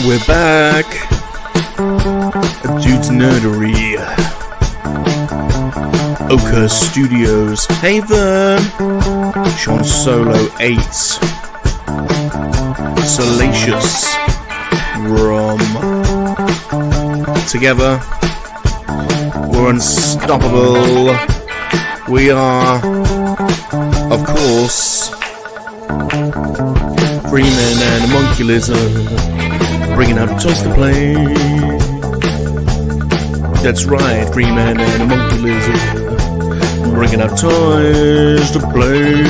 We're back. A Dude's Nerdery. Ochre Studios. Hey Vern. Sean Solo 8. Salacious. Rom. Together, we're unstoppable. We are, of course, Freeman and MoNKey-LiZaRD, bringing out toys to play. That's right, Freeman and MoNKey-LiZaRD, bringing out toys to play.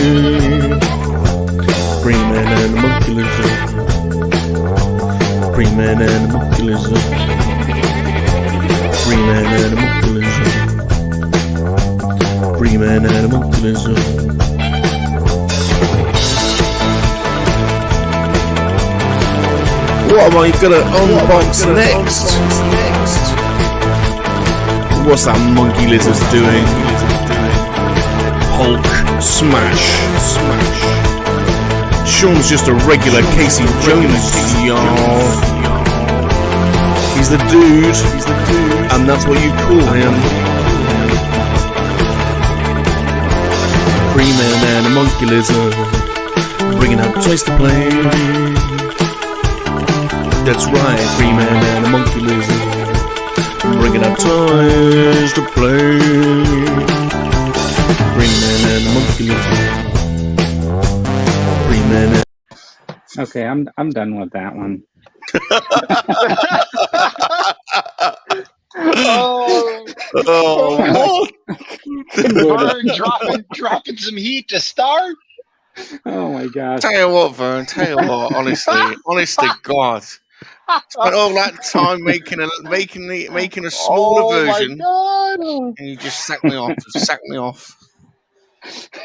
Freeman and MoNKey-LiZaRD, Freeman and MoNKey-LiZaRD, Freeman and MoNKey-LiZaRD, Freeman and MoNKey-LiZaRD. What am I gonna unbox next? What's that MoNKey-LiZaRD doing? Hulk smash. Sean's just a regular Casey Jones, y'all. He's the dude, and that's what you call him. Freeman and MoNKey-LiZaRD, bringing out toys to play. That's right, Freeman and MoNKey-LiZaRD, bringing out toys to play. Freeman and MoNKey-LiZaRd, Freeman and... Okay, I'm done with that one. What? Vern dropping some heat to start. Oh my gosh! Tell you what, Vern. Tell you what. Honestly, God. Spent all that time making a smaller version, and you just sacked me off.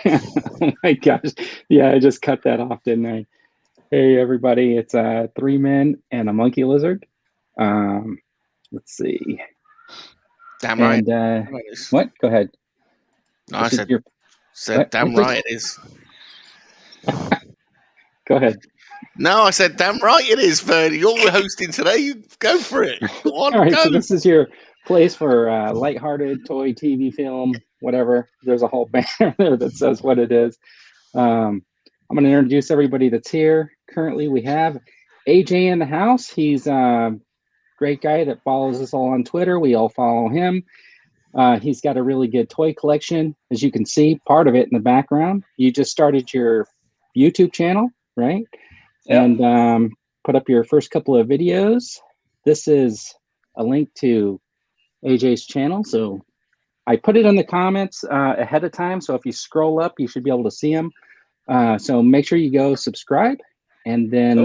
Oh my gosh! Yeah, I just cut that off, didn't I? Hey everybody, it's 3 men and a MoNKey-LiZaRD. Let's see. Damn right. And, what? Go ahead. No, I said damn right it is. Go ahead. No, I said damn right it is, Vern. You're hosting today. You go for it. Go on, all right, go. so this is your place for lighthearted toy, TV, film, whatever. There's a whole banner there that says what it is. I'm going to introduce everybody that's here. Currently, we have AJ in the house. He's a great guy that follows us all on Twitter. We all follow him. He's got a really good toy collection, as you can see, part of it in the background. You just started your YouTube channel, right? Yep. And put up your first couple of videos. This is a link to AJ's channel. So I put it in the comments ahead of time. So if you scroll up, you should be able to see them. So make sure you go subscribe. And then you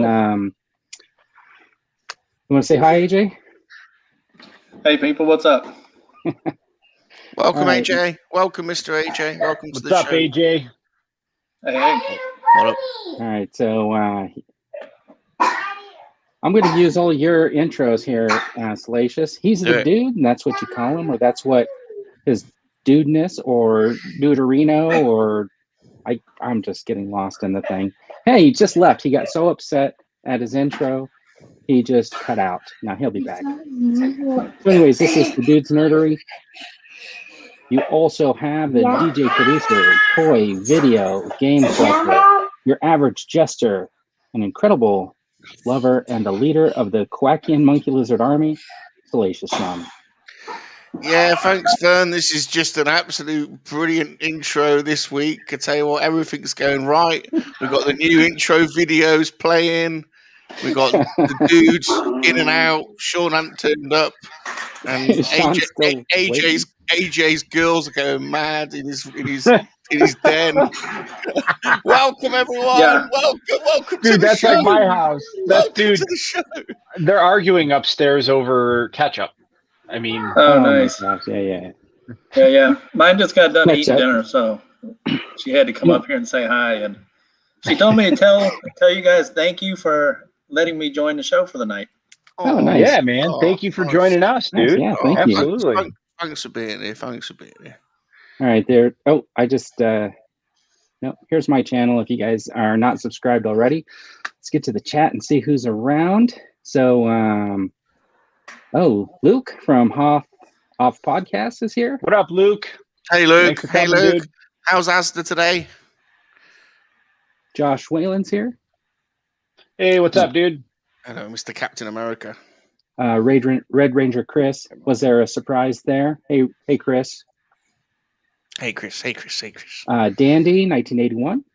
want to say hi, AJ? Hey, people. What's up? Welcome, right. AJ. Welcome, Mr. AJ. Welcome to the show. What's up, AJ? Hey. What up? All right, so I'm going to use all your intros here, Salacious. He's the dude, and that's what you call him, or that's what his dudeness or duderino, or I'm just getting lost in the thing. Hey, he just left. He got so upset at his intro, he just cut out. Now he'll be back. So anyways, this is the Dude's Nerdery. You also have the DJ producer, toy, video, game collector, your average jester, an incredible lover, and the leader of the Quackian MoNKey-LiZaRD army, Salacious Shaman. Yeah, thanks, Vern. This is just an absolute brilliant intro this week. I tell you what, everything's going right. We've got the new intro videos playing. We got the dudes in and out. Sean hadn't turned up, and AJ's girls are going mad in his den. Welcome, everyone. Yeah. Welcome dude, to the that's show. Like my house. That's dude. To the show. They're arguing upstairs over ketchup. I mean, oh nice. Yeah. Mine just got done eating dinner, so she had to come up here and say hi, and she told me to tell you guys thank you for letting me join the show for the night. Oh, nice. Yeah, man. Thank you for joining us, dude. Yeah, thank you. Absolutely. Thanks for being here. All right, there. Oh, I just no. Here's my channel. If you guys are not subscribed already, let's get to the chat and see who's around. So, Luke from Off Podcast is here. What up, Luke? Hey, Luke. Thanks for Hey, coming, Luke. dude. How's Asda today? Josh Whalen's here. Hey, what's up, dude? Hello, Mr. Captain America. Red Ranger Chris. Was there a surprise there? Hey, Chris. Hey, Chris. Hey, Chris. Hey, Chris. Dandy, 1981.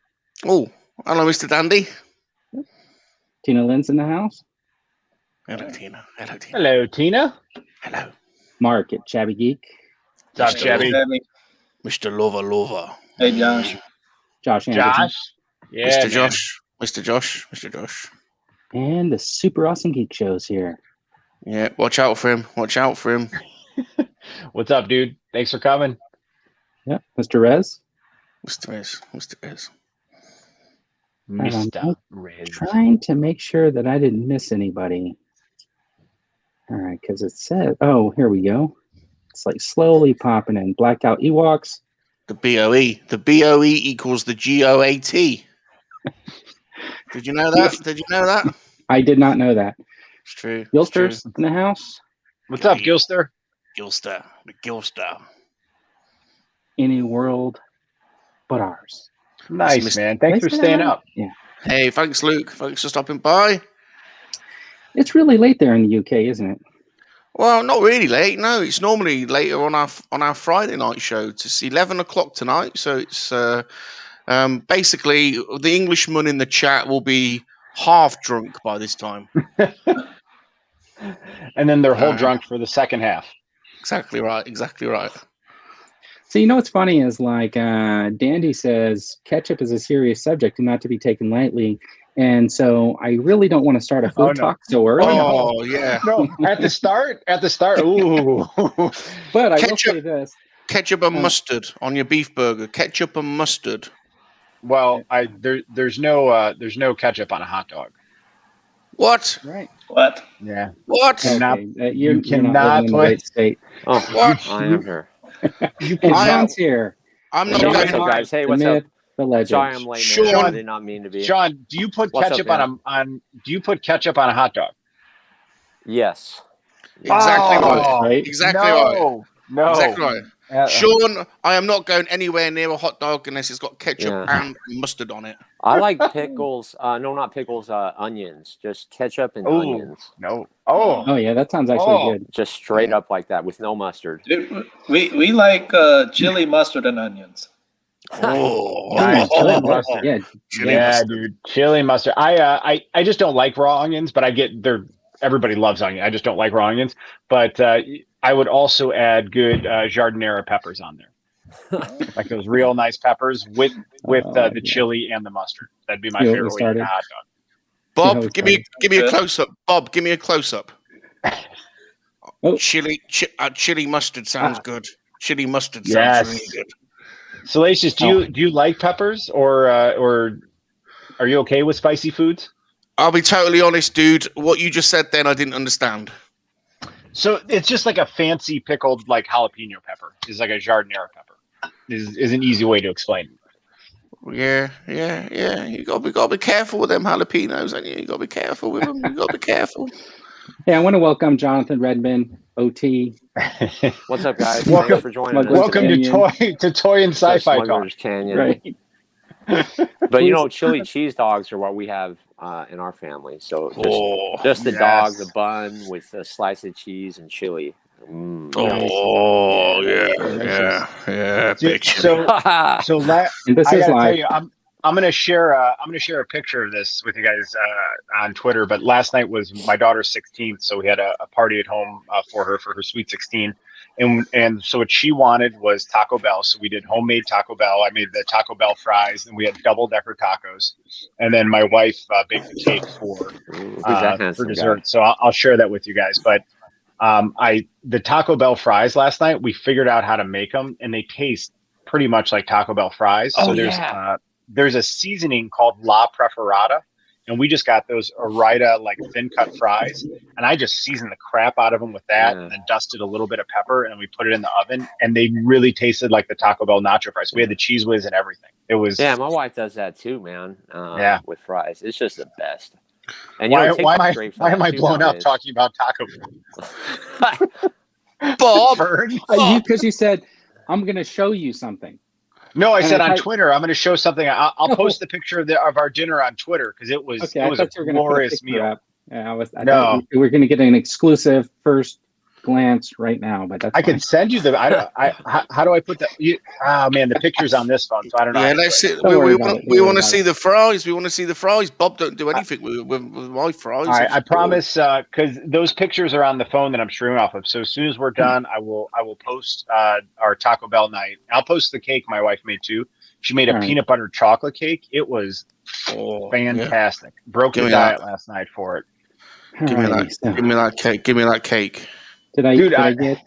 Oh, hello, Mr. Dandy. Tina Lynn's in the house. Hello, Tina. Hello, Tina. Hello, Tina. Hello. Mark at Shabby Geek. What's up, Shabby? Mr. Lover. Hey, Josh. Josh Anderson. Josh. Yeah, Mr. man. Josh. Mr. Josh. Mr. Josh. And the Super Awesome Geek Show's here. Yeah, watch out for him. Watch out for him. What's up, dude? Thanks for coming. Yeah, Mr. Rez. Mr. S. Mr. S. Mr. Rez. Trying to make sure that I didn't miss anybody. All right, because it said, oh, here we go. It's like slowly popping in. Blacked out Ewoks. The BOE. The BOE equals the GOAT. Did you know that? Did you know that? I did not know that. It's true. Gilster's in the house. What's up, Gilster? Gilster. The Gilster. Any world but ours. Nice, man. Thanks for staying up. Yeah. Hey, thanks, Luke. Thanks for stopping by. It's really late there in the UK, isn't it? Well, not really late. No, it's normally later on our Friday night show. It's 11 o'clock tonight, so it's basically the Englishman in the chat will be half drunk by this time. And then they're whole drunk for the second half. Exactly right. Exactly right. So you know what's funny is like Dandy says ketchup is a serious subject and not to be taken lightly. And so I really don't want to start a food talk so early. Oh, yeah. No, at the start. Ooh. But I will say this. Ketchup and mustard on your beef burger. Ketchup and mustard. Well, there's no ketchup on a hot dog. What? Right. What? Yeah. What? Okay. You you're cannot not living in the put- right state. Oh, What? I am here. John's here. I'm not Hey, going what's up, to... guys? Hey, The what's myth, up? the legend. Sorry, I'm late, Sean- man. I did not mean to be. Sean, do you put What's ketchup up, on do you put ketchup on a hot dog? Yes. Exactly right. Right? Exactly right. No. Exactly right. Sean, I am not going anywhere near a hot dog unless it's got ketchup and mustard on it. I like pickles. No, not pickles. Onions. Just ketchup and Ooh. onions. No. Oh yeah, that sounds actually good. Just straight up like that with no mustard. Dude, we like chili, mustard, and onions. Oh, Nice. Chili mustard. Yeah, Chili Yeah, mustard. dude. Chili mustard. I just don't like raw onions, but everybody loves onion. I just don't like raw onions. But I would also add good jardinera peppers on there. Like those real nice peppers with the chili and the mustard. That'd be my You favorite way to eat a hot dog. Bob, give me a close up. Bob, give me a close up. Oh. Chili mustard sounds good. Chili mustard sounds Yes. really good. Salacious, do you like peppers or are you okay with spicy foods? I'll be totally honest, dude. What you just said then, I didn't understand. So it's just like a fancy pickled like jalapeno pepper. It's like a jardinera pepper. Is an easy way to explain it. Yeah. You gotta be careful with them jalapenos, and you gotta be careful with them. You gotta be careful. Hey, I want to welcome Jonathan Redmond, OT. What's up, guys? Welcome- Thanks for joining us. Welcome to Canyon. Toy and Sci-Fi Talk. Smuggler's Canyon. Right. But you know, chili cheese dogs are what we have in our family. So just the yes. dog, the bun with a slice of cheese and chili. Mm. Yeah. Big chili. So And this I is gotta tell live. you, I'm gonna share a picture of this with you guys on Twitter. But last night was my daughter's 16th, so we had a party at home for her sweet 16. And so what she wanted was Taco Bell. So we did homemade Taco Bell. I made the Taco Bell fries, and we had double-decker tacos. And then my wife baked the cake for dessert. Guy? So I'll share that with you guys. But the Taco Bell fries last night, we figured out how to make them, and they taste pretty much like Taco Bell fries. Oh, So there's a seasoning called La Preferata, and we just got those Arita like thin cut fries, and I just seasoned the crap out of them with that, and then dusted a little bit of pepper, and we put it in the oven, and they really tasted like the Taco Bell nacho fries. We had the cheese whiz and everything. It was Yeah, my wife does that too, man. With fries, it's just the best. And you know, why am I too blown up nowadays. talking about Taco Bell? Bob, Because you said, I'm going to show you something. No, I And said I on thought- Twitter, I'm going to show something. I'll Oh. post the picture of our dinner on Twitter because it was Okay, I a thought you were going to put a glorious picture meal. up. Yeah, I No. thought we were going to get an exclusive first glance right now, but that's I fine. can send you the. How do I put that? The picture's on this phone, so I don't know. yeah, how to let's do see. it. Don't worry We about want it. Don't worry to about see it. the fries. We want to see the fries. Bob don't do anything with my fries. I promise, because those pictures are on the phone that I'm streaming off of. So as soon as we're done, I will post our Taco Bell night. I'll post the cake my wife made too. She made a All right. peanut butter chocolate cake. It was fantastic. Broke Give the me diet last night for it. Give me Alrighty, that. so Give me that cake. Give me that cake. did I Dude, get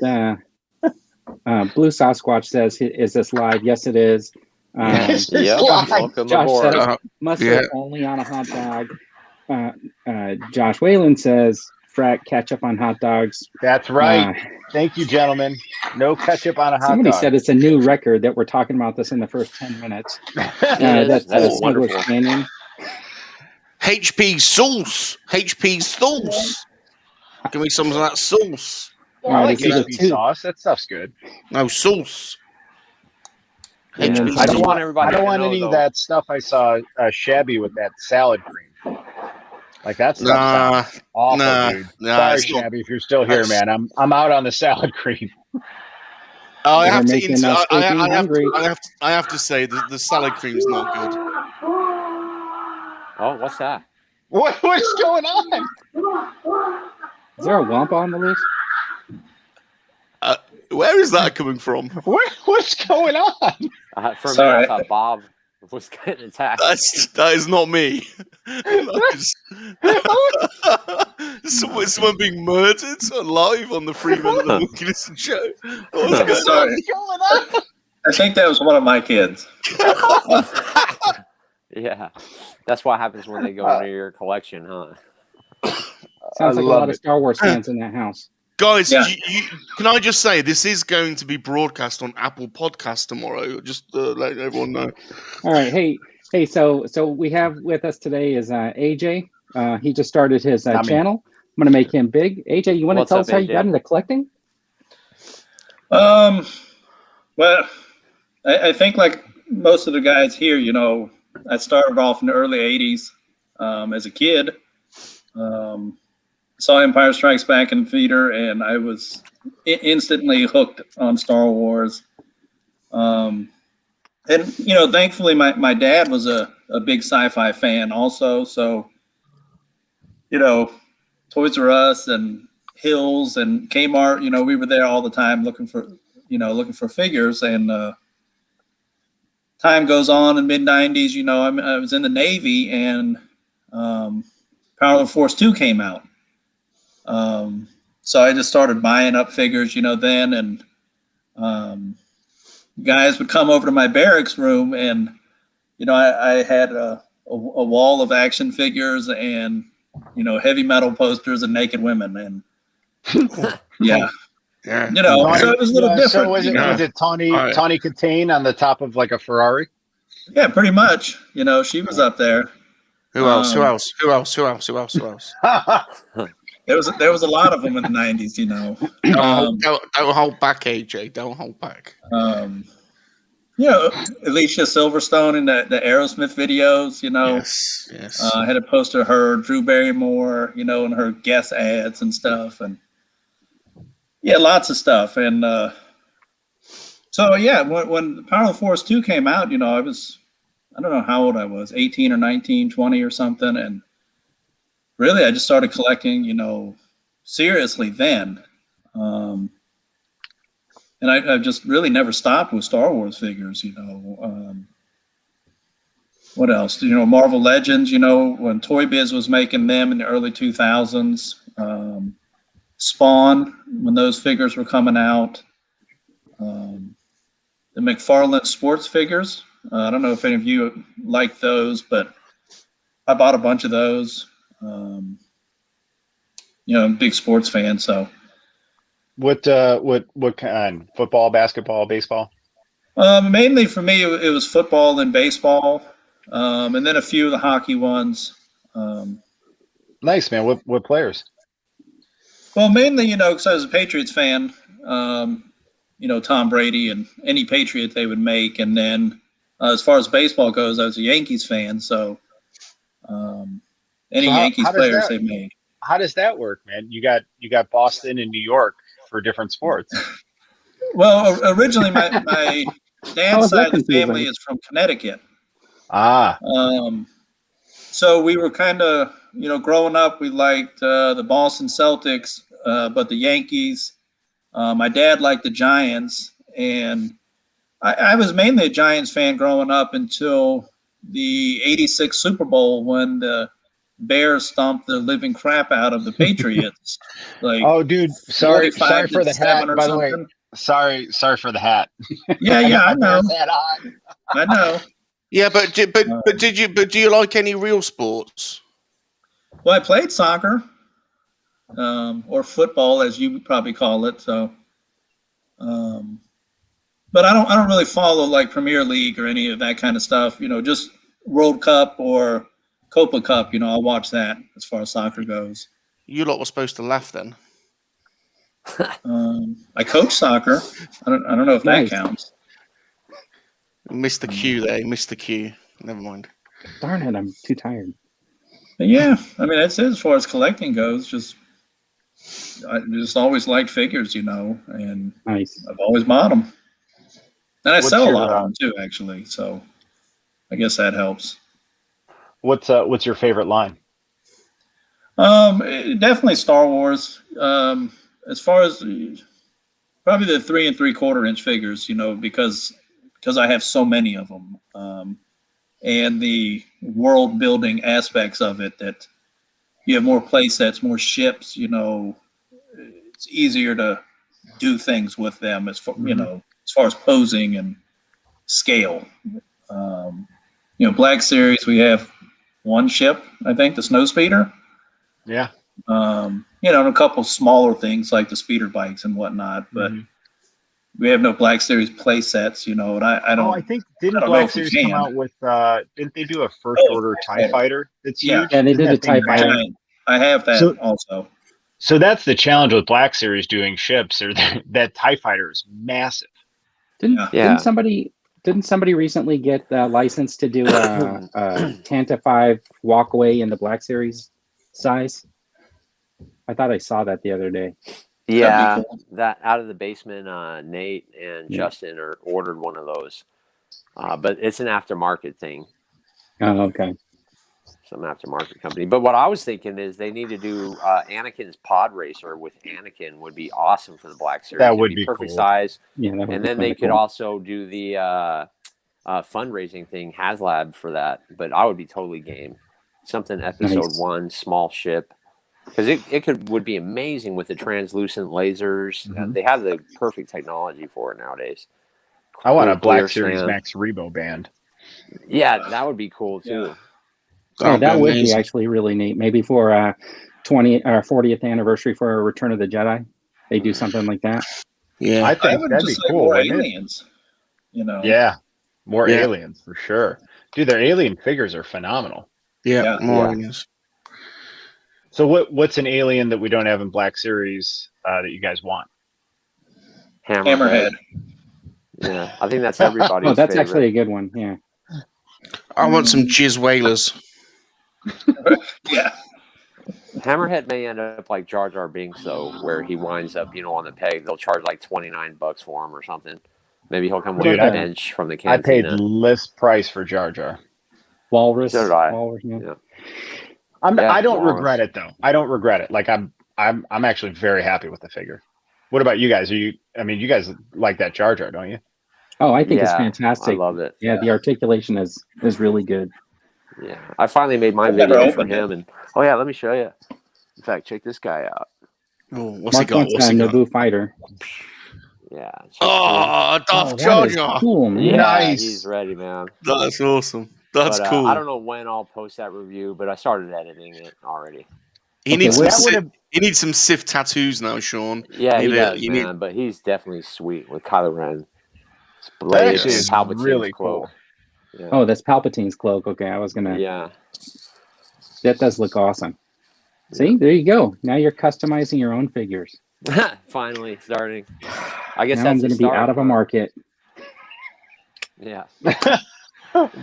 Blue Sasquatch says, is this live? Yes, it is. Yes, it's Yep. live. Welcome Josh aboard. says mustard yeah. only on a hot dog. Josh Whalen says frack ketchup on hot dogs. That's right. Thank you, gentlemen. No ketchup on a hot Somebody dog. said it's a new record that we're talking about this in the first 10 minutes. It is. That's wonderful. Canyon. HP sauce. HP sauce. Give me some of that sauce. I like It's either HP two. sauce. That stuff's good. No sauce. Yeah, HP I I don't just want want everybody I don't to want know, any of though. that stuff I saw Shabby with that salad cream. Like that stuff Nah, sounds awful, nah, dude. nah, Sorry, it's not. Shabby, if you're still here, man. I'm out on the salad cream. I They're have to. making us freaking hungry. I have to say the salad cream's not good. Oh, what's that? What's going on? Is there a wampa on the loose? Where is that coming from? What's going on? For me, Sorry. I thought Bob was getting attacked. That is not me. Someone being murdered live on the Freeman of the MoNKeY-LiZaRD show. What's going Sorry. What's going on? I think that was one of my kids. Yeah, that's what happens when they go into your collection, huh? Sounds like a love lot of it. Star Wars fans in that house. Guys, Yeah. can I just say this is going to be broadcast on Apple Podcast tomorrow? Just letting everyone know. All right, hey. So we have with us today is AJ. He just started his Not me. channel. I'm gonna make him big. AJ, you want to What's tell up, us how you AJ? got into collecting? Well, I think like most of the guys here, I started off in the early 80s as a kid. Saw Empire Strikes Back in the theater, and I was instantly hooked on Star Wars. And, thankfully my dad was a big sci-fi fan also. So, Toys R Us and Hills and Kmart, we were there all the time looking for figures. And time goes on in mid-90s, I was in the Navy, and Power of the Force 2 came out. So I just started buying up figures, then, and guys would come over to my barracks room, and I had a wall of action figures and heavy metal posters and naked women, and yeah. Yeah. So it was a little different. So was it Tawny Katane on the top of like a Ferrari? Yeah, pretty much. She was up there. Who else? Who else? There was a lot of them in the 90s, Don't hold back, AJ. Don't hold back. Alicia Silverstone in the Aerosmith videos, Yes. I had a poster of her, Drew Barrymore, in her guest ads and stuff, and yeah, lots of stuff. And so yeah, when Power of the Force 2 came out, I don't know how old I was, 18 or 19, 20 or something, and really I just started collecting, seriously then. And I just really never stopped with Star Wars figures, what else? Marvel Legends, when Toy Biz was making them in the early 2000s. Spawn, when those figures were coming out. The McFarlane sports figures. I don't know if any of you like those, but I bought a bunch of those. I'm a big sports fan, so. What kind? Football, basketball, baseball? Mainly for me, it was football and baseball, and then a few of the hockey ones. Nice, man. What players? Well, mainly, because I was a Patriots fan, Tom Brady and any Patriot they would make. And then as far as baseball goes, I was a Yankees fan. So any Yankees players they made. How does that work, man? You got Boston and New York for different sports. Well, originally my dad's side of the family is from Connecticut. So we were kind of, growing up, we liked the Boston Celtics, but the Yankees. My dad liked the Giants, and I was mainly a Giants fan growing up until the '86 Super Bowl when the Bears stomped the living crap out of the Patriots. Oh, dude, sorry for the hat. By the way, sorry for the hat. Yeah, I know. I know. Yeah, but do you like any real sports? Well, I played soccer, or football, as you would probably call it. So, but I don't really follow like Premier League or any of that kind of stuff. Just World Cup or Copa Cup. I'll watch that as far as soccer goes. You lot were supposed to laugh then. I coach soccer. I don't know if that counts. Missed the cue there. Missed the cue. Never mind. Darn it, I'm too tired. But yeah, I mean, that's it as far as collecting goes. I just always liked figures, and nice. I've always bought them. And I sell a lot of them too, actually. So I guess that helps. What's your favorite line? Definitely Star Wars. As far as probably the 3 3/4 inch figures, because I have so many of them, and the world building aspects of it, that you have more play sets, more ships, it's easier to do things with them as far, as far as posing and scale. Black Series, we have one ship, I think, the Snow Speeder. Yeah. And a couple smaller things like the speeder bikes and whatnot, but we have no Black Series play sets, and I don't. I think didn't Black Series come out with? Didn't they do a first order TIE fighter? That's huge. Yeah, they did a TIE fighter. I have that also. So that's the challenge with Black Series doing ships. Or that TIE fighter is massive. Didn't somebody recently get the license to do a Tanta 5 walkway in the Black Series size? I thought I saw that the other day. Yeah, that out of the basement, Nate and Justin ordered one of those, but it's an aftermarket thing. Oh, okay. Some aftermarket company. But what I was thinking is they need to do Anakin's pod racer with Anakin would be awesome for the Black Series. That would be perfect cool. size. Yeah, that would and be then they could also do the fundraising thing, HasLab for that. But I would be totally game. Something episode 1, small ship. Because it would be amazing with the translucent lasers. They have the perfect technology for it nowadays. I want a Black Series Max Rebo band. Yeah, that would be cool too. Yeah, that would be actually really neat. Maybe for 40th anniversary for Return of the Jedi, they do something like that. Yeah, I think that'd be cool. More aliens, Yeah, more aliens for sure. Dude, their alien figures are phenomenal. Yeah, more aliens. So what's an alien that we don't have in Black Series that you guys want? Hammerhead. Yeah, I think that's everybody's Oh, that's favorite. actually a good one. Yeah. I want some jizz whalers. Yeah. Hammerhead may end up like Jar Jar Binks though, where he winds up, on the peg. They'll charge like $29 for him or something. Maybe he'll come with a bench from the cantina. I paid list price for Jar Jar. Walrus. So did I. Walrus, yeah. I don't regret it though. I don't regret it. Like I'm actually very happy with the figure. What about you guys? You guys like that Jar Jar, don't you? Oh, I think it's fantastic. I love it. Yeah, the articulation is really good. Yeah, I finally made my video for him, and let me show you. In fact, check this guy out. Oh, what's he got? What's he got? Naboo fighter. Yeah. Darth Jar Jar. Cool, man. Yeah, Nice. He's ready, man. That's awesome. That's cool. I don't know when I'll post that review, but I started editing it already. He needs some Sith tattoos now, Sean. Yeah, he does, man. But he's definitely sweet with Kylo Ren. Blade and Palpatine's really cloak. cool. Yeah. Oh, that's Palpatine's cloak. Okay, I was gonna. Yeah. That does look awesome. See, there you go. Now you're customizing your own figures. Finally starting. I guess Now that's I'm going to be out of a market. Yeah.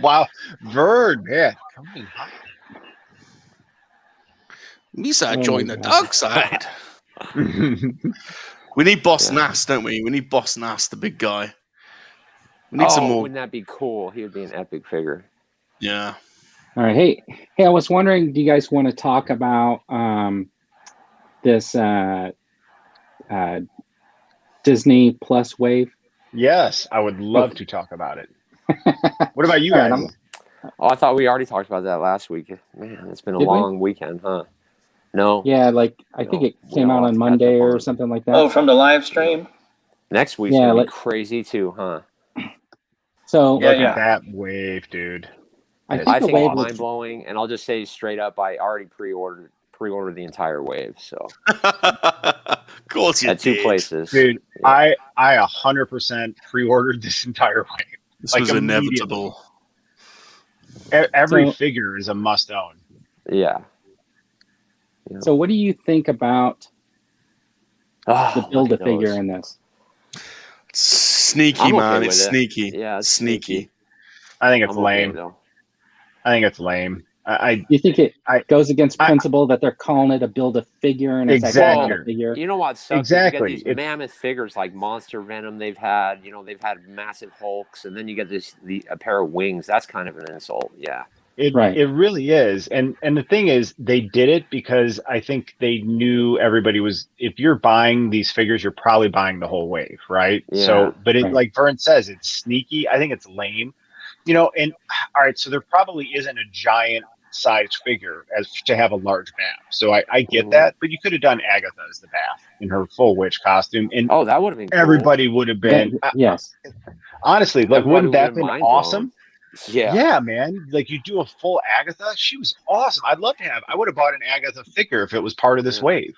Wow, Vern, man, coming hot. Misa Oh joined my the God. dark side. We need Boss Nass, don't we? We need Boss Nass, the big guy. We need some more. Wouldn't that be cool? He would be an epic figure. Yeah. All right. Hey, I was wondering, do you guys want to talk about this Disney Plus wave? Yes, I would love to talk about it. What about you All right, guys? I thought we already talked about that last week. Man, it's been a Did we? long weekend, huh? No. Yeah, like I think it we came got a out lot on to catch Monday up or on. something like that. Oh, from the live stream? Next week's Yeah, gonna be like- crazy too, huh? So Look Yeah. at that wave, dude. I It's think I the think wave it's was mind blowing, and I'll just say straight up, I already pre-ordered the entire wave. So Of course you at two did. places, Dude, Yeah. I 100% pre-ordered this entire wave. This like was immediately. inevitable. Every So- figure is a must-own. Yeah. So what do you think about Oh, the look build a at figure those. in this? Sneaky, I'm okay man. with It's it. sneaky. Yeah, it's Sneaky. I think it's I'm okay, lame. though. I think it's lame. Do you think it I- goes against I- principle that they're calling it a build a figure and it's actually not a Exactly. figure? You know what sucks? Exactly. Is you get these mammoth figures like Monster Venom. They've had massive Hulks, and then you get a pair of wings. That's kind of an insult. Yeah. Right. It really is. And the thing is, they did it because I think they knew everybody was, if you're buying these figures, you're probably buying the whole wave, right? Yeah. So, but it, Right. like Vern says, it's sneaky. I think it's lame. And all right, so there probably isn't a giant size figure as to have a large bath. So I get that, but you could have done Agatha as the bath in her full witch costume, and Oh, that would have been cool. everybody would have been. Yes. Honestly, like, Everybody wouldn't that have would've been mind awesome? Yeah. Yeah, man. Like, you do a full Agatha. She was awesome. I would have bought an Agatha figure if it was part of this Yeah. wave.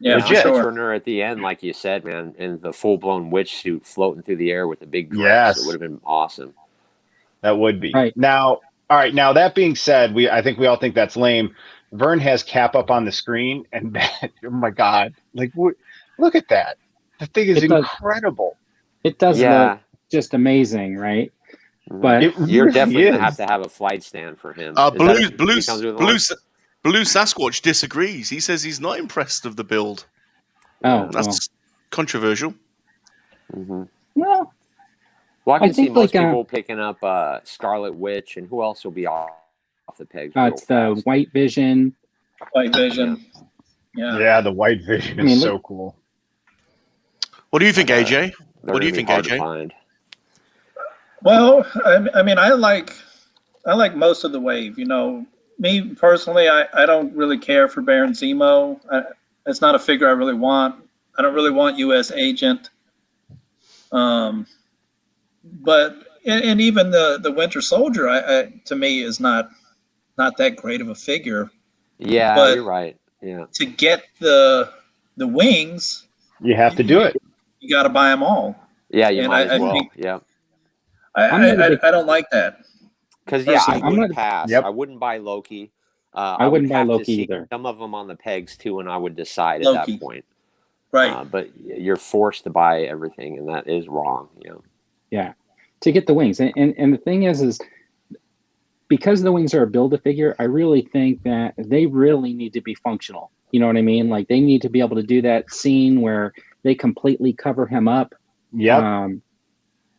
Yeah, Legit. for sure. Turn her at the end, like you said, man, in the full-blown witch suit floating through the air with a big dress. Yes. It would have been awesome. That would be. Right. Now, all right. Now, that being said, I think we all think that's lame. Vern has Cap up on the screen, and that, oh my God. Like, look at that. The thing is It does- incredible. It does Yeah. look just amazing, right? Mhm. But It You're really definitely is. going to have to have a flight stand for him. Is that Blue if he comes with one? Sasquatch disagrees. He says he's not impressed of the build. oh, That's controversial. Mhm. well, Well, I can I see think, most like, people picking up Scarlet Witch, and who else will be off the pegs? it's the White Vision. White Vision. Yeah. Yeah, the White Vision I mean, is look- so cool. What do you think, AJ? What do you think, hard to AJ? find. Well, I mean, I like most of the wave. Me personally, I don't really care for Baron Zemo. It's not a figure I really want. I don't really want U.S. Agent. But and even the Winter Soldier, to me is not that great of a figure. Yeah, But- you're right. Yeah. To get the wings, You have to do it. you got to buy them all. Yeah, you And might I as well. think- Yeah. I'm not a big- I don't like that. Because, yeah, I Personally, I'm would not- pass. Yep. I wouldn't buy Loki. I wouldn't would buy have to Loki see either. some of them on the pegs, too, and I would decide at Loki. that point. Right. But you're forced to buy everything, and that is wrong. Yeah, to get the wings. And the thing is because the wings are a build-a-figure, I really think that they really need to be functional. You know what I mean? Like, they need to be able to do that scene where they completely cover him up. Yep. And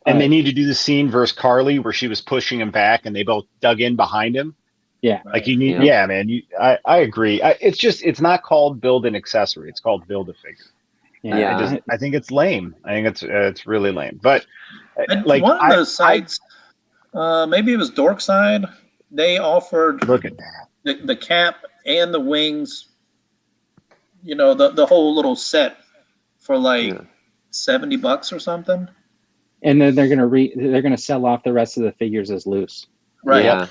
they but- need to do the scene versus Carly where she was pushing him back and they both dug in behind him. Yeah. Like, you need, Yeah. yeah, man. I agree. It's not called build an accessory. It's called build a figure. Yeah. I think it's lame. I think it's really lame. But And like, one of those sites, maybe it was Dorkside, they offered look at that. the cap and the wings, the whole little set for like Yeah. $70 or something. And then they're gonna sell off the rest of the figures as loose. Right. Yeah.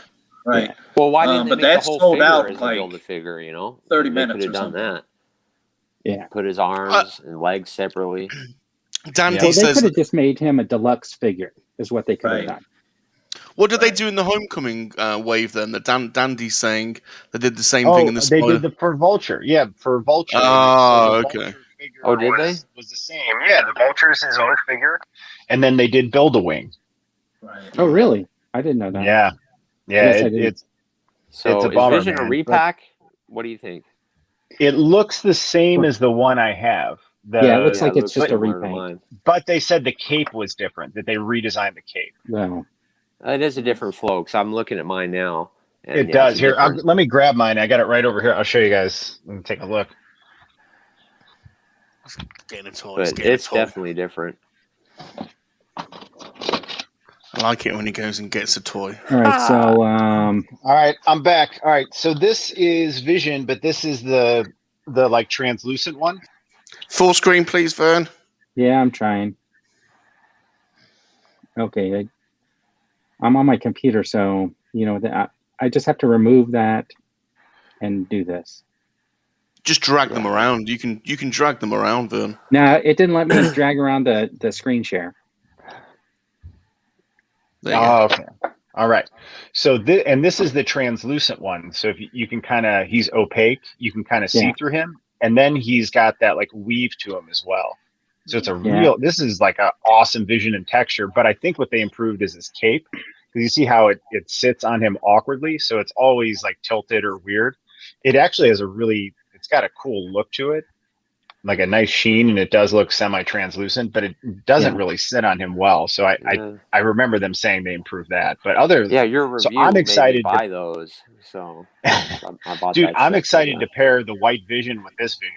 Right. Well, why didn't they but make the that's whole sold figure out, as a like, build-a-figure, 30 They minutes could have or done something. that. Yeah. Put his arms and legs separately. Dante Well, they says, could have just made him a deluxe figure, is what they could have Right. done. What did they do in the Homecoming wave then? The Dandy's saying they did the same thing in the they Spider. did for Vulture. Yeah, for Vulture. Oh, the okay. Vulture figure Oh, did they? was the same. Yeah, the Vulture is his own figure, and then they did Build-A-Wing. Right. Oh, really? I didn't know that. Yeah, Yes, I didn't. it's So a bummer, is Vision man. a repack? What do you think? It looks the same as the one I have. Yeah, it looks like it it's looks just a similar to repaint. mine. But they said the cape was different, that they redesigned the cape. No. It is a different flow because I'm looking at mine now. And It yeah, does. it's Here, different. let me grab mine. I got it right over here. I'll show you guys. Let me take a look. Getting a toy. But it's definitely different. I like it when he goes and gets a toy. All right, so All right, I'm back. All right, so this is Vision, but this is the like translucent one. Full screen, please, Vern. yeah, I'm trying. Okay, I'm on my computer, so I just have to remove that and do this. Just drag them around. You can drag them around, Vern. No, it didn't let me drag around the screen share. There you go. Okay. All right. So this is the translucent one. So if you can kind of, he's opaque. You can kind of see through him, and then he's got that like weave to him as well. So it's a real. This is like an awesome vision and texture. But I think what they improved is his cape, because you see how it sits on him awkwardly. So it's always like tilted or weird. It actually has it's got a cool look to it, like a nice sheen, and it does look semi-translucent, but it doesn't really sit on him well. So I remember them saying they improved that. But your review so I'm excited made me buy those. So I bought dude, that I'm set, excited to pair the white Vision with this Vision.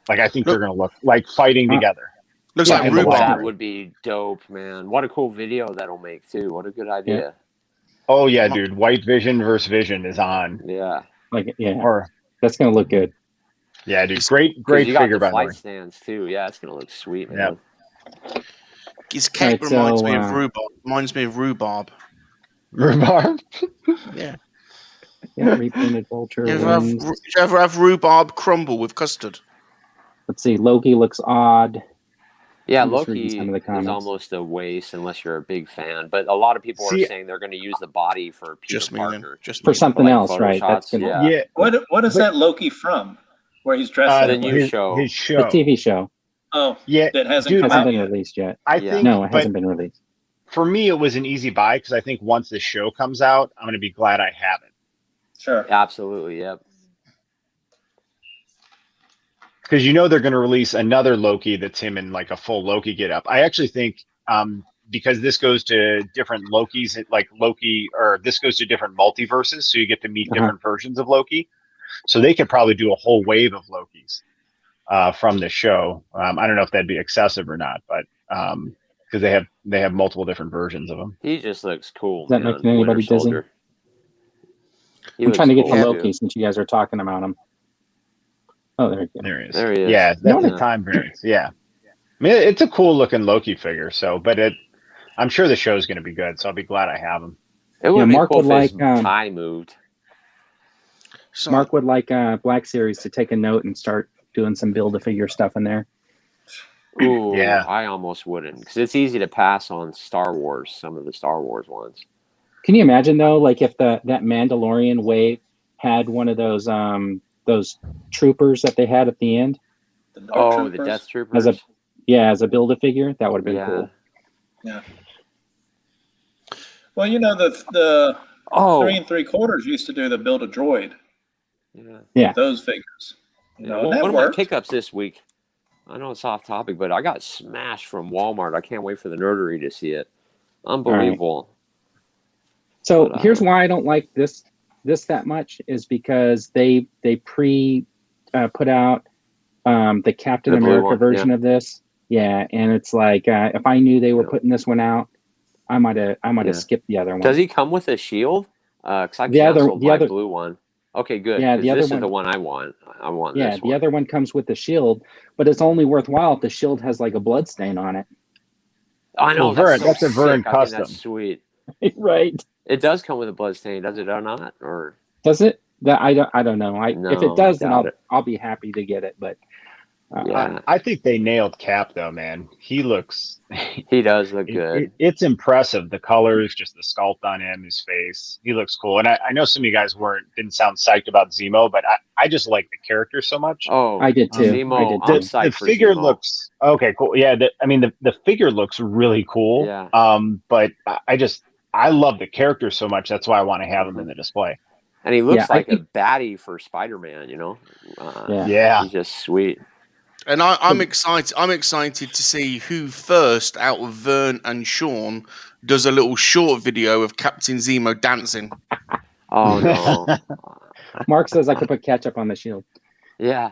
Like I think they're gonna look like fighting together. Looks like rhubarb. That would be dope, man. What a cool video that'll make too. What a good idea. Yeah. Oh yeah, dude. White Vision versus Vision is on. Yeah. That's gonna look good. Yeah, dude. Great you got figure, the by the way. flight stands too. Yeah, it's gonna look sweet, man. Yep. His cape reminds me of rhubarb. Reminds me of rhubarb. Rhubarb? Yeah. Yeah, repainted Vulture. Did you ever have rhubarb crumble with custard? Let's see. Loki looks odd. Yeah, I'm just Loki reading some of the is comments. almost a waste unless you're a big fan. But a lot of people are saying they're going to use the body for Peter Parker. Just for something else, right? That's gonna, yeah. What is that Loki from? Where he's dressed the in new show. His show. The TV show. Oh, yeah. that hasn't come out been yet. released yet. I think No, it hasn't been released. For me, it was an easy buy because I think once the show comes out, I'm going to be glad I have it. Sure. Absolutely. Yep. Because they're going to release another Loki that's him in like a full Loki getup. I actually think because this goes to different Lokis, like Loki, or this goes to different multiverses, so you get to meet different versions of Loki. So they could probably do a whole wave of Lokis from the show. I don't know if that'd be excessive or not, but because they have multiple different versions of him. He just looks cool. Is that making anybody dizzy? I'm trying to get to Loki since you guys are talking about him. Oh, there you go. There he is. There he is. Yeah, that's a time variance. Yeah. I mean, it's a cool looking Loki figure. So, but I'm sure the show's going to be good. So I'll be glad I have him. It would be Mark cool would if his tie moved. So, Mark would like Black Series to take a note and start doing some Build-A-Figure stuff in there. Ooh, yeah. I almost wouldn't because it's easy to pass on Star Wars. Some of the Star Wars ones. Can you imagine though, like if that Mandalorian wave had one of those troopers that they had at the end? The Death Troopers. As a Build-A-Figure, that would have been cool. Yeah. Well, the 3 3/4 used to do the Build-A-Droid. Yeah. Those figures. One of my pickups this week. I know it's off topic, but I got smashed from Walmart. I can't wait for the nerdery to see it. Unbelievable. Right. So here's why I don't like this that much is because they put out the Captain America version of this. Yeah, and it's like if I knew they were putting this one out, I might have skipped the other one. Does he come with a shield? Because I canceled my blue one. Okay, good. Yeah, this is the one I want. I want this one. The other one comes with the shield, but it's only worthwhile if the shield has like a blood stain on it. I know. That's a Vern custom. That's sweet. Right. It does come with a blood stain, does it or not? Or does it? I don't know. If it does, then I'll be happy to get it. But Yeah. I think they nailed Cap though, man. He looks. He does look good. It's impressive. The colors, just the sculpt on him, his face. He looks cool. And I know some of you guys didn't sound psyched about Zemo, but I just like the character so much. Oh, I did too. Zemo, I did I'm too. psyched The for figure Zemo. looks okay. Cool. Yeah. The figure looks really cool. Yeah. But I love the character so much. That's why I want to have him in the display. And he looks Yeah, like a baddie for Spider-Man, you know? Yeah. He's just sweet. And I'm excited. I'm excited to see who first out of Vern and Sean does a little short video of Captain Zemo dancing. Oh, no. Mark says I could put ketchup on the shield. Yeah.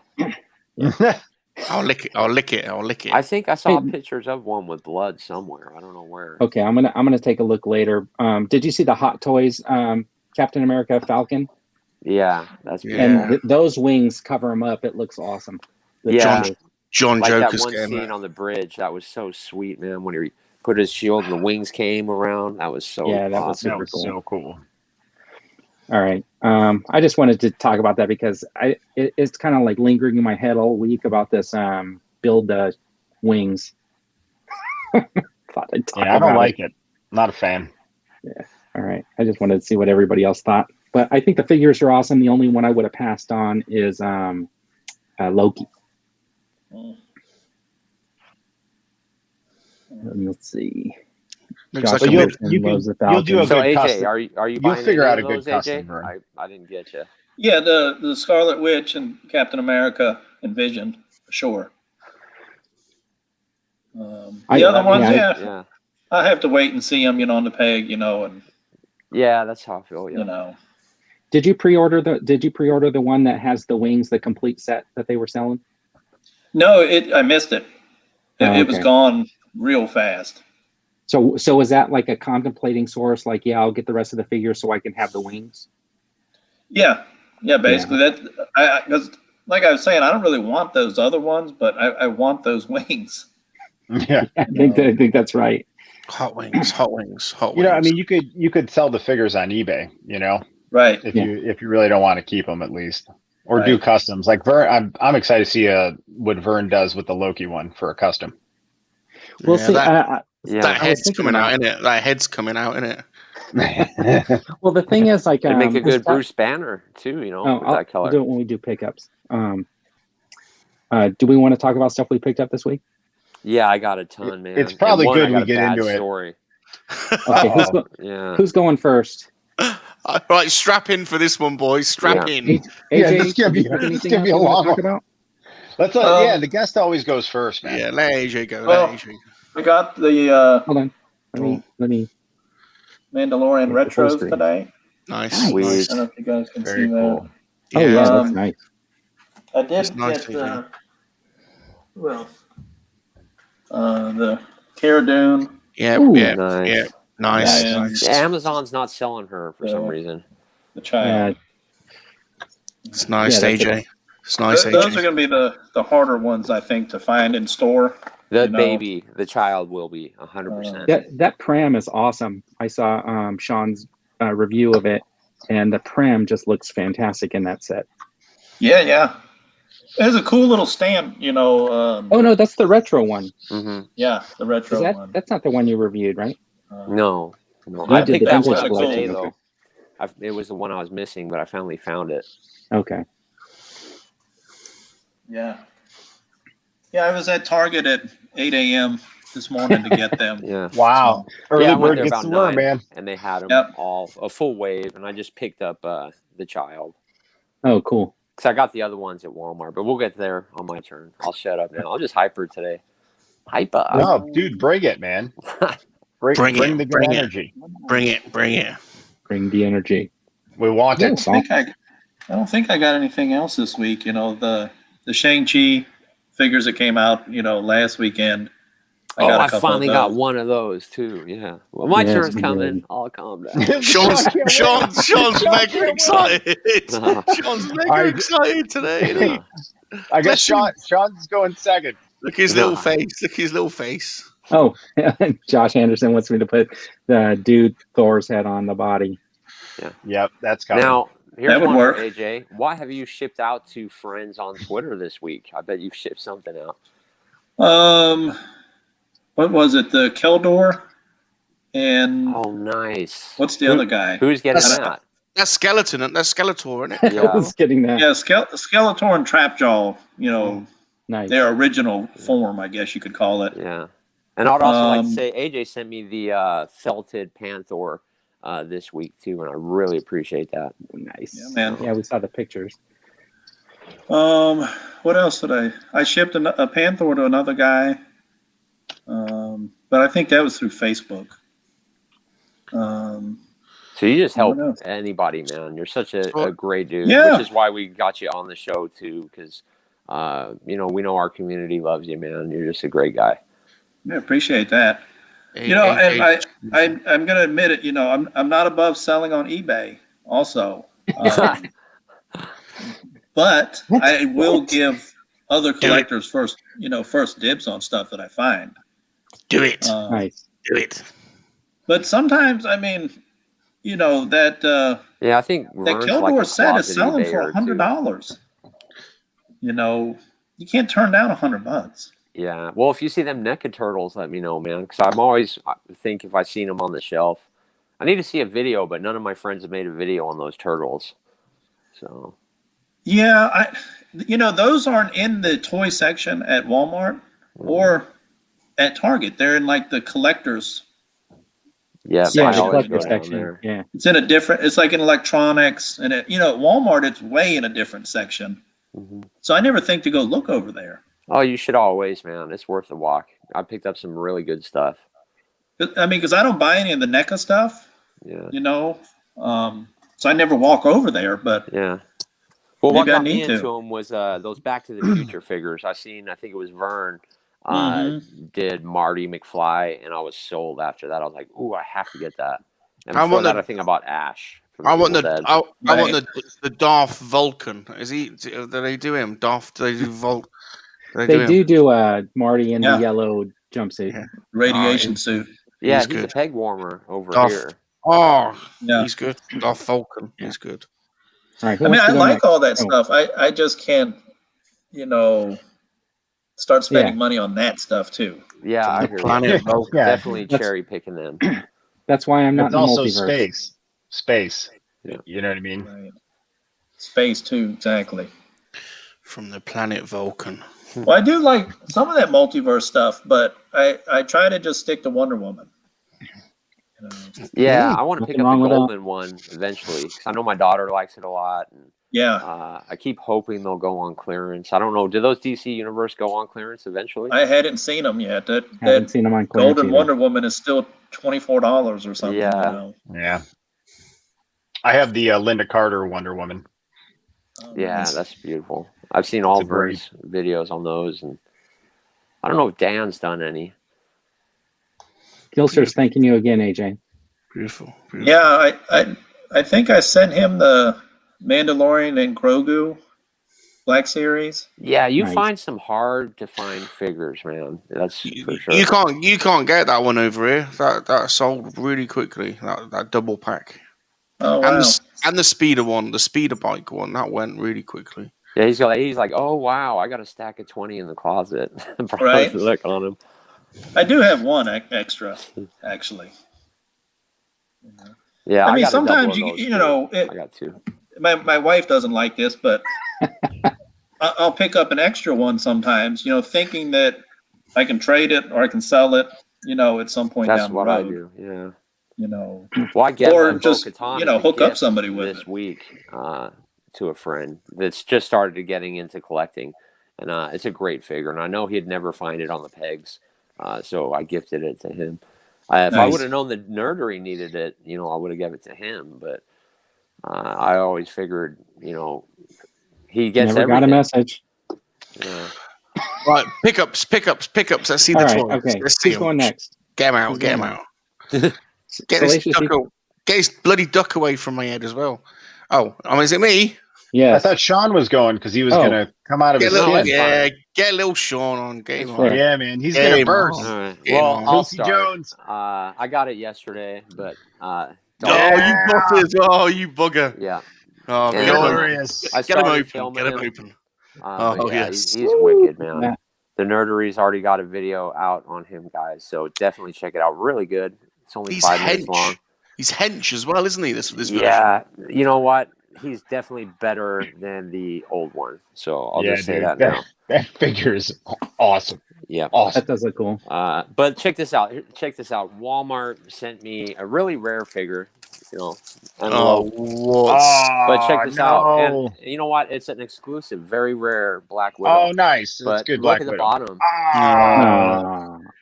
I'll lick it. I'll lick it. I'll lick it. I think I saw pictures of one with blood somewhere. I don't know where. Okay, I'm gonna take a look later. Did you see the Hot Toys Captain America Falcon? Yeah, that's And those wings cover him up. It looks awesome. John like Joker's that one getting scene on the bridge. That was so sweet, man. When he put his shield and the wings came around, that was so that was awesome. super cool. So cool. All right. I just wanted to talk about that because it's kind of like lingering in my head all week about this build wings. Thought I'd talk I don't about like it. Not a fan. Yeah. All right. I just wanted to see what everybody else thought. But I think the figures are awesome. The only one I would have passed on is Loki. Let's see. Looks Josh like you'll Anderson loves the Falcon. do a So good AJ, custom. are you You'll buying figure any out of a good those, custom, AJ? Vern. I didn't get you. Yeah, the Scarlet Witch and Captain America and Vision, for sure. The other ones, Yeah. I have to wait and see them, on the peg, and Yeah, that's how I feel. Yeah. Did you pre-order the one that has the wings, the complete set that they were selling? No, I missed it. It was Okay. gone real fast. So is that like a contemplating source? Like, I'll get the rest of the figures so I can have the wings. Yeah, basically because like I was saying, I don't really want those other ones, but I want those wings. Yeah. I think that's right. hot wings. I mean, you could sell the figures on eBay, Right. if you really don't want to keep them at least, or Right. do customs. Like Vern, I'm excited to see what Vern does with the Loki one for a custom. We'll see. That Yeah. head's coming out in it. That head's coming out in it. Well, the thing is, like, It'd make a this good guy- Bruce Banner too, with that I'll color. do it when we do pickups. Do we want to talk about stuff we picked up this week? Yeah, I got a ton, man. It's probably And good I got we a get bad into it. story. Okay, Yeah. who's going first? Right, strap in for this one, boys. Strap in. AJ, Yeah, this do gonna be- you have this anything gonna be else a you wanna long talk one. about? Let's the guest always goes first, man. Yeah, let AJ go. Well, let AJ go. I got the Hold on. Let me. Mandalorian Yeah, the full retros screen. today. Nice. Sweet. I don't know if you guys can Very see cool. Oh yeah, that's Um, nice. that. I did It's nice to get hear. who else? The Cara Dune. Yeah, Ooh, yeah, nice. yeah. Nice, Yeah, nice. Yeah, Amazon's not selling her for some reason. The child. It's nice, Yeah, that's AJ. It's nice, Those are AJ. going to be the harder ones, I think, to find in store. The You know. baby, the child will be 100%. That pram is awesome. I saw Sean's review of it, and the pram just looks fantastic in that set. Yeah. It's a cool little stand, Oh no, that's the retro one. Mm-hmm. Yeah, the retro Is one. that's not the one you reviewed, right? No. You I did picked the that vintage one up collection, today, okay. though. It was the one I was missing, but I finally found it. Okay. Yeah, I was at Target at 8 a.m. this morning to get them. Yeah. Wow. Early Yeah, I went bird there gets about the worm, 9, man. and they had them Yep. all a full wave, and I just picked up the child. Oh, cool. Because I got the other ones at Walmart, but we'll get there on my turn. I'll shut up now. I'll just hyper today. Hyper. No, dude, bring it, man. Bring Bring the it, good bring it. energy. Bring it. Bring the energy. We want Yeah, it. I don't think I got anything else this week. The Shang-Chi figures that came out, last weekend. I finally got one of those too. Yeah. Well, my Yeah, turn's it's coming. good. I'll calm down. Sean's mega excited. Uh-huh. Sean's mega excited today. Isn't he? I guess Bless you. Sean's going second. Look his little face. Look his little face. Oh, Josh Anderson wants me to put the dude Thor's head on the body. Yep, that's coming. Now, here's would one work. for AJ. What have you shipped out to friends on Twitter this week? I bet you've shipped something out. What was it? The Keldor and Oh, nice. what's the other guy? Who's getting that? That's Skeleton. That's Skeletor, isn't it? Yeah. I was getting that. Yeah, Skeletor and Trapjaw. Nice. Their original form, I guess you could call it. Yeah. And I'd also like to say AJ sent me the felted Panther this week too, and I really appreciate that. Nice. Yeah, man. Yeah, we saw the pictures. What else did I shipped a Panther to another guy, but I think that was through Facebook. So you just help anybody, man. You're such a great dude, Yeah. which is why we got you on the show too, because we know our community loves you, man. You're just a great guy. Yeah, appreciate that. And I'm gonna admit it. I'm not above selling on eBay also, but I will give other collectors first dibs on stuff that I find. Do it. Nice. Do it. But sometimes, I think that Keldor set is selling for $100. You can't turn down $100. Yeah. Well, if you see them NECA turtles, let me know, man. Because I think if I seen them on the shelf, I need to see a video, but none of my friends have made a video on those turtles. So. Yeah, those aren't in the toy section at Walmart or at Target. They're in like the collectors. Yeah, the collector section. Yeah, it's in a different. It's like in electronics, and at Walmart, it's way in a different section. Mm-hmm. So I never think to go look over there. Oh, you should always, man. It's worth the walk. I picked up some really good stuff. Because I don't buy any of the NECA stuff. Yeah. So I never walk over there. But yeah. Well, what got me into to. them was those Back to the Future figures. I think it was Vern did Marty McFly, and I was sold after that. I was like, ooh, I have to get that. And before that, I think about Ash. I want the Darth Vulcan. Do they do him? Darth? Do they do Vulcan? They do Marty in the yellow jumpsuit. Yeah. Radiation suit. Yeah, he's a peg warmer over here. Oh, yeah. He's good. Darth Vulcan. He's good. All right, I like all that stuff. I just can't, start spending money on that stuff too. Yeah, I agree. Definitely cherry picking them. That's why I'm not in the also multiverse. Space. Yeah. You know what I mean? Right. Space too, exactly. From the planet Vulcan. Well, I do like some of that multiverse stuff, but I try to just stick to Wonder Woman. Yeah, I want to pick up the golden one eventually because I know my daughter likes it a lot. And, I keep hoping they'll go on clearance. I don't know. Do those DC Universe go on clearance eventually? I hadn't seen them yet. Haven't seen them on clearance Golden either. Wonder Woman is still $24 or something. Yeah. Yeah. I have the Linda Carter Wonder Woman. That's beautiful. I've seen all Vern's videos on those, and I don't know if Dan's done any. Gilster's thanking you again, AJ. Beautiful. Yeah, I think I sent him the Mandalorian and Grogu Black Series. Yeah, you find some hard to find figures, man. That's for sure. You can't get that one over here. That sold really quickly. That double pack. Oh wow. And the speeder one, the speeder bike one, that went really quickly. Yeah, he's like, oh wow, I got a stack of 20 in the closet. Right. Look on him. I do have one extra, actually. Yeah, I mean, sometimes I got two. My wife doesn't like this, but I'll pick up an extra one sometimes. Thinking that I can trade it or I can sell it. At some point down the road. That's what I do. Yeah. Well, I get or just hook up somebody with this week to a friend that's just started getting into collecting, and it's a great figure. And I know he'd never find it on the pegs, so I gifted it to him. If I would have known the nerdery needed it, I would have given it to him. But I always figured, he gets never got a message. Yeah. Right, pickups. Let's see the toys. Okay, Let's see who's going next? Get him out. Get this bloody duck away from my head as well. Oh, is it me? Yeah. I thought Sean was going because he was going to come out of his skin. Yeah, get a little Sean on. Game on. Yeah, man. He's going to burst. All right. Well, I'll Casey start. Jones. I got it yesterday, but you bugger. Yeah. Oh, And, glorious. I Get him started open. filming Get him him. open. But Oh, yeah, yes. he's wicked, man. Yeah. The Nerdery's already got a video out on him, guys. So definitely check it out. Really good. It's only He's 5 minutes long. He's hench as well, isn't he? This version. Yeah, you know what? He's definitely better than the old one. So I'll just say that now. That figure is awesome. Yeah. Awesome. That does look cool. But check this out. Check this out. Walmart sent me a really rare figure. You know, envelope. But check this out. And you know what? It's an exclusive, very rare Black Widow. Oh, nice. That's But good. look Black at the Widow. bottom.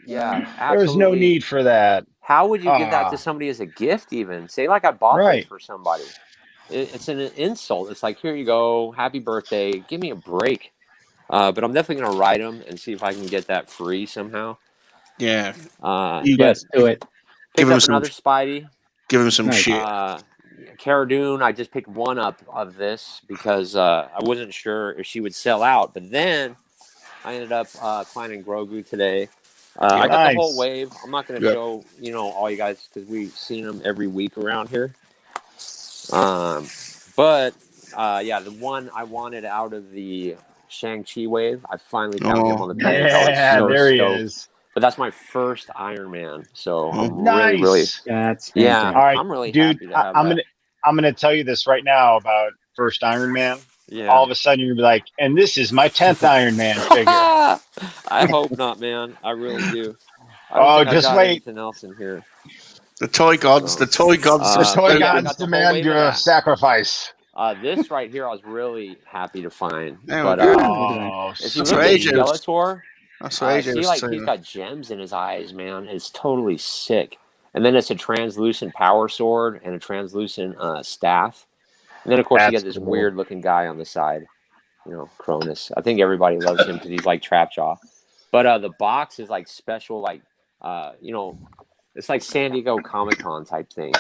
Yeah, absolutely. There's no need for that. How would you give that to somebody as a gift? Even say like I bought this for somebody. It's an insult. It's like, here you go, happy birthday. Give me a break. But I'm definitely gonna write them and see if I can get that free somehow. Yeah. Yes, do it. Picked up another Spidey. Give him some shit. Cara Dune, I just picked one up of this because I wasn't sure if she would sell out. But then I ended up finding Grogu today. I got the whole wave. I'm not going to show, all you guys because we've seen them every week around here. But the one I wanted out of the Shang-Chi wave, I finally found him on the page. Yeah, there he is. But that's my first Iron Man, so I'm nice. really That's yeah. fantastic. All right, I'm really dude. happy to have I'm gonna tell you this right now about first Iron Man. Yeah. All of a sudden you're gonna be like, and this is my 10th Iron Man figure. I hope not, man. I really do. Just wait. Anything else in here? The toy gods. The toy gods. The toy I gods got the whole demand wave of your that. sacrifice. This right here, I was really happy to find. There But we go. if you That's look what at AJ was- Skeletor, That's what AJ see, was like saying. he's got gems in his eyes, man. It's totally sick. And then it's a translucent power sword and a translucent staff. And then of course you get this weird looking guy on the side, Cronus. I think everybody loves him because he's like Trapjaw. But the box is like special, like it's like San Diego Comic-Con type thing.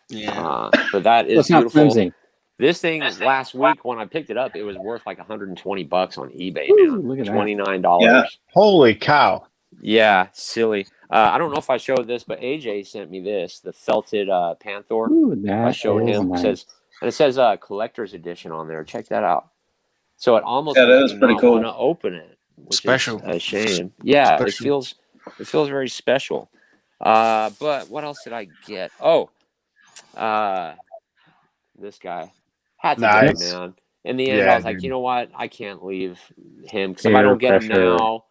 Yeah. But that is It's not beautiful. flimsy. This thing last week when I picked it up, it was worth like $120 on eBay, Ooh, man. look at that. $29. Yeah. Holy cow. Yeah, silly. I don't know if I showed this, but AJ sent me this, the felted Panther. Ooh, I showed him. nice. It says collector's edition on there. Check that out. So it almost Yeah, that makes is me pretty not cool. want to open it, which Special. is a shame. Yeah, Special. it feels very special. But what else did I get? Oh, this guy. Had to get him, man. In the end, I was like, you know what? I can't leave him because if I don't get him now,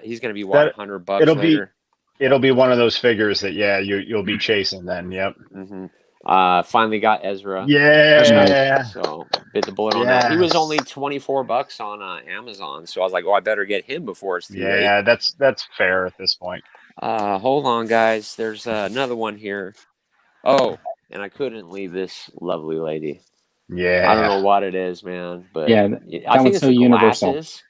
he's going to be what, $100 later. It'll be one of those figures that you'll be chasing then. Yep. Mm-hmm. Finally got Ezra. Yeah. So bit the bullet on that. He was only $24 on Amazon, so I was like, I better get him before it's too late. Yeah, that's fair at this point. Hold on, guys. There's another one here. Oh, and I couldn't leave this lovely lady. Yeah. I don't know what it is, man, but Yeah, I think it's so the universal. glasses.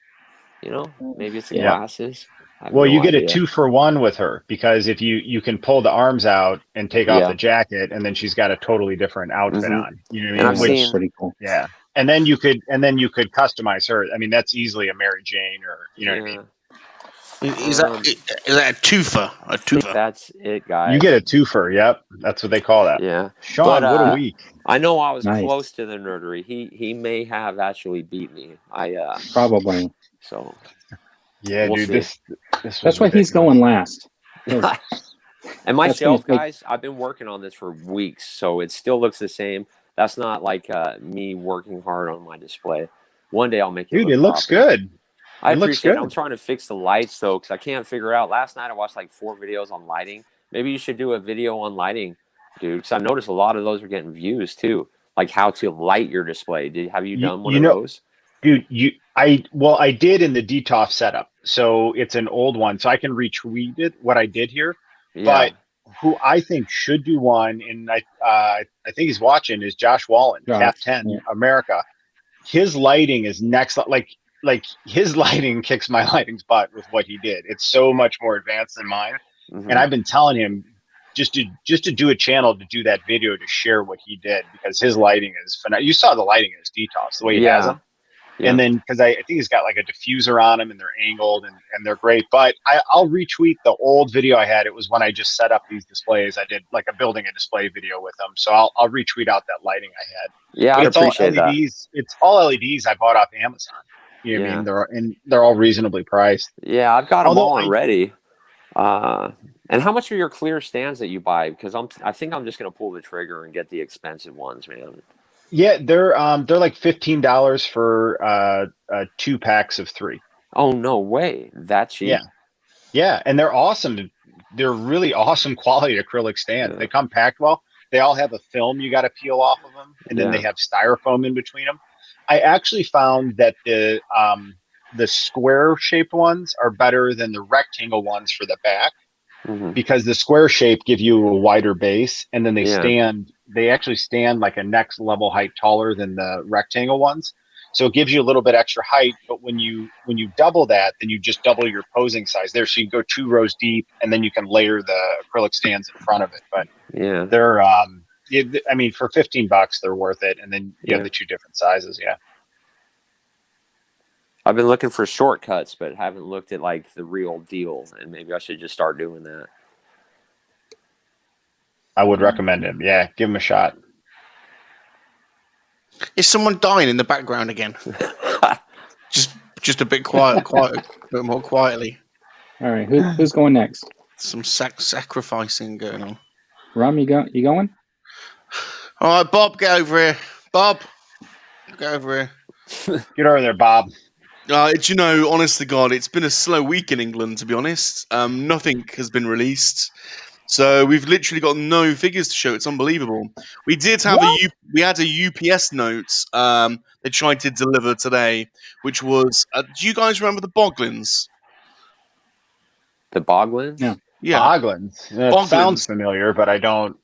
Maybe it's the glasses. Well, you get a 2-for-1 with her because if you can pull the arms out and take off the jacket, and then she's got a totally different outfit on. You know what I mean? I've seen pretty cool. Yeah, and then you could customize her. I mean, that's easily a Mary Jane or what I mean. Is that a twofer? A twofer. That's it, guys. You get a twofer. Yep, that's what they call that. Yeah, Sean, what a week! I know I was Nice. close to the nerdery. He may have actually beat me. Probably. So. Yeah, We'll dude, see. this That's why he's going last. And my That's shelf, gonna guys, I've been working on this for weeks, so it still looks the same. That's not like me working hard on my display. One day I'll make it. Dude, look it looks proper. good. I It looks appreciate it. good. I'm trying to fix the lights though, because I can't figure out. Last night I watched like 4 videos on lighting. Maybe you should do a video on lighting, dude, because I noticed a lot of those are getting views too. Like how to light your display. Have you done one of those? Dude, I did in the DTOF setup. So it's an old one. So I can retweet it, what I did here. Yeah. But who I think should do one, and I think he's watching, is Josh Wallen, Cap 10 America. His lighting is next. Like his lighting kicks my lighting's butt with what he did. It's so much more advanced than mine. Mm-hmm. And I've been telling him just to do a channel to do that video to share what he did because his lighting is phenomenal. You saw the lighting in his DTOFs, the way he has them. Yeah. And then because I think he's got like a diffuser on them and they're angled and they're great. But I'll retweet the old video I had. It was when I just set up these displays. I did like a building a display video with them. So I'll retweet out that lighting I had. Yeah, I'd appreciate that. It's all LEDs I bought off Amazon. You know what I mean? They're all reasonably priced. Yeah, I've got them all already. And how much are your clear stands that you buy? Because I think I'm just gonna pull the trigger and get the expensive ones, man. Yeah, they're like $15 for 2 packs of 3. Oh no way, that cheap? Yeah, and they're awesome. They're really awesome quality acrylic stands. Yeah. They come packed well. They all have a film you got to peel off of them, and then they have styrofoam in between them. I actually found that the square shaped ones are better than the rectangle ones for the back. Because the square shape give you a wider base, and then they actually stand like a next level height taller than the rectangle ones. So it gives you a little bit extra height, but when you double that, then you just double your posing size there. So you can go 2 rows deep, and then you can layer the acrylic stands in front of it. But they're I mean, for $15 they're worth it, and then you have the 2 different sizes. Yeah. I've been looking for shortcuts, but haven't looked at like the real deal, and maybe I should just start doing that. I would recommend him. Yeah, give him a shot. Is someone dying in the background again? just a bit quiet, a bit more quietly. All right, who's going next? Some sacrificing going on. Rum, you going? All right, Bob, get over here. Bob, get over here. Get over there, Bob. You know, honest to God, it's been a slow week in England, to be honest. Nothing has been released. So we've literally got no figures to show. It's unbelievable. We did have we had a UPS note they tried to deliver today, which was, do you guys remember the Boglins? The Boglins? Yeah. Boglins. Boglins. Sounds familiar, but I don't.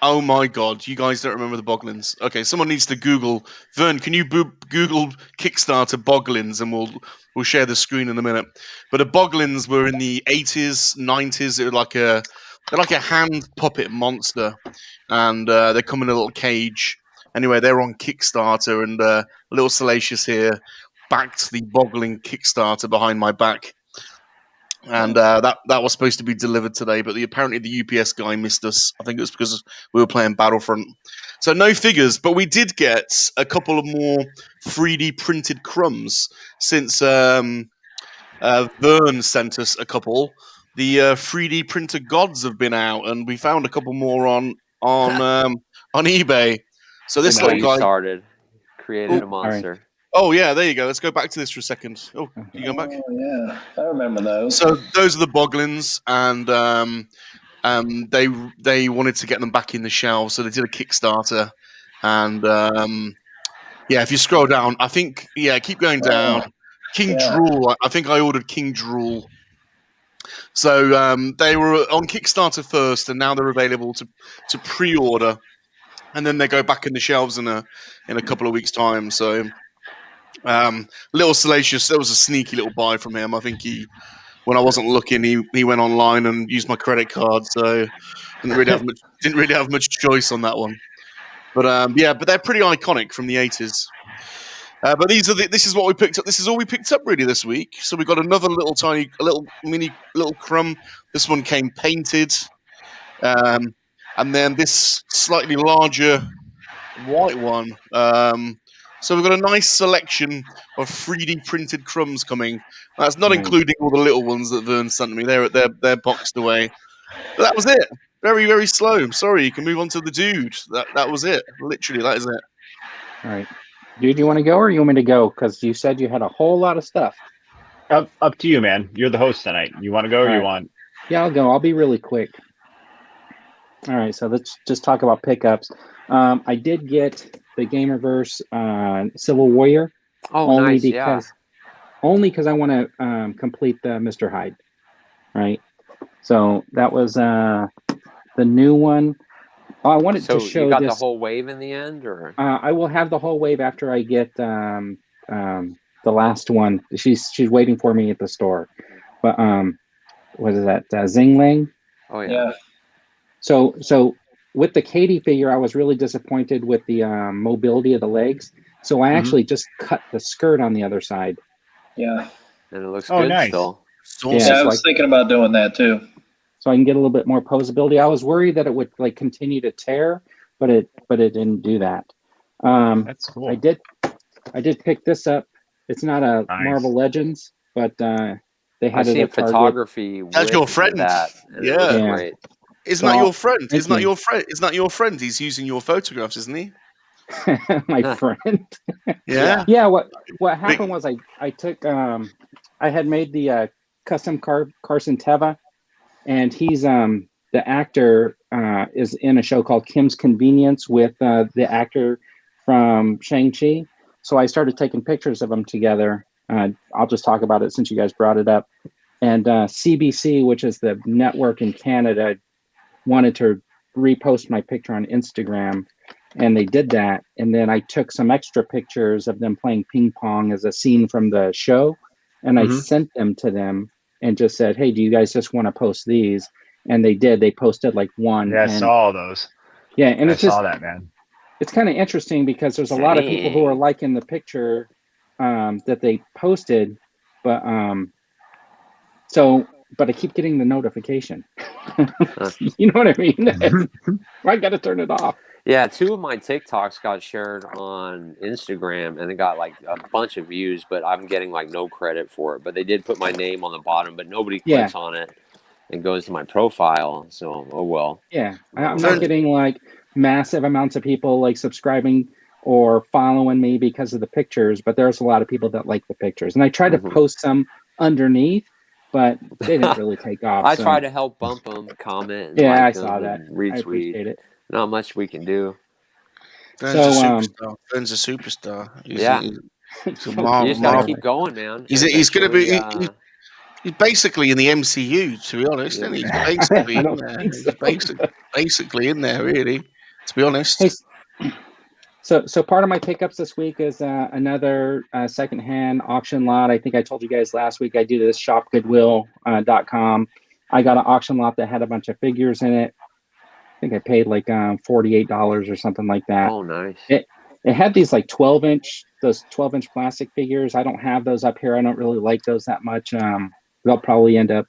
Oh my God, you guys don't remember the Boglins? Okay, someone needs to Google. Vern, can you Google Kickstarter Boglins, and we'll share the screen in a minute. But the Boglins were in the 80s, 90s. They're like a hand puppet monster, and they come in a little cage. Anyway, they're on Kickstarter, and little Salacious here backed the Boglin Kickstarter behind my back. And that was supposed to be delivered today, but apparently the UPS guy missed us. I think it was because we were playing Battlefront. So no figures, but we did get a couple of more 3D printed crumbs since Vern sent us a couple. The 3D printer gods have been out, and we found a couple more on eBay. So this little guy created a monster. Right. Oh yeah, there you go. Let's go back to this for a second. Oh, you go back? Oh yeah, I remember those. So those are the Boglins, and they wanted to get them back in the shelves, so they did a Kickstarter. And if you scroll down, I think keep going down. King Drool. I think I ordered King Drool. So they were on Kickstarter first, and now they're available to pre-order, and then they go back in the shelves in a couple of weeks' time. So. Little Salacious, there was a sneaky little buy from him. I think when I wasn't looking, he went online and used my credit card, so didn't really have much choice on that one. But but they're pretty iconic from the 80s. But this is what we picked up. This is all we picked up really this week. So we got another little mini crumb. This one came painted, and then this slightly larger white one. So we've got a nice selection of 3D printed crumbs coming. That's not including all the little ones that Vern sent me. They're boxed away. But that was it. Very, very slow. Sorry, you can move on to the dude. That was it. Literally, that is it. All right. Dude, you want to go or you want me to go? Because you said you had a whole lot of stuff. Up to you, man. You're the host tonight. You want to go or you want? Yeah, I'll go. I'll be really quick. All right, so let's just talk about pickups. I did get the Gamerverse Civil Warrior. Oh, nice, Only because I want to complete the Mr. Hyde, right? So that was the new one. I wanted to show you got this. The whole wave in the end, or I will have the whole wave after I get the last one. She's waiting for me at the store. But what is that? Zingling? Oh yeah. So with the Katie figure, I was really disappointed with the mobility of the legs. So I actually just cut the skirt on the other side. Yeah. And it looks Oh, good nice. still. Yeah, I was thinking about doing that too. So I can get a little bit more posability. I was worried that it would like continue to tear, but it didn't do that. That's cool. I did pick this up. It's not a Nice. Marvel Legends, but they had I it see at Target. photography That's your with friend. that. And it Yeah. looks Yeah. great. Isn't Well, that your friend? thank Isn't that you. your friend? Isn't that your friend? He's using your photographs, isn't he? My friend. Yeah. Yeah. What happened was I took I had made the custom Carson Teva, and he's the actor is in a show called Kim's Convenience with the actor from Shang-Chi. So I started taking pictures of them together. I'll just talk about it since you guys brought it up. And CBC, which is the network in Canada, wanted to repost my picture on Instagram, and they did that. And then I took some extra pictures of them playing ping pong as a scene from the show, and I sent them to them and just said, hey, do you guys just want to post these? And they did. They posted like one. Yeah, I and, saw all those. Yeah, and I it's just, saw that, man. it's kind of interesting because there's a lot of people who are liking the picture that they posted, but but I keep getting the notification. You know what I mean? I got to turn it off. Yeah, 2 of my TikToks got shared on Instagram, and it got like a bunch of views, but I'm getting like no credit for it. But they did put my name on the bottom, but nobody clicks on it and goes to my profile. So, oh well. Yeah, I'm not getting like massive amounts of people like subscribing or following me because of the pictures, but there's a lot of people that like the pictures. And I try to post some underneath, but they didn't really take off. I try to help bump them, comment, and I like saw that. retweet. I appreciate it. Not much we can do. Fern's a superstar. Fern's a superstar. He's you just got to keep going, man. He's going to be. He's basically in the MCU, to be honest. Isn't he? He's basically in there. He's basically in there, really. To be honest. Hey, so part of my pickups this week is another secondhand auction lot. I think I told you guys last week I do this shopgoodwill.com. I got an auction lot that had a bunch of figures in it. I think I paid like $48 or something like that. Oh, nice. It had these like 12-inch plastic figures. I don't have those up here. I don't really like those that much. They'll probably end up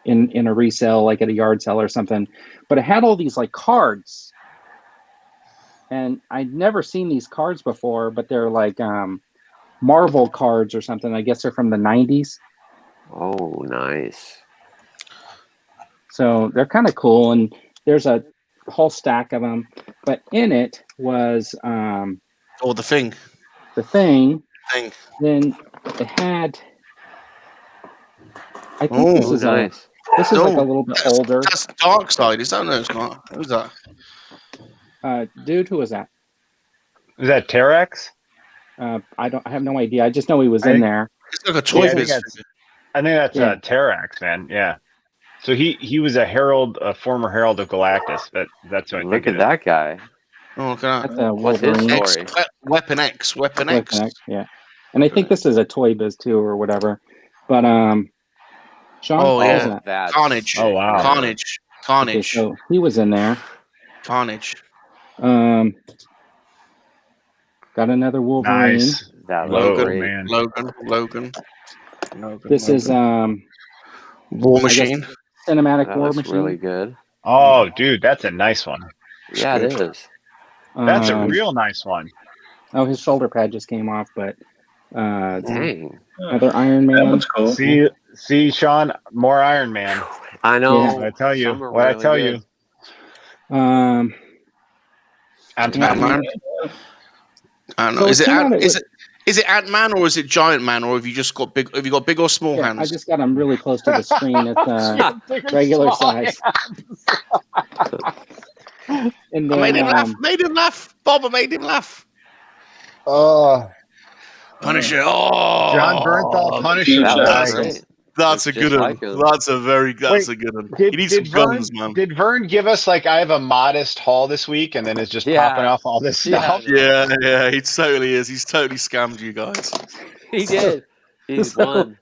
in a resale, like at a yard sale or something. But it had all these like cards. And I'd never seen these cards before, but they're like Marvel cards or something. I guess they're from the 90s. Oh, nice. So they're kind of cool. And there's a whole stack of them. But in it was... the thing. The thing. Then it had... I think this is nice. This is like a little bit older. That's Dark Side. Is that? No, it's not. Who's that? Dude, who was that? Is that Terex? I have no idea. I just know he was in there. It's like a toy business. I think that's Terex, man. Yeah. So he was a former Herald of Galactus. That's what I Look at that guy. Oh, look at that. What's his story? Weapon X. Yeah. And I think this is a Toy Biz too, or whatever. But Sean. Oh yeah. Carnage. Oh wow. Carnage. Okay, so he was in there. Carnage. Got another Wolverine. Nice. That Logan, man. Logan. This is War Machine. Cinematic War Machine. Really good. Oh, dude, that's a nice one. Yeah, it is. That's a real nice one. Oh, his shoulder pad just came off, but dang. Another Iron Man. That one's cool. See, Sean, more Iron Man. I know. What I tell you. What I tell you. Ant-Man. I don't know. Is it Ant-Man or is it Giant Man, or have you just got big? Have you got big or small hands? I just got them really close to the screen. It's regular size. And then, I made him laugh. Bob, I made him laugh. Punisher. Oh, John Bernthal, Punisher. That's a good one. That's a good one. You need some guns, man. Did Vern give us I have a modest haul this week, and then it's just popping off all this stuff? Yeah, he totally is. He's totally scammed you guys. He did. He's won.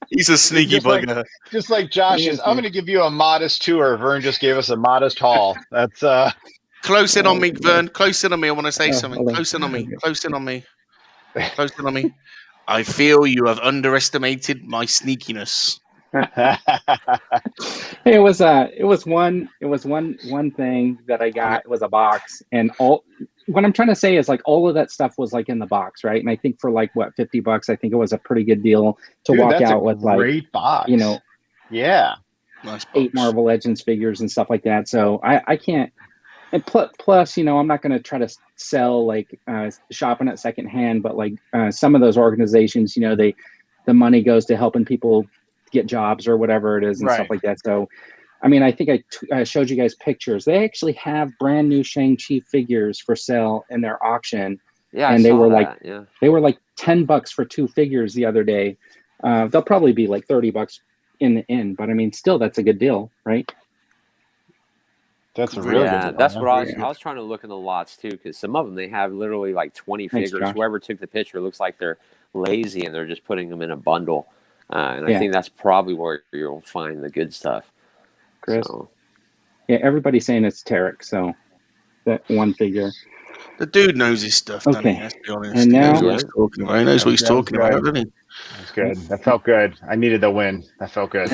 He's a sneaky bugger. Just like Josh is. I'm going to give you a modest tour. Vern just gave us a modest haul. That's Close in on me, Vern. Close in on me. I want to say something. hold on. Close in on me. Close in on me. Close in on me. I feel you have underestimated my sneakiness. Hey, it was one thing that I got. It was a box, and all. What I'm trying to say is like all of that stuff was like in the box, right? And I think for like what $50, I think it was a pretty good deal to Dude, walk that's out a with like great box. Nice box. 8 Marvel Legends figures and stuff like that. So I can't. And plus, I'm not going to try to sell like shopping at secondhand, but like some of those organizations, the money goes to helping people get jobs or whatever it is and stuff like that. So, I mean, I think I showed you guys pictures. They actually have brand new Shang-Chi figures for sale in their auction. Yeah, and they were like $10 for 2 figures the other day. They'll probably be like $30 in the end, but I mean, still, that's a good deal, right? That's a really good deal. That's what I was trying to look in the lots too, because some of them they have literally like 20 Thanks, figures. Josh. Whoever took the picture looks like they're lazy and they're just putting them in a bundle. And I think that's probably where you'll find the good stuff. Chris? So. Yeah, everybody's saying it's Tarek, so that one figure. The dude knows his stuff, doesn't he? Let's be honest. And now, he knows what he's talking about. He knows what he's talking about, doesn't he? That's good. That felt good. I needed the win. That felt good.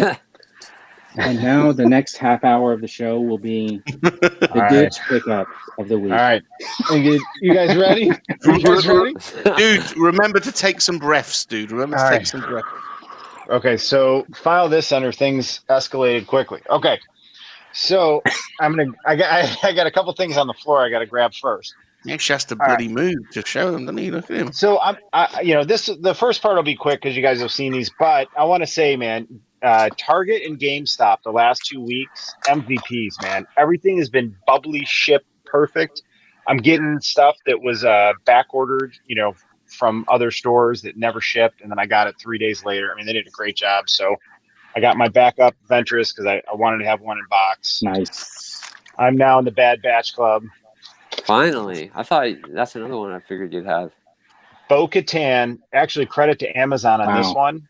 And now the next half hour of the show will be the goods pickup of the week. All right. You guys ready? Dude, remember to take some breaths, dude. Remember to take some breaths. Okay, so file this under things escalated quickly. Okay. So I got a couple things on the floor I got to grab first. He actually has to bloody move to show them, doesn't he? Look at him. So the first part will be quick because you guys have seen these, but I want to say, man, Target and GameStop the last 2 weeks, MVPs, man. Everything has been bubbly, shipped perfect. I'm getting stuff that was back ordered, from other stores that never shipped, and then I got it 3 days later. I mean, they did a great job. So I got my backup Ventress because I wanted to have one in box. Nice. I'm now in the Bad Batch Club. Finally. I thought that's another one I figured you'd have. Bo-Katan, actually credit to Amazon on this one.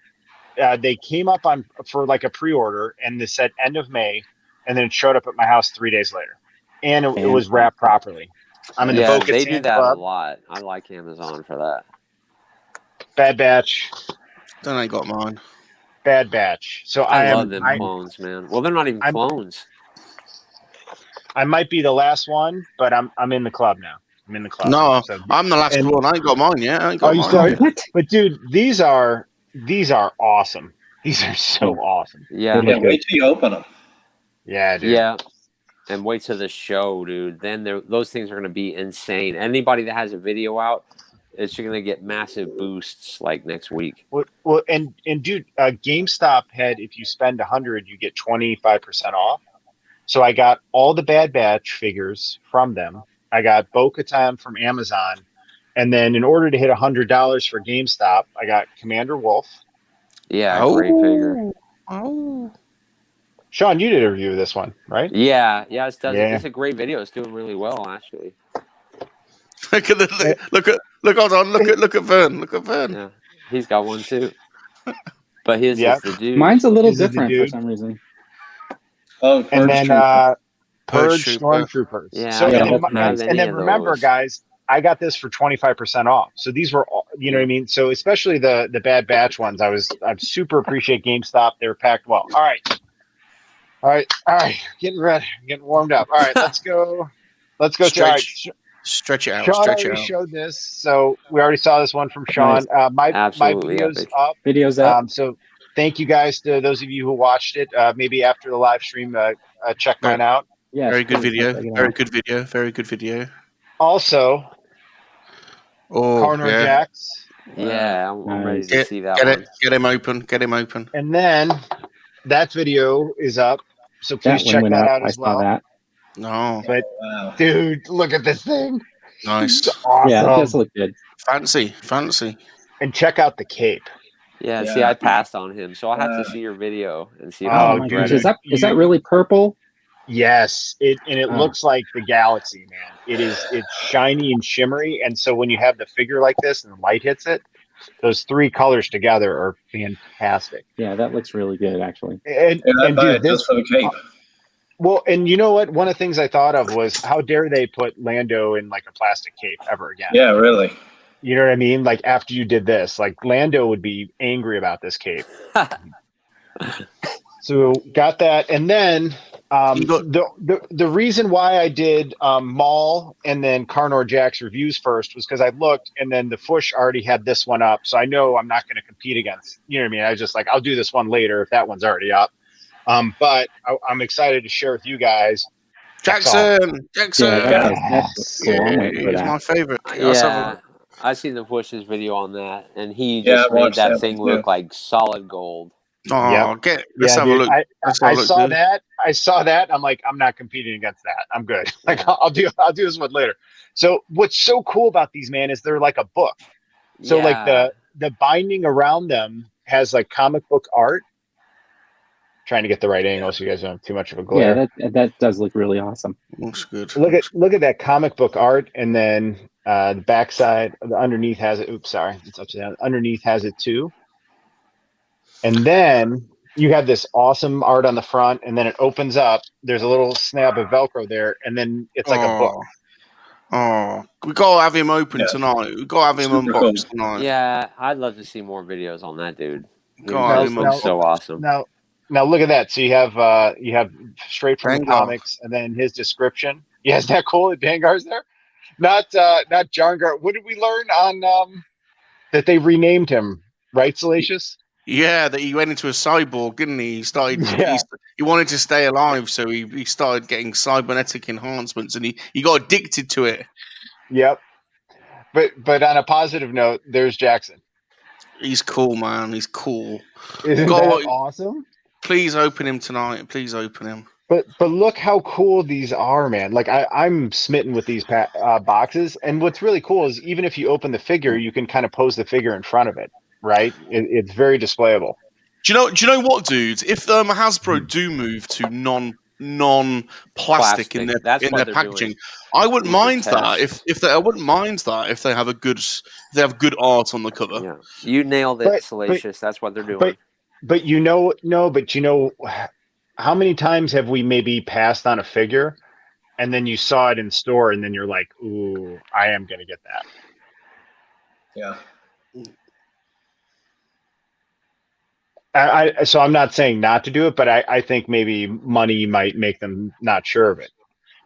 They came up for like a pre-order and they said end of May, and then it showed up at my house 3 days later. And it was wrapped properly. I'm in the Bo-Katan they do that club. a lot. I like Amazon for that. Bad Batch. Then I got mine. Bad Batch. So I love them clones, man. Well, they're not even clones. I might be the last one, but I'm in the club now. I'm in the club. No, so, I'm the last one. I ain't got mine yet. You started? But dude, these are awesome. These are so awesome. Yeah. Wait till you open them. Yeah, dude. Yeah. And wait till the show, dude. Then those things are going to be insane. Anybody that has a video out, it's going to get massive boosts like next week. Well, and dude, GameStop had, if you spend $100, you get 25% off. So I got all the Bad Batch figures from them. I got Bo-Katan from Amazon. And then in order to hit $100 for GameStop, I got Commander Wolf. Yeah, great figure. Sean, you did a review of this one, right? Yeah, it's a great video. It's doing really well, actually. Look at look at Vern. Look at Vern. Yeah, he's got one too. But his is the dude. Mine's a little different for some reason. Oh, and then Purge Stormtroopers. Yeah, so, and then remember, guys, I got this for 25% off. So these were, you know what I mean? So especially the Bad Batch ones, I super appreciate GameStop. They were packed well. All right. Getting ready, getting warmed up. All right, let's go. Stretch it out. Sean already showed this, so we already saw this one from Sean. My video's up. Video's up. So thank you guys to those of you who watched it. Maybe after the live stream, check mine out. Yeah, very good video. Very good video. Also, Corner Jacks. Yeah, I'm ready to see that one. Get him open. And then that video is up, so please check that out as well. That. No, but dude, look at this thing. Nice. Awesome. Yeah, it does look good. Fancy. And check out the cape. Yeah, see, I passed on him, so I'll have to see your video and see. Oh my gosh, is that really purple? Yes, it looks like the galaxy, man. It's shiny and shimmery, and so when you have the figure like this and the light hits it, those 3 colors together are fantastic. Yeah, that looks really good, actually. And dude, this for the cape. Well, and you know what? One of the things I thought of was how dare they put Lando in like a plastic cape ever again? Yeah, really. You know what I mean? Like after you did this, like Lando would be angry about this cape. So got that, and then You got the reason why I did Maul and then Carnor Jack's reviews first was because I looked, and then the Fush already had this one up, so I know I'm not going to compete against. You know what I mean? I was just like, I'll do this one later if that one's already up. But I'm excited to share with you guys. Jackson. Yeah, that's cool. I'm waiting for He's that. my favorite. Yeah, I seen the Bush's video on that, and he Yeah, just I made watched that that thing one, too. look like solid gold. Oh, let's Yeah, have a dude. look. Let's have I a look, saw dude. that. I saw that. I'm like, I'm not competing against that. I'm good. Like, Yeah. I'll do this one later. So what's so cool about these, man, is they're like a book. So like Yeah. the binding around them has like comic book art. Trying to get the right angle so you guys don't have too much of a glare. Yeah, that does look really awesome. Looks good. Look at that comic book art, and then the backside, the underneath has it. Oops, sorry, it's upside down. Underneath has it too. And then you have this awesome art on the front, and then it opens up. There's a little snap of Velcro there, and then it's like a book. Oh, we gotta have him open Yeah. tonight. We gotta have him Super unboxed cool. tonight. Yeah, I'd love to see more videos on that dude. He God, just looks so awesome. Now look at that. So you have straight from the Dengar. comics, and then his description. Yeah, is that cool? Dengar's there. Not Jarngar. What did we learn on that they renamed him? Right, Salacious? Yeah, that he went into a cyborg, didn't he? He started. Yeah. He wanted to stay alive, so he started getting cybernetic enhancements, and he got addicted to it. Yep. But on a positive note, there's Jackson. He's cool, man. He's cool. Isn't that awesome? Please open him tonight. Please open him. But look how cool these are, man. Like I'm smitten with these boxes. And what's really cool is even if you open the figure, you can kind of pose the figure in front of it, right? It's very displayable. Do you know what, dudes? If Hasbro do move to non-plastic in their packaging, I wouldn't mind that. I wouldn't mind that if they have good art on the cover. Yeah, you nailed it, Salacious. That's what they're doing. But how many times have we maybe passed on a figure and then you saw it in store and then you're like, ooh, I am going to get that. Yeah. So I'm not saying not to do it, but I think maybe money might make them not sure of it,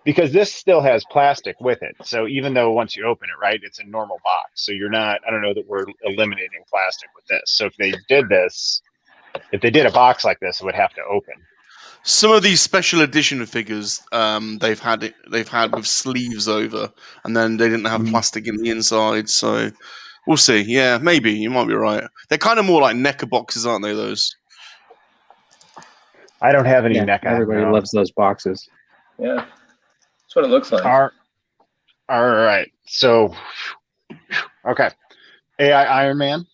because this still has plastic with it. So even though once you open it, right, it's a normal box. So you're not, I don't know that we're eliminating plastic with this. So if they did a box like this, it would have to open. Some of these special edition figures, they've had with sleeves over, and then they didn't have plastic in the inside. So we'll see. Yeah, maybe you might be right. They're kind of more like NECA boxes, aren't they? Those. I don't have any NECA. Everybody loves those boxes. Yeah, that's what it looks like. All right. So, okay, AI Iron Man.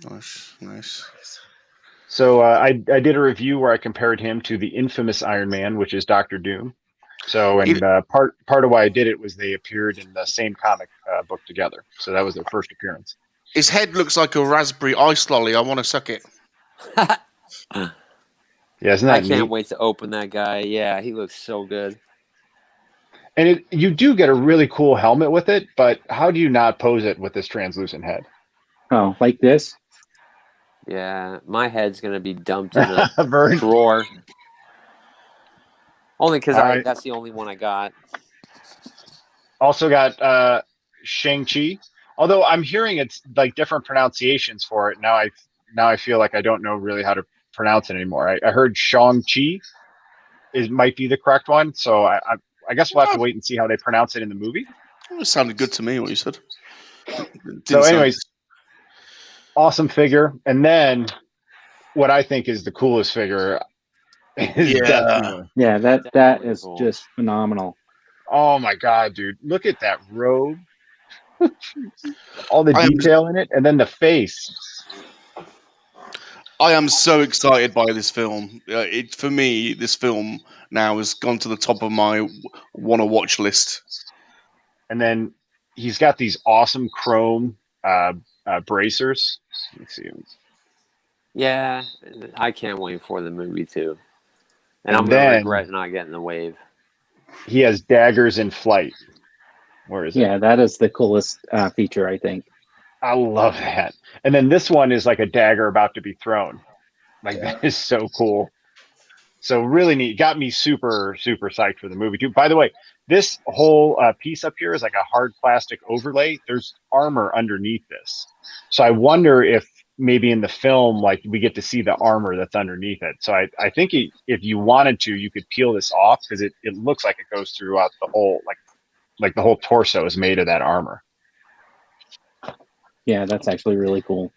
Nice. So I did a review where I compared him to the infamous Iron Man, which is Dr. Doom. So, and part of why I did it was they appeared in the same comic book together. So that was their first appearance. His head looks like a raspberry ice lolly. I want to suck it. Yeah, isn't that I can't neat? wait to open that guy. Yeah, he looks so good. And you do get a really cool helmet with it, but how do you not pose it with this translucent head? Oh, like this? Yeah, my head's going to be dumped in a drawer. Only because that's the only one I got. Also got Shang-Chi. Although I'm hearing it's like different pronunciations for it. Now I feel like I don't know really how to pronounce it anymore. I heard Shang-Chi might be the correct one. So I guess we'll have to wait and see how they pronounce it in the movie. It sounded good to me, what you said. So anyways, awesome figure. And then what I think is the coolest figure is Death. Yeah, that is cool. Just phenomenal. Oh my God, dude. Look at that robe. All the detail in it, and then the face. I am so excited by this film. For me, this film now has gone to the top of my want-to-watch list. And then he's got these awesome chrome bracers. Let's see. Yeah, I can't wait for the movie too. And I'm going to regret not getting the wave. He has daggers in flight. Where is it? Yeah, that is the coolest feature, I think. I love that. And then this one is like a dagger about to be thrown. Like, that is so cool. So really neat. Got me super, super psyched for the movie too. By the way, this whole piece up here is like a hard plastic overlay. There's armor underneath this. So I wonder if maybe in the film, like, we get to see the armor that's underneath it. So I think if you wanted to, you could peel this off, because it looks like it goes throughout the whole, like the whole torso is made of that armor. Yeah, that's actually really cool.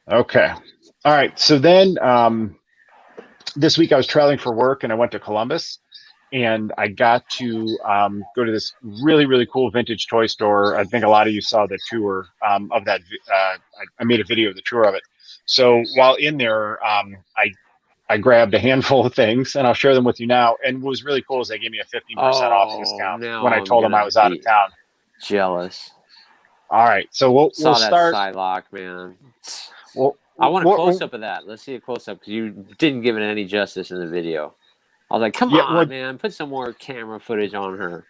Okay. All right. So then this week I was traveling for work, and I went to Columbus, and I got to go to this really, really cool vintage toy store. I think a lot of you saw the tour of that. I made a video of the tour of it. So while in there, I grabbed a handful of things, and I'll share them with you now. And what was really cool is they gave me a 15% off discount when I told them I was out of town. Jealous. All right. So we'll Saw start. that Psylocke, man. Well, I want a close-up of that. Let's see a close-up, because you didn't give it any justice in the video. I was like, come on, man. Put some more camera footage on her.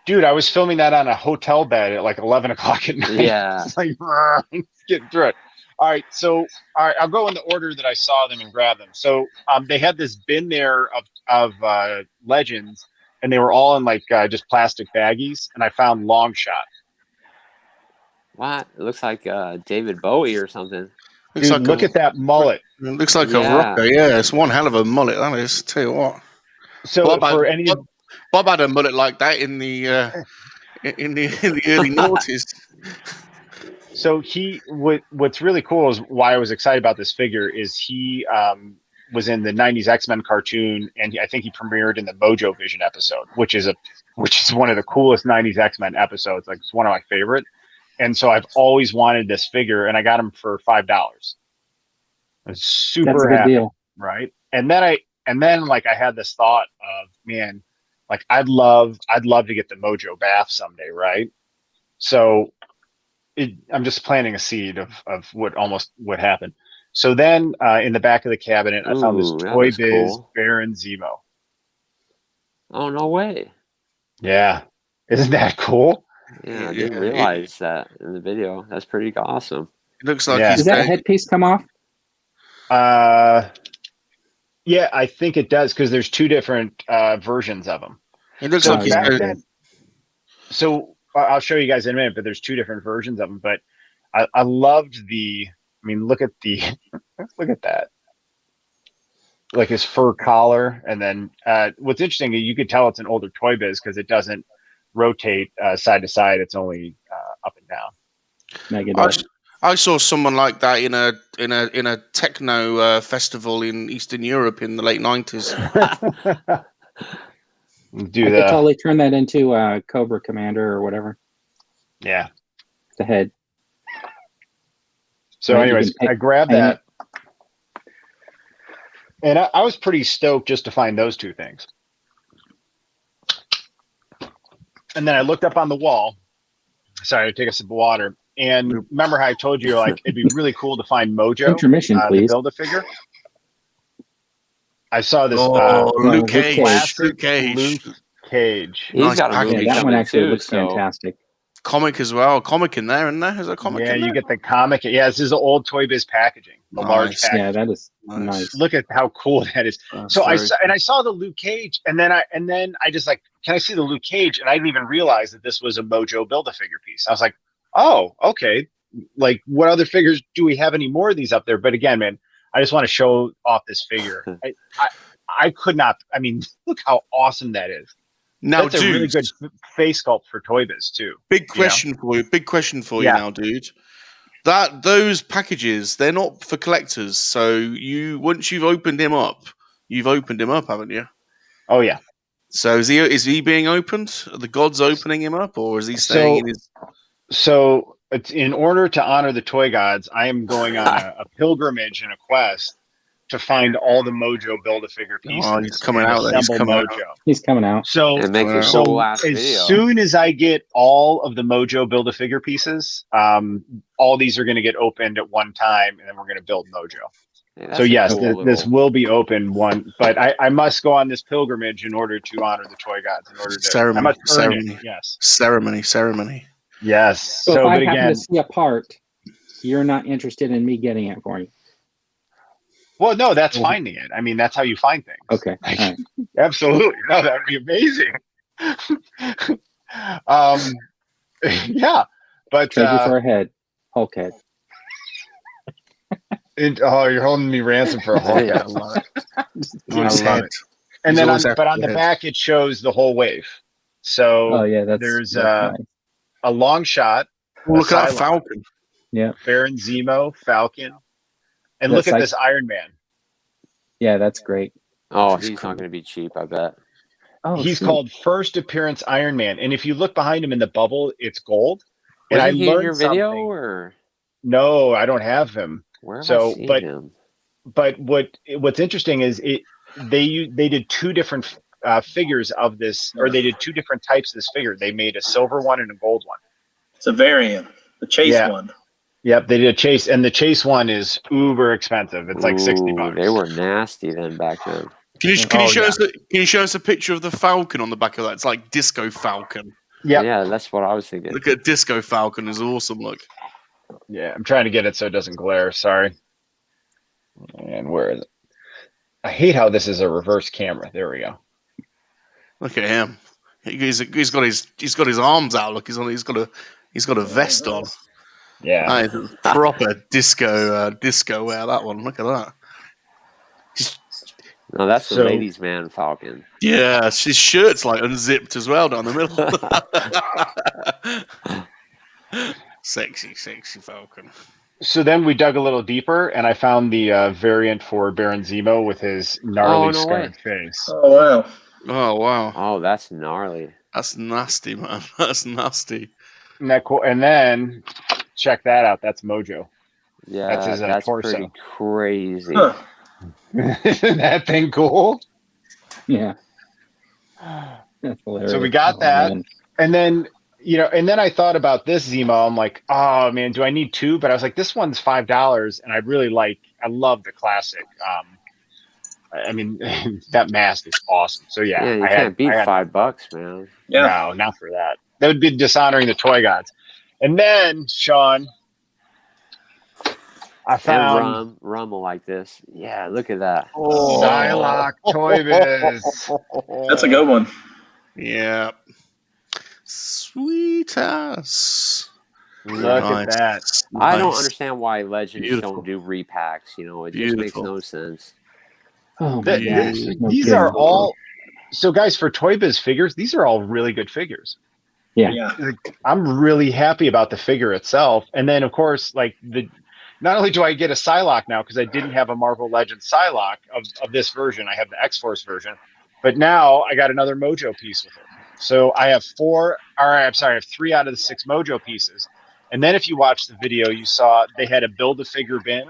Dude, I was filming that on a hotel bed at like 11 o'clock at night. Yeah. It's like, getting through it. All right. So, I'll go in the order that I saw them and grab them. So they had this bin there of Legends, and they were all in like just plastic baggies, and I found Long Shot. What? It looks like David Bowie or something. Dude, look at that mullet. It looks like a rocker. Yeah, it's one hell of a mullet. That is. Tell you what. So Bob had a mullet like that in the early noughties. So what's really cool is why I was excited about this figure is he was in the 90s X-Men cartoon, and I think he premiered in the Mojo Vision episode, which is one of the coolest 90s X-Men episodes. Like, it's one of my favorite. And so I've always wanted this figure, and I got him for $5. I was super That's a good deal. right? And then like I had this thought of, man, like I'd love to get the Mojo bath someday, right? So I'm just planting a seed of what almost would happen. So then in the back of the cabinet, I found this Toy Biz cool. Baron Zemo. Oh, no way. Yeah. Isn't that cool? Yeah, I didn't realize that in the video. That's pretty awesome. It looks like Does that headpiece come off? Yeah, I think it does, because there's two different versions of them. It looks like he's So I'll show you guys in a minute, but there's two different versions of them. But I loved look at look at that. Like his fur collar. And then what's interesting, you could tell it's an older Toy Biz because it doesn't rotate side to side. It's only up and down. I saw someone like that in a techno festival in Eastern Europe in the late 90s. I could totally turn that into Cobra Commander or whatever. Yeah. The head. So anyways, I grabbed that. And I was pretty stoked just to find those two things. And then I looked up on the wall. Sorry, I take a sip of water. And remember how I told you, like, it'd be really cool to find Mojo Intermission, please. to build a figure? I saw this Luke Cage. Luke Cage. He's got a movie that one actually too, looks fantastic. Comic as well. Comic in there, isn't there? Is there a comic in there? Yeah, you get the comic. Yeah, this is the old Toy Biz packaging. The large packaging. Yeah, that is nice. Look at how cool that is. So I saw the Luke Cage, and then I just like, can I see the Luke Cage? And I didn't even realize that this was a Mojo Build-A-Figure piece. I was like, oh, okay. Like, what other figures do we have any more of these up there? But again, man, I just want to show off this figure. I could not. I mean, look how awesome that is. Now, that's a really good face sculpt for Toy Biz too. Big question for you. Big question for you now, dude. Those packages, they're not for collectors. So once you've opened him up, haven't you? Oh yeah. So is he being opened? Are the gods opening him up, or is he staying in his? So it's in order to honor the toy gods, I am going on a pilgrimage and a quest to find all the Mojo Build-A-Figure pieces. Oh, he's coming out. He's coming out. So, as soon as I get all of the Mojo Build-A-Figure pieces, all these are going to get opened at one time, and then we're going to build Mojo. Hey, So yes, cool this little- will be open one, but I must go on this pilgrimage in order to honor the toy gods. In order to, I must earn it. Yes, ceremony. yes. So if I but happen again, to see a part, you're not interested in me getting it for you. well, no, that's finding it. I mean, that's how you find things. Okay. All right. Absolutely. No, that would be amazing. Yeah, but Trade you for a head. Hulk head. you're holding me ransom for a Hulk head. I love it. On his love head. it. And He's then always on after the head. back, it shows the whole wave. So Oh yeah, there's nice. a long shot, Oh, look at that Cylon, Falcon. Yeah. Baron Zemo, Falcon, and That's look at like- this Iron Man. Yeah, that's great. Oh, He's he's cool. not going to be cheap, I bet. Oh, He's sweet. called First Appearance Iron Man, and if you look behind him in the bubble, it's gold. And Was I he in learned your video something. or No, I don't have him. where have So, I seen but him? but what's interesting is they did two different figures of this, or they did two different types of this figure. They made a silver one and a gold one. It's a variant, the Chase Yeah. one. Yep, they did a Chase, and the Chase one is uber expensive. It's like $60. They were nasty then back then. Can you Oh, show yeah. us? Can you show us a picture of the Falcon on the back of that? It's like Disco Falcon. Yep. Yeah, that's what I was thinking. Look at Disco Falcon. Is awesome. Look. Yeah, I'm trying to get it so it doesn't glare. Sorry. And where is it? I hate how this is a reverse camera. There we go. Look at him. He's got his arms out. Look, he's got a vest on. Yeah. That is proper disco wear. That one. Look at that. No, that's the So- ladies' man Falcon. Yeah, his shirt's like unzipped as well down the middle. Sexy Falcon. So then we dug a little deeper, and I found the variant for Baron Zemo with his gnarly no scarred way. face. Oh wow. Oh wow, Oh, that's gnarly. that's nasty, man. That's nasty. Isn't that cool? And then check that out. That's Mojo. Yeah, That's his, that's torso. pretty crazy. Huh. Isn't that thing cool? Yeah. That's hilarious. So we got Oh, that. man. And then, and then I thought about this Zemo. I'm like, oh man, do I need two? But I was like, this one's $5, and I love the classic. I mean, that mask is awesome. So yeah, Yeah, you can't beat $5, man. Yeah. No, not for that. That would be dishonoring the toy gods. And then, Sean, I found And rum will like this. Yeah, look at that. Psylocke Toy Biz. That's a good one. Yeah. Sweet ass. Look Nice. at that. I don't Nice. understand why Legends Beautiful. don't do repacks. It just makes Beautiful. no sense. Oh my Th- God. th- No these kidding. are all so, guys, for Toy Biz figures. These are all really good figures. Yeah. Yeah. I'm really happy about the figure itself. And then, of course, not only do I get a Psylocke now because I didn't have a Marvel Legends Psylocke of this version, I have the X-Force version, but now I got another Mojo piece with it. So I have 3 out of the 6 Mojo pieces. And then if you watch the video, you saw they had a Build-A-Figure bin,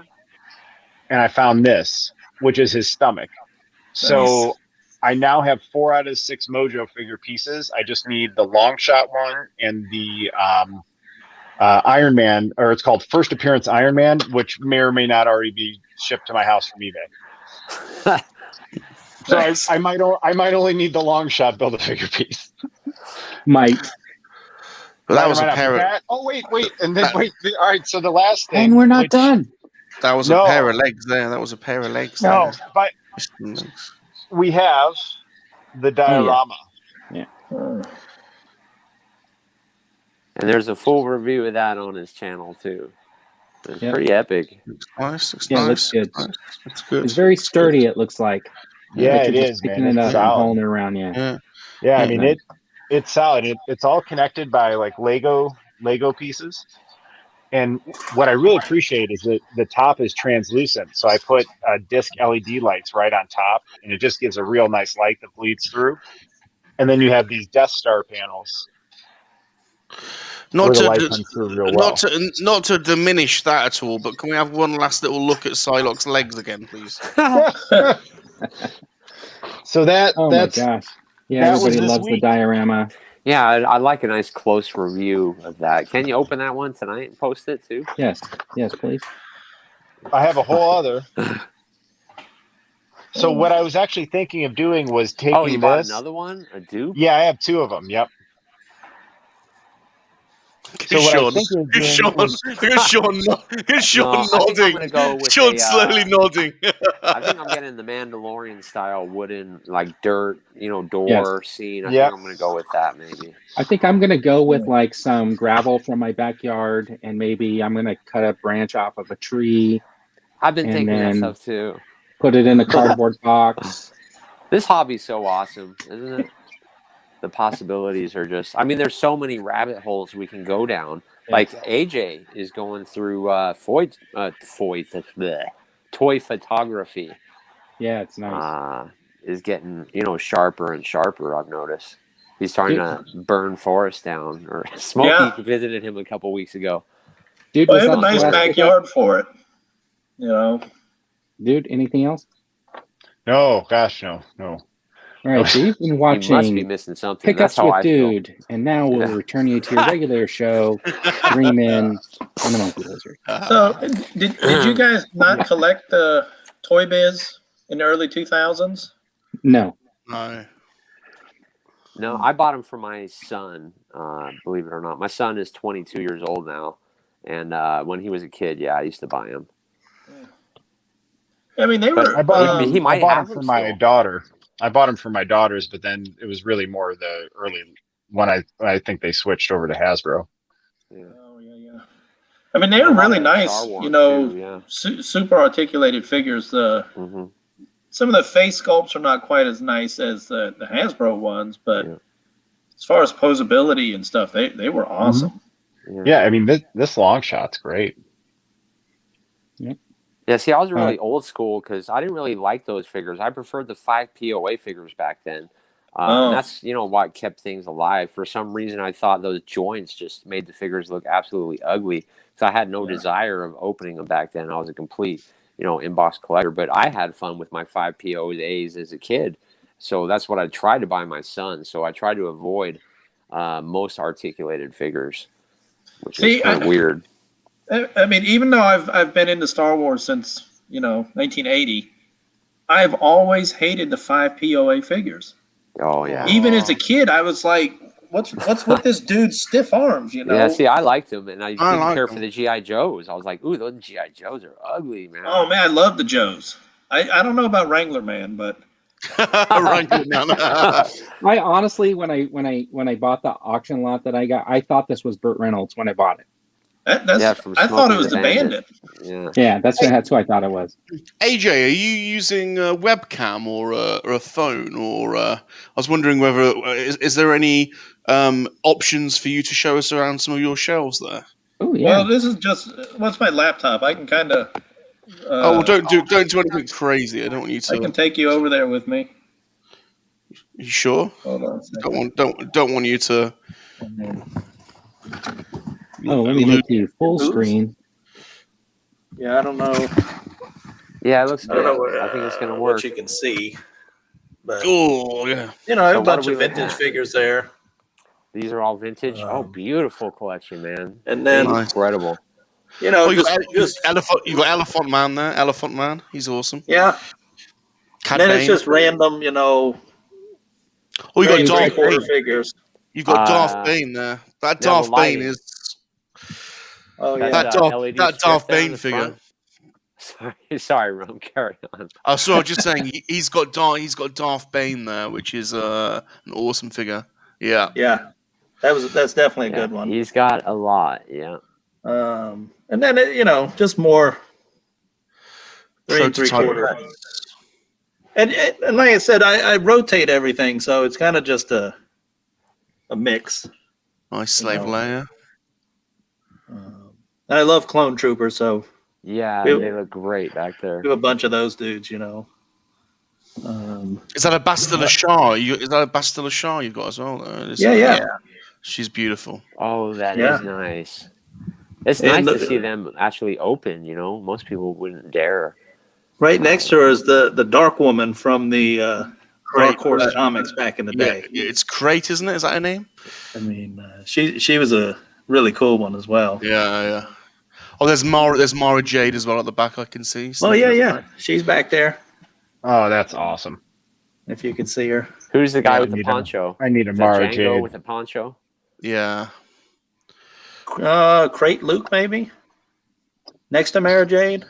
and I found this, which is his stomach. So Nice. I now have 4 out of 6 Mojo figure pieces. I just need the long shot one and the Iron Man, or it's called First Appearance Iron Man, which may or may not already be shipped to my house from eBay. So Nice. I might only need the long shot Build-A-Figure piece. Might. But that Might or was might a not. pair. Oh wait, and then wait. All right, so the last thing, And we're not which- done. That was No. a pair of legs there. That was a pair of legs. No, but There. we have the diorama. Oh. And there's a full review of that on his channel too. It's Yep. pretty epic. Looks nice. Looks Yeah, it nice. looks good. Nice. It's good. It's very sturdy, it looks like. Yeah, Like it you're is, just picking man. it It's up and solid. hauling it around, yeah. Yeah. Yeah, I Yeah, mean nice. it's solid. It's all connected by like Lego pieces. And what I really appreciate is that the top is translucent. So I put disc LED lights right on top, and it just gives a real nice light that bleeds through. And then you have these Death Star panels Not where the to, light comes through real well. not to diminish that at all, but can we have one last little look at Psylocke's legs again, please? So Oh that's my gosh. Yeah, that was everybody this loves the week. diorama. Yeah, I'd like a nice close review of that. Can you open that one tonight and post it too? Yes. Yes, please. I have a whole other. So what I was actually thinking of doing was taking Oh, you bought this. another one? A dupe? Yeah, I have 2 of them. Yep. So what I was thinking of doing was Look at Sean, look at Sean No, I think I'm nodding. gonna go with Sean a. slowly nodding. I think I'm getting the Mandalorian style wooden, like dirt, door Yes. scene. I Yep. think I'm gonna go with that maybe. I think I'm gonna go with like some gravel from my backyard, and maybe I'm gonna cut a branch off of a tree I've been and thinking that then stuff too. put it in a cardboard box. This hobby's so awesome, isn't it? The possibilities are just. I mean, there's so many rabbit holes we can go down. Like AJ is going through toy photography. Yeah, it's nice. Is getting sharper and sharper. I've noticed he's starting to burn forests down. Or Smokey visited him a couple weeks ago. Dude, Well, I have a nice backyard for it. Dude, anything else? no, gosh, no. All right, so you've been You watching must be missing something. Pickups That's how with I feel. Dude, and now we'll return you to your regular show, Dream In on the MoNKey-LiZaRD. So, did you guys not collect the Toy Biz in the early 2000s? No. No, I bought them for my son. Believe it or not, my son is 22 years old now, and when he was a kid, I used to buy them. I mean, they were. I bought he might have them for them my still. daughter. I bought them for my daughters, but then it was really more the early when I think they switched over to Hasbro. Yeah. Oh yeah. I mean, they were really nice. Star Wars too, super articulated figures. Some of the face sculpts are not quite as nice as the Hasbro ones, but as far as posability and stuff, they were awesome. Yeah, I mean this long shot's great. Yeah, see, I was really old school because I didn't really like those figures. I preferred the 5 POA figures back then. And that's, what kept things alive. For some reason, I thought those joints just made the figures look absolutely ugly. So I had no desire of opening them back then. I was a complete, inbox collector. But I had fun with my 5 POAs as a kid. So that's what I tried to buy my son. So I tried to avoid most articulated figures, which is kind of weird. I mean, even though I've been into Star Wars since 1980, I've always hated the 5 POA figures. Oh yeah. Even as a kid, I was like, "What's with this dude's stiff arms?" Yeah. See, I liked them, and I didn't like care them. for the GI Joes. I was like, "Ooh, those GI Joes are ugly, man." Oh man, I love the Joes. I don't know about Wrangler Man, but I honestly, when I bought the auction lot that I got, I thought this was Burt Reynolds when I bought it. I thought it was the Bandit. Yeah, that's who I thought it was. AJ, are you using a webcam or a phone? Or I was wondering whether is there any options for you to show us around some of your shelves there? Oh yeah. Well, this is just what's my laptop. I can kind of. Don't do anything crazy. I don't want you to. I can take you over there with me. You sure? Hold on a second. Don't want you to. Oh, let me make you full screen. Yeah, I don't know. Yeah, it looks good. I don't know I think it's going to work. what you can see. But, Oh yeah. I have So a bunch of vintage figures there. These are all vintage. Beautiful collection, man. And then, incredible. You got Elephant Man there. Elephant Man, he's awesome. Yeah. Cad And then Bane. it's just random, you got Darth Bane. figures. You've got Darth Bane there. That Darth Bane is. Oh yeah. That Darth Bane figure. Sorry, Ron. Carry on. Oh, so I was just saying he's got Darth Bane there, which is an awesome figure. Yeah. Yeah. That's definitely a good one. He's got a lot. Yeah. And then just more 3 3/4. And like I said, I rotate everything, so it's kind of just a mix. Nice slave layer. And I love Clone Troopers, so they look great back there. We have a bunch of those dudes, Is that a Bastila Shah? Is that a Bastila Shah you've got as well? Yeah. She's beautiful. Oh, that is nice. It's nice to see them actually open. Most people wouldn't dare. Right next to her is the Dark Woman from the Dark Horse comics back in the day. Yeah, it's Crate, isn't it? Is that her name? I mean, she was a really cool one as well. Yeah. Oh, there's Mara Jade as well at the back. I can see. So yeah. She's back there. Oh, that's awesome. If you could see her. Who's the guy Yeah, with the poncho? I need a Is that Mara Django Jade. with the poncho? Yeah. Crate Luke, maybe? Next to Mara Jade?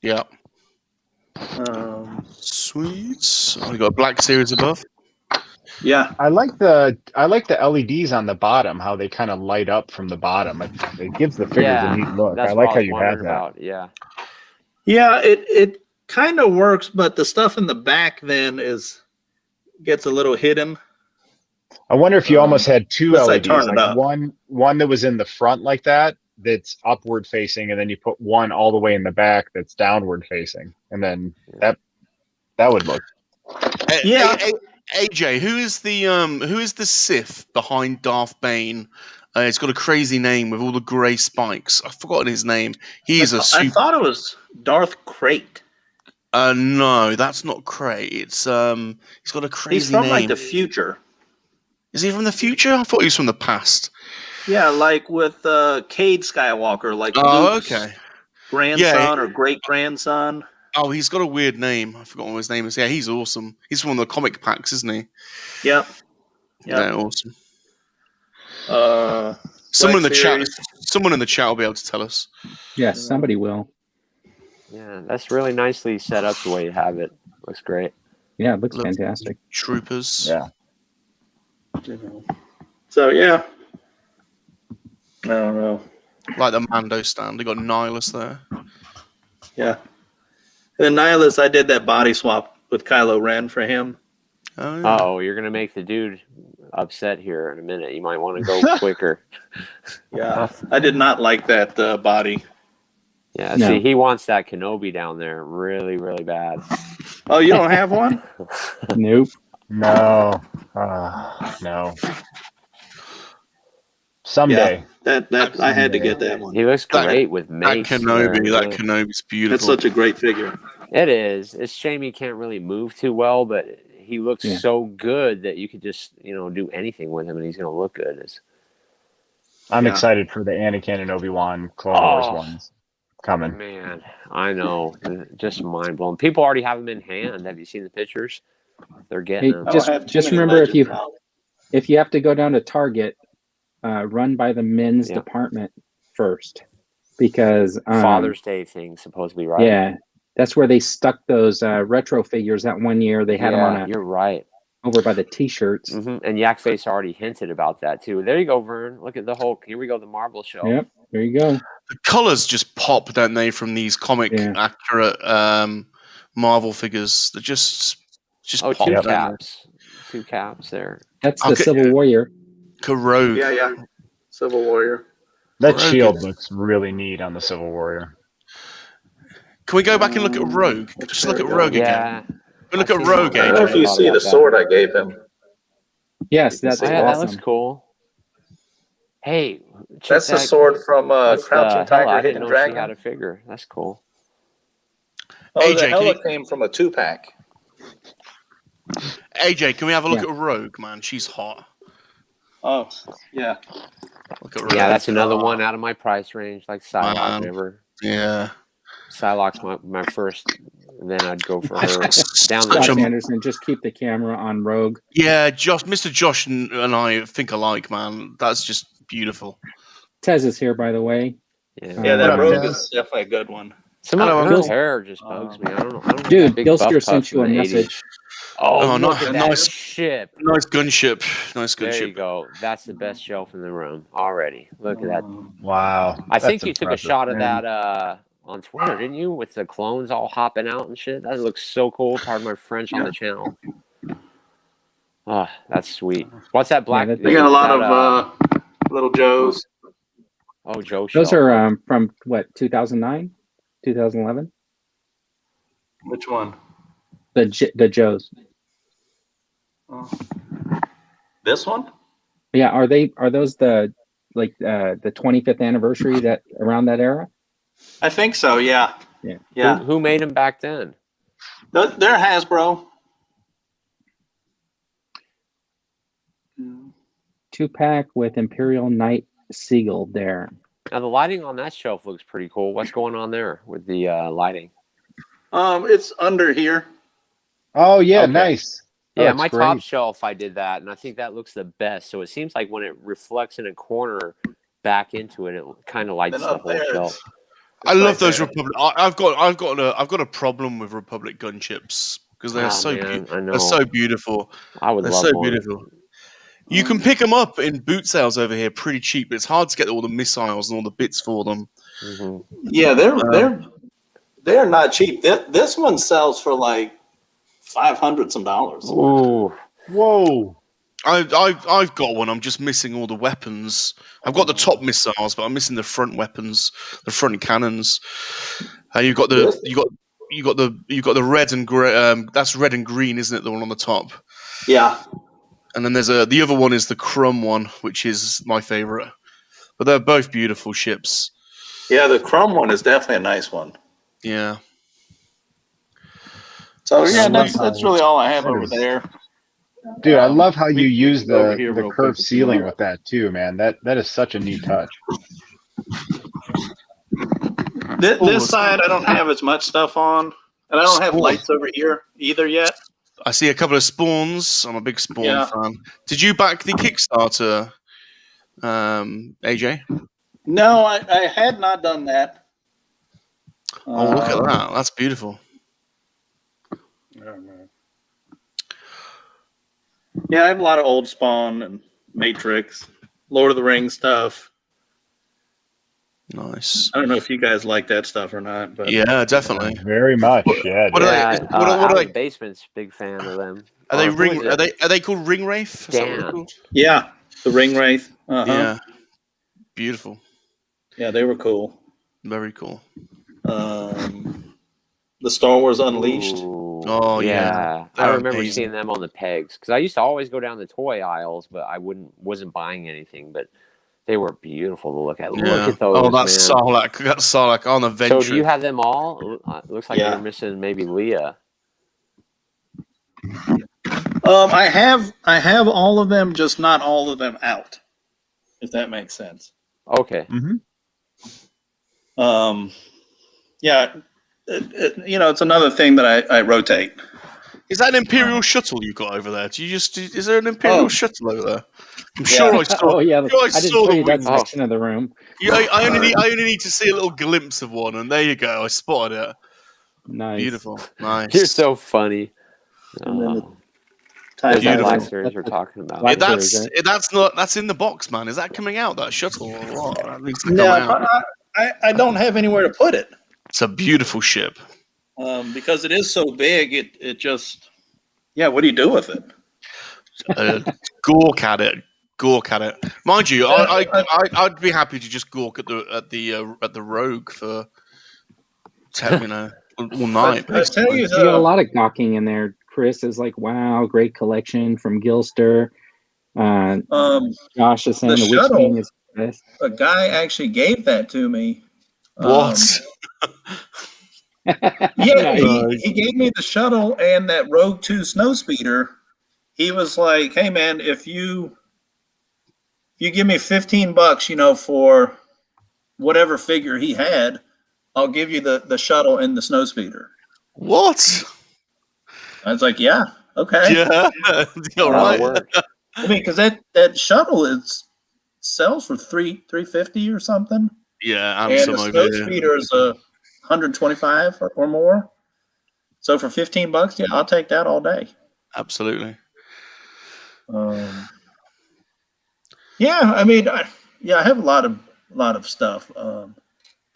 Yeah. Sweet. Oh, we got a black series above. Yeah. I like the LEDs on the bottom, how they kind of light up from the bottom. It gives the figures a neat look. That's I what like I how was you wondering have that. about. Yeah. Yeah, it kind of works, but the stuff in the back then gets a little hidden. I wonder if you almost had two unless I LEDs, turn it like up. one that was in the front like that's upward facing, and then you put one all the way in the back that's downward facing, and then that would look. Yeah. AJ, who is the Sith behind Darth Bane? It's got a crazy name with all the grey spikes. I've forgotten his name. He's I thought it was Darth Crate. No, that's not Crate. It's he's got a crazy He's from name. like the future. Is he from the future? I thought he was from the past. Yeah, like with Cade Skywalker, like Luke's grandson or great grandson. Oh, he's got a weird name. I forgot what his name is. Yeah, he's awesome. He's from one of the comic packs, isn't he? Yep. Yeah, awesome. Someone in the chat will be able to tell us. Yes, somebody will. Yeah, that's really nicely set up the way you have it. Looks great. Yeah, it looks fantastic. Troopers. Yeah. So yeah. I don't know. Like the Mando stand. They got Nihilus there. Yeah. And then Nihilus, I did that body swap with Kylo Ren for him. Oh, yeah. Oh, you're gonna make the dude upset here in a minute. You might want to go quicker. Yeah, I did not like that body. Yeah, No. see, he wants that Kenobi down there really, really bad. Oh, you don't have one? Nope. No. No. Someday. Yeah, that I had to get that one. He looks great with Mace. That Kenobi's beautiful. That's such a great figure. It is. It's a shame he can't really move too well, but he looks so good that you could just, do anything with him and he's going to look good. I'm excited for the Anakin and Obi-Wan Clone Wars ones coming. Man, I know. Just mind blowing. People already have them in hand. Have you seen the pictures? They're getting them. Just remember, if you have to go down to Target, run by the men's department first, because Father's Day thing, supposedly, right? Yeah, that's where they stuck those retro figures that one year. They had them on you're right. Over by the T-shirts. Mm-hmm. And Yakface already hinted about that too. There you go, Vern. Look at the whole. Here we go, the Marvel show. Yep, there you go. The colors just pop, don't they, from these comic accurate Marvel figures? They're just pop. Two caps there. That's the Civil Warrior. Rogue. Yeah. Civil Warrior. That shield looks really neat on the Civil Warrior. Can we go back and look at Rogue? Just look at Rogue again. Look at Rogue. I don't know if you see the sword I gave him. Yes, that's awesome. That looks cool. Hey, that's the sword from Crouching Tiger, Hidden Dragon. She had a figure. That's cool. Oh, AJ, the Hela came from a 2-pack. AJ, can we have a look at Rogue, man? She's hot. Oh, yeah. Look at Rogue. Yeah, that's another one out of my price range, like Psylocke ever. Yeah. Psylocke's my first, and then I'd go for her down Josh Anderson, just keep the camera on Rogue. Yeah, Mr. Josh and I think alike, man. That's just beautiful. Tez is here, by the way. Yeah, that Rogue is definitely a good one. Some of her hair just bugs me. I don't know. Dude, Gilster sent you a message. Oh, look at that ship. Nice gunship. There you go. That's the best shelf in the room already. Look at that. Wow. I think you took a shot of that on Twitter, didn't you? With the clones all hopping out and shit. That looks so cool. Pardon my French on the channel. Oh, that's sweet. What's that black? They got a lot of little Joes. Oh, Joe. Those are from what, 2009, 2011? Which one? The Joes. Oh. This one? Yeah, are those the 25th anniversary that around that era? I think so. Yeah. Who made them back then? They're Hasbro. 2-pack with Imperial Knight Seagull there. Now the lighting on that shelf looks pretty cool. What's going on there with the lighting? It's under here. Oh yeah, Okay. nice. Oh, Yeah, that's my great. top shelf, I did that, and I think that looks the best. So it seems like when it reflects in a corner back into it, it kind of lights Then the up whole there, shelf. I love right those there. Republic. I've got a problem with Republic gunships because they're Oh man, I know. they're so beautiful. I would They're love so one. beautiful. You can pick them up in boot sales over here pretty cheap, but it's hard to get all the missiles and all the bits for them. Mhm. Yeah, they're not cheap. This one sells for like $500 some dollars. Ooh, Whoa. I've got one. I'm just missing all the weapons. I've got the top missiles, but I'm missing the front weapons, the front cannons. You've got the red and gray. That's red and green, isn't it? The one on the top. Yeah. And then there's the other one is the Crumb one, which is my favorite. But they're both beautiful ships. Yeah, the Chrome one is definitely a nice one. Yeah. So yeah, Sweet. that's really all I have That over is- there. Dude, I love how you use can go over here the real curved quick if you ceiling want. with that too, man. That is such a neat touch. This side I don't have as much stuff on, and I don't have Spawn. lights over here either yet. I see a couple of spawns. I'm a big Spawn Yeah. fan. Did you back the Kickstarter, AJ? No, I had not done that. Oh, look at that. That's beautiful. Yeah, I have a lot of old Spawn and Matrix, Lord of the Rings stuff. Nice. I don't know if you guys like that stuff or not, but Yeah, definitely. Very much. Yeah. What are yeah. they? What are Out they? of the basement's big fan of them. Are they Who ring? is it? Are they called Ring Wraith? Is that what they're Dan. called? yeah, the Ring Wraith. Yeah. Beautiful. Yeah, they were cool. Very cool. The Star Wars Unleashed. Ooh, Oh, yeah. I They're remember amazing. seeing them on the pegs because I used to always go down the toy aisles, but I wasn't buying anything. But they were beautiful to look at. Yeah. Look at those. Oh, that's man. Sarlacc. That's Sarlacc on the Venture. So do you have them all? Looks like Yeah. you're missing maybe Leah. I have all of them, just not all of them out. If that makes sense. Okay. Yeah, it's another thing that I rotate. Is that an Imperial shuttle you got over there? Is there an Imperial shuttle over there? I'm sure I saw. Oh yeah, I'm sure I I didn't saw show the you that wings. section of the room. Yeah, I only need to see a little glimpse of one, and there you go. I spotted it. Nice. Beautiful. Nice. You're so funny. And then Oh, Ties is that Beautiful. Black Series we're talking about? Black Yeah, Series, that's in the box, man. Is that coming out? That shuttle or what? That needs to come No, out. I don't have anywhere to put it It's a beautiful ship. because it is so big. It just what do you do with it? Gawk at it. Gawk at it. Mind you, I'd be happy to just gawk at the Rogue for all night. I tell you, you got a lot of gawking in there. Chris is like, wow, great collection from Gilster. Josh is saying the the Witch shuttle- King is best. a guy actually gave that to me. What? Yeah, Nice. he gave me the shuttle and that Rogue 2 snowspeeder. He was like, "Hey man, if you give me $15, for whatever figure he had, I'll give you the shuttle and the snowspeeder." What? I was like, "Yeah, okay." Yeah. All right. Work. I mean, because that shuttle sells for $350 or something, Yeah, and and some the over here. snowspeeder is $125 or more. So for $15, yeah, I'll take that all day. Absolutely. Yeah, I mean, I have a lot of stuff.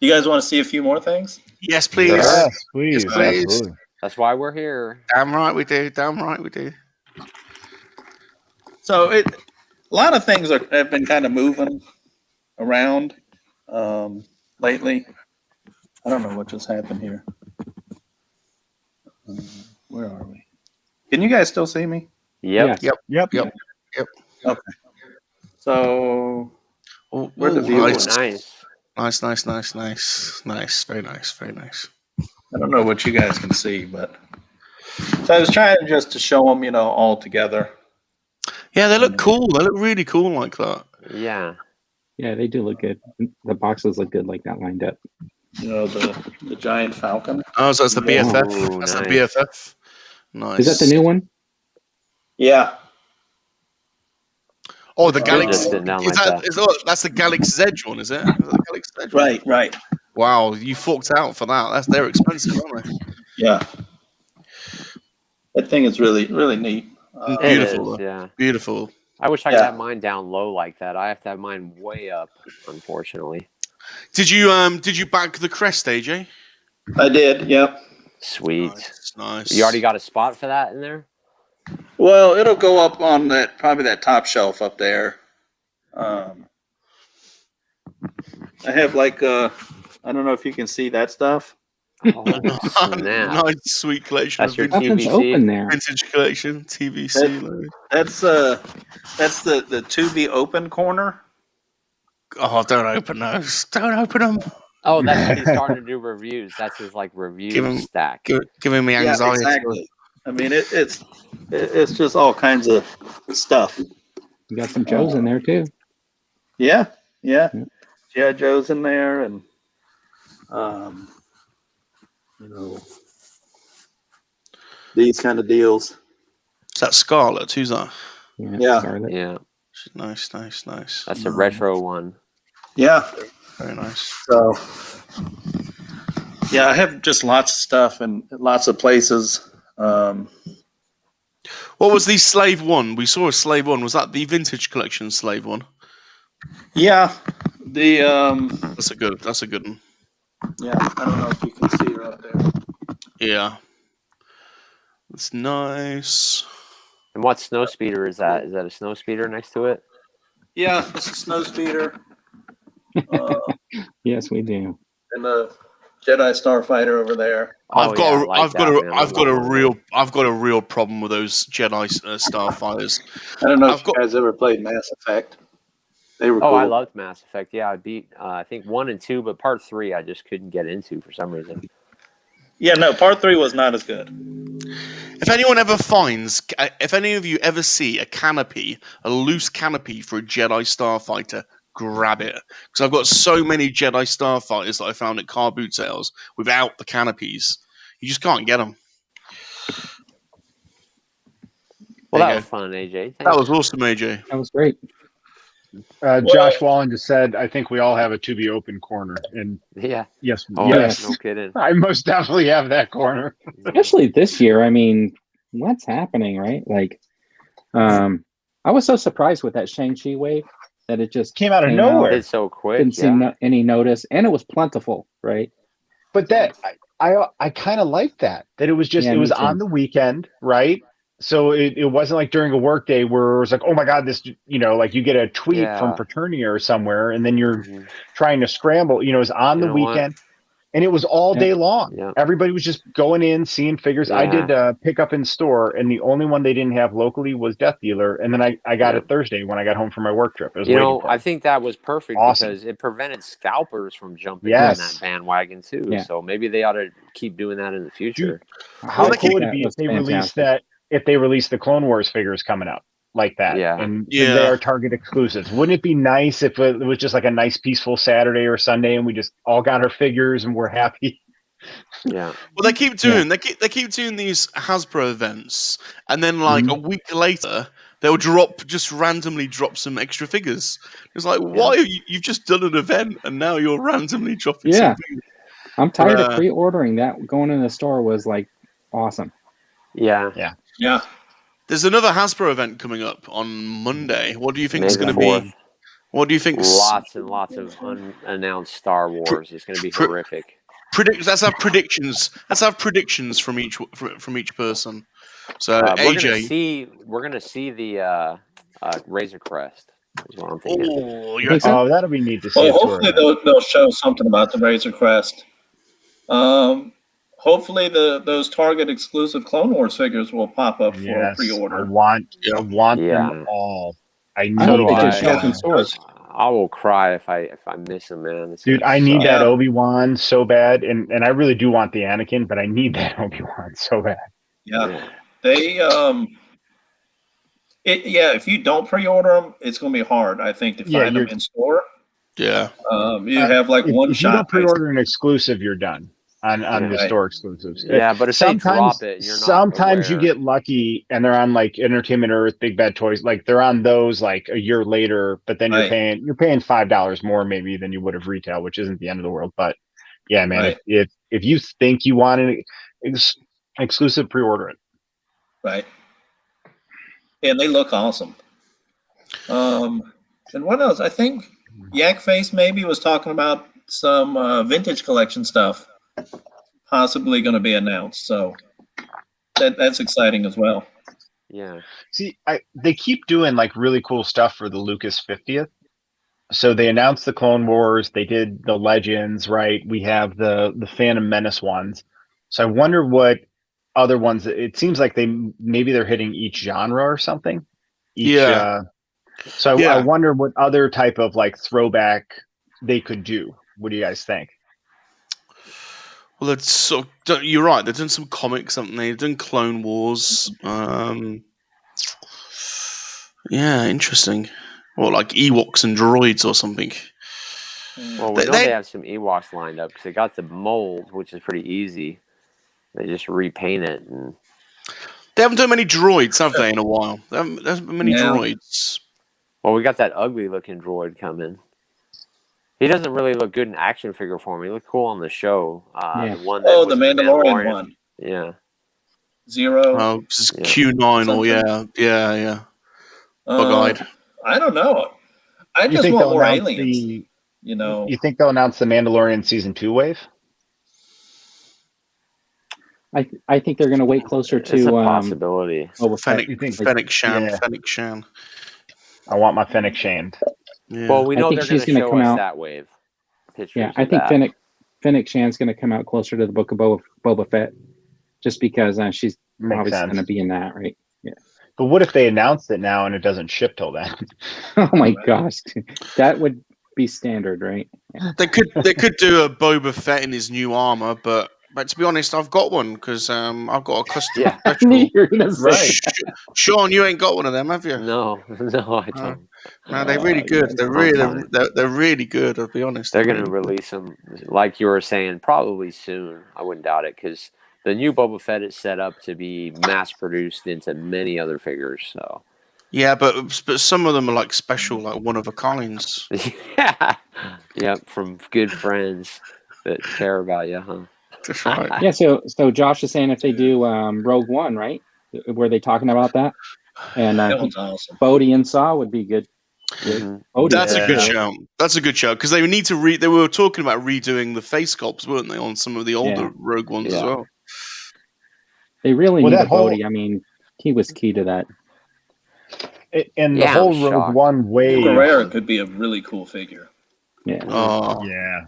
You guys want to see a few more things? Yes, please. Yes, please. Yes, please. Absolutely. That's why we're here. Damn right we do. Damn right we do. So a lot of things have been kind of moving around lately. I don't know what just happened here. Where are we? Can you guys still see me? Yep. Yeah. Yep. Okay. So Oh, Where'd the ooh, view Ooh, nice. nice. Nice. Very nice. Very nice. I don't know what you guys can see, but so I was trying just to show them, all together. Yeah, they look cool. They look really cool like that. Yeah. Yeah, they do look good. The boxes look good like that lined up. You know, the giant falcon. Oh, so that's the BFF. Ooh, That's nice. the BFF. Nice. Is that the new one? Yeah. Oh, the Good Galaxy. just sitting down Is like that, that. that's the Galaxy Edge one, is it? Is that the Galaxy Edge one? Right. Right. Wow, you forked out for that. They're expensive, aren't they? Yeah. That thing is really, really neat. It Beautiful. is, yeah. Beautiful. I wish I could Yeah. have mine down low like that. I have to have mine way up, unfortunately. Did you back the crest, AJ? I did. Yep. Sweet. Nice. You already got a spot for that in there? Well, it'll go up on probably that top shelf up there. I have I don't know if you can see that stuff. Oh, snap. Nice, sweet collection. That's of your vintage, Nothing's TVC? open there. vintage collection, TVC. load. That's the to be open corner. Oh, don't open those. Don't open them. Oh, that's when he's starting to do reviews. That's his review Give him- stack. Giving me Yeah, anxiety. exactly. I mean, it's just all kinds of stuff. You got some Joes in there too. Yeah. Yeah. G.I. Joe's in there, and these kind of deals. Is that Scarlet? Who's that? Yeah. Scarlet. Yeah, Nice. that's a retro one. Yeah. Very nice. So, yeah, I have just lots of stuff and lots of places. What was the Slave one? We saw a Slave one. Was that the vintage collection Slave one? Yeah, the That's a good one. yeah, I don't know if you can see right there. Yeah. That's nice. And what snow speeder is that? Is that a snow speeder next to it? Yeah, it's a snow speeder Yes, we do. and a Jedi Starfighter over there. I've got yeah, I like that, man. I I've got love a real problem with those Jedi Starfighters. I don't know I've if you guys ever played Mass Effect. They were Oh, cool. I loved Mass Effect. Yeah, I beat I think 1 and 2, but part 3 I just couldn't get into for some reason. Yeah, no, part 3 was not as good. If anyone ever finds, if any of you ever see a loose canopy for a Jedi Starfighter, grab it. Because I've got so many Jedi Starfighters that I found at car boot sales without the canopies. You just can't get them. Well, There that you was fun, AJ. Thanks. That was awesome, AJ. That was great. Josh Wallen just said, I think we all have a to be open corner. And Yeah. yes, Oh, yes. no kidding. I most definitely have that corner. Especially this year. I mean, what's happening, right? Like, I was so surprised with that Shang-Chi wave that it just Came out of came nowhere. It's so quick. Didn't seem any notice, and it was plentiful, right? But that I kind of like that it was just Yeah, it was me too. on the weekend, right? So it wasn't like during a work day where it was like, oh my God, this, like you get a tweet Yeah. from Fraternia or somewhere and then you're Mhm. trying to scramble, it was on You the know what? weekend and it was all Yeah. day long. Yeah. Everybody was just going in, seeing figures. I Yeah. did pick up in store and the only one they didn't have locally was Death Dealer. And then I got Yeah. it Thursday when I got home from my work trip. It was You waiting know, for I it. think that was perfect Awesome. because it prevented scalpers from jumping Yes. on that bandwagon too. Yeah. So maybe they ought to keep doing that in the future. How Well, cool would it that be if was they released fantastic. if they released the Clone Wars figures coming out like that? Yeah. And Yeah. they are Target exclusives. Wouldn't it be nice if it was just like a nice peaceful Saturday or Sunday and we just all got our figures and we're happy? Yeah. Well, they keep doing they keep doing these Hasbro events, and then like a week later they'll just randomly drop some extra figures. It's like, why have you've just done an event and now you're randomly dropping Yeah. some figures? I'm tired of pre-ordering. That going in the store was like awesome. Yeah. Yeah. There's another Hasbro event coming up on Monday. What do you think May is the going to be? 4th. What do you think? Lots and lots of unannounced Star Wars. It's going to be horrific. Let's have predictions. Let's have predictions from each person. So AJ, we're gonna see the Razor Crest. Is what I'm thinking. oh, You think so? Oh, that'll be neat to see. Well, a tour hopefully of that. they'll show something about the Razor Crest. Hopefully those Target exclusive Clone Wars figures will pop up for Yes, pre-order. I want Yeah. them all. I I need hope they do just I. show up in stores. I will cry if I miss him, man. It's Dude, gonna I need suck. that Obi-Wan so bad, and I really do want the Anakin, but I need that Obi-Wan so bad. Yeah. They if you don't pre-order them, it's going to be hard, I think, to find them in store. Yeah. You have like one if you shot. don't pre-order an exclusive, you're done on the Right. store exclusives. Yeah, but if they drop it, you're not sometimes you aware. get lucky and they're on like Entertainment Earth, Big Bad Toys, like they're on those like a year later, but then Right. you're paying $5 more maybe than you would have retail, which isn't the end of the world. But yeah, man, Right. if you think you want an exclusive, pre-order it. Right. And they look awesome. And what else? I think Yak Face maybe was talking about some vintage collection stuff possibly going to be announced. So that's exciting as well. Yeah. See, they keep doing like really cool stuff for the Lucas 50th. So they announced the Clone Wars. They did the Legends, right? We have the Phantom Menace ones. So I wonder what other ones. It seems like maybe they're hitting each genre or something. So I wonder what other type of like throwback they could do. What do you guys think? Well, you're right. They've done some comics, haven't they? They've done Clone Wars. Yeah, interesting. Or like Ewoks and droids or something. Well, we know they have some Ewoks lined up because they got the mold, which is pretty easy. They just repaint it. And they haven't done many droids, have they, in a while? There haven't been many droids. Well, we got that ugly-looking droid coming. He doesn't really look good in action figure form. He looked cool on the show. The one that was the Mandalorian one. Yeah. Zero. Oh, this is Q9 or yeah. Bug-eyed. I don't know. I just want more aliens. You think they'll announce the Mandalorian season 2 wave? I think they're going to wait closer to it's a possibility. Fennec Shan. I want my Fennec Shan. Yeah. Well, we know they're going to show us that wave. I think Fennec Shan's going to come out closer to the Book of Boba Fett, just because she's obviously going to be in that, right? Yeah. But what if they announce it now and it doesn't ship till then? Oh my gosh, that would be standard, right? Yeah. They could do a Boba Fett in his new armor, but to be honest, I've got one because I've got a custom. Right. Sean, you ain't got one of them, have you? No, I don't. No, they're really good. They're really good. I'll be honest. They're going to release them, like you were saying, probably soon. I wouldn't doubt it because the new Boba Fett is set up to be mass produced into many other figures. So. Yeah, but some of them are like special, like one of a kinds. Yep, from good friends that care about you, huh? That's right. Yeah. So Josh is saying if they do Rogue One, right? Were they talking about that? And that one's awesome. Bodhi and Saw would be good. That's a good show. That's a good show because they need to They were talking about redoing the face sculpts, weren't they, on some of the older Rogue Ones as well? They really need a Bodhi. I mean, he was key to that. And the whole Rogue One wave. Guerrero could be a really cool figure. Yeah. Oh. Yeah.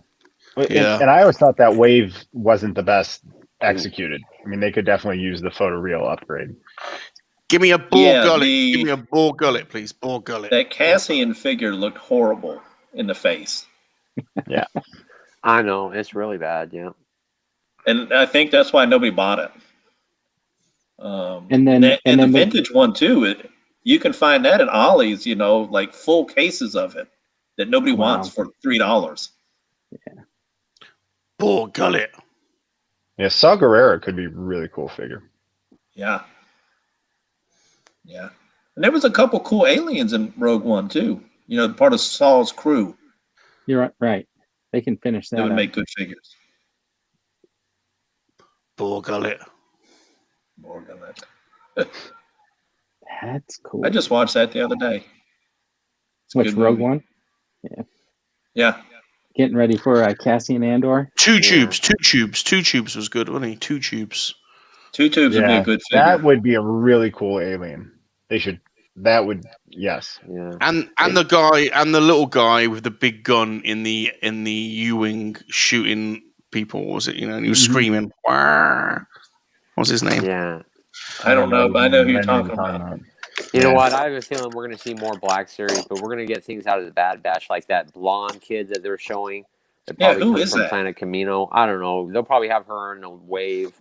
And I always thought that wave wasn't the best executed. I mean, they could definitely use the photoreal upgrade. Give me a Boar Gullet. Give me a Boar Gullet, please. Boar Gullet. That Cassian figure looked horrible in the face. Yeah. I know. It's really bad, yeah. And I think that's why nobody bought it. And then the vintage one, too. You can find that at Ollie's, like full cases of it that nobody wants for $3. Yeah. Boar Gullet. Yeah, Saw Gerrera could be a really cool figure. Yeah. Yeah. And there was a couple cool aliens in Rogue One, too. Part of Saw's crew. You're right. They can finish that. They would make good figures. Boar Gullet. Boar Gullet. That's cool. I just watched that the other day. Which Rogue One? Yeah. Yeah. Getting ready for Cassian Andor. Two tubes was good, wasn't he? 2 tubes. 2 tubes would be a good figure. That would be a really cool alien. Yes. Yeah. And the guy and the little guy with the big gun in the U-wing shooting people, was it? And he was screaming. Wah! What's his name? Yeah. I don't know, but I know who you're talking about. You know what? I have a feeling we're going to see more Black Series, but we're going to get things out of the Bad Batch, like that blonde kid that they're showing. That probably comes from Planet Camino. I don't know. They'll probably have her in a wave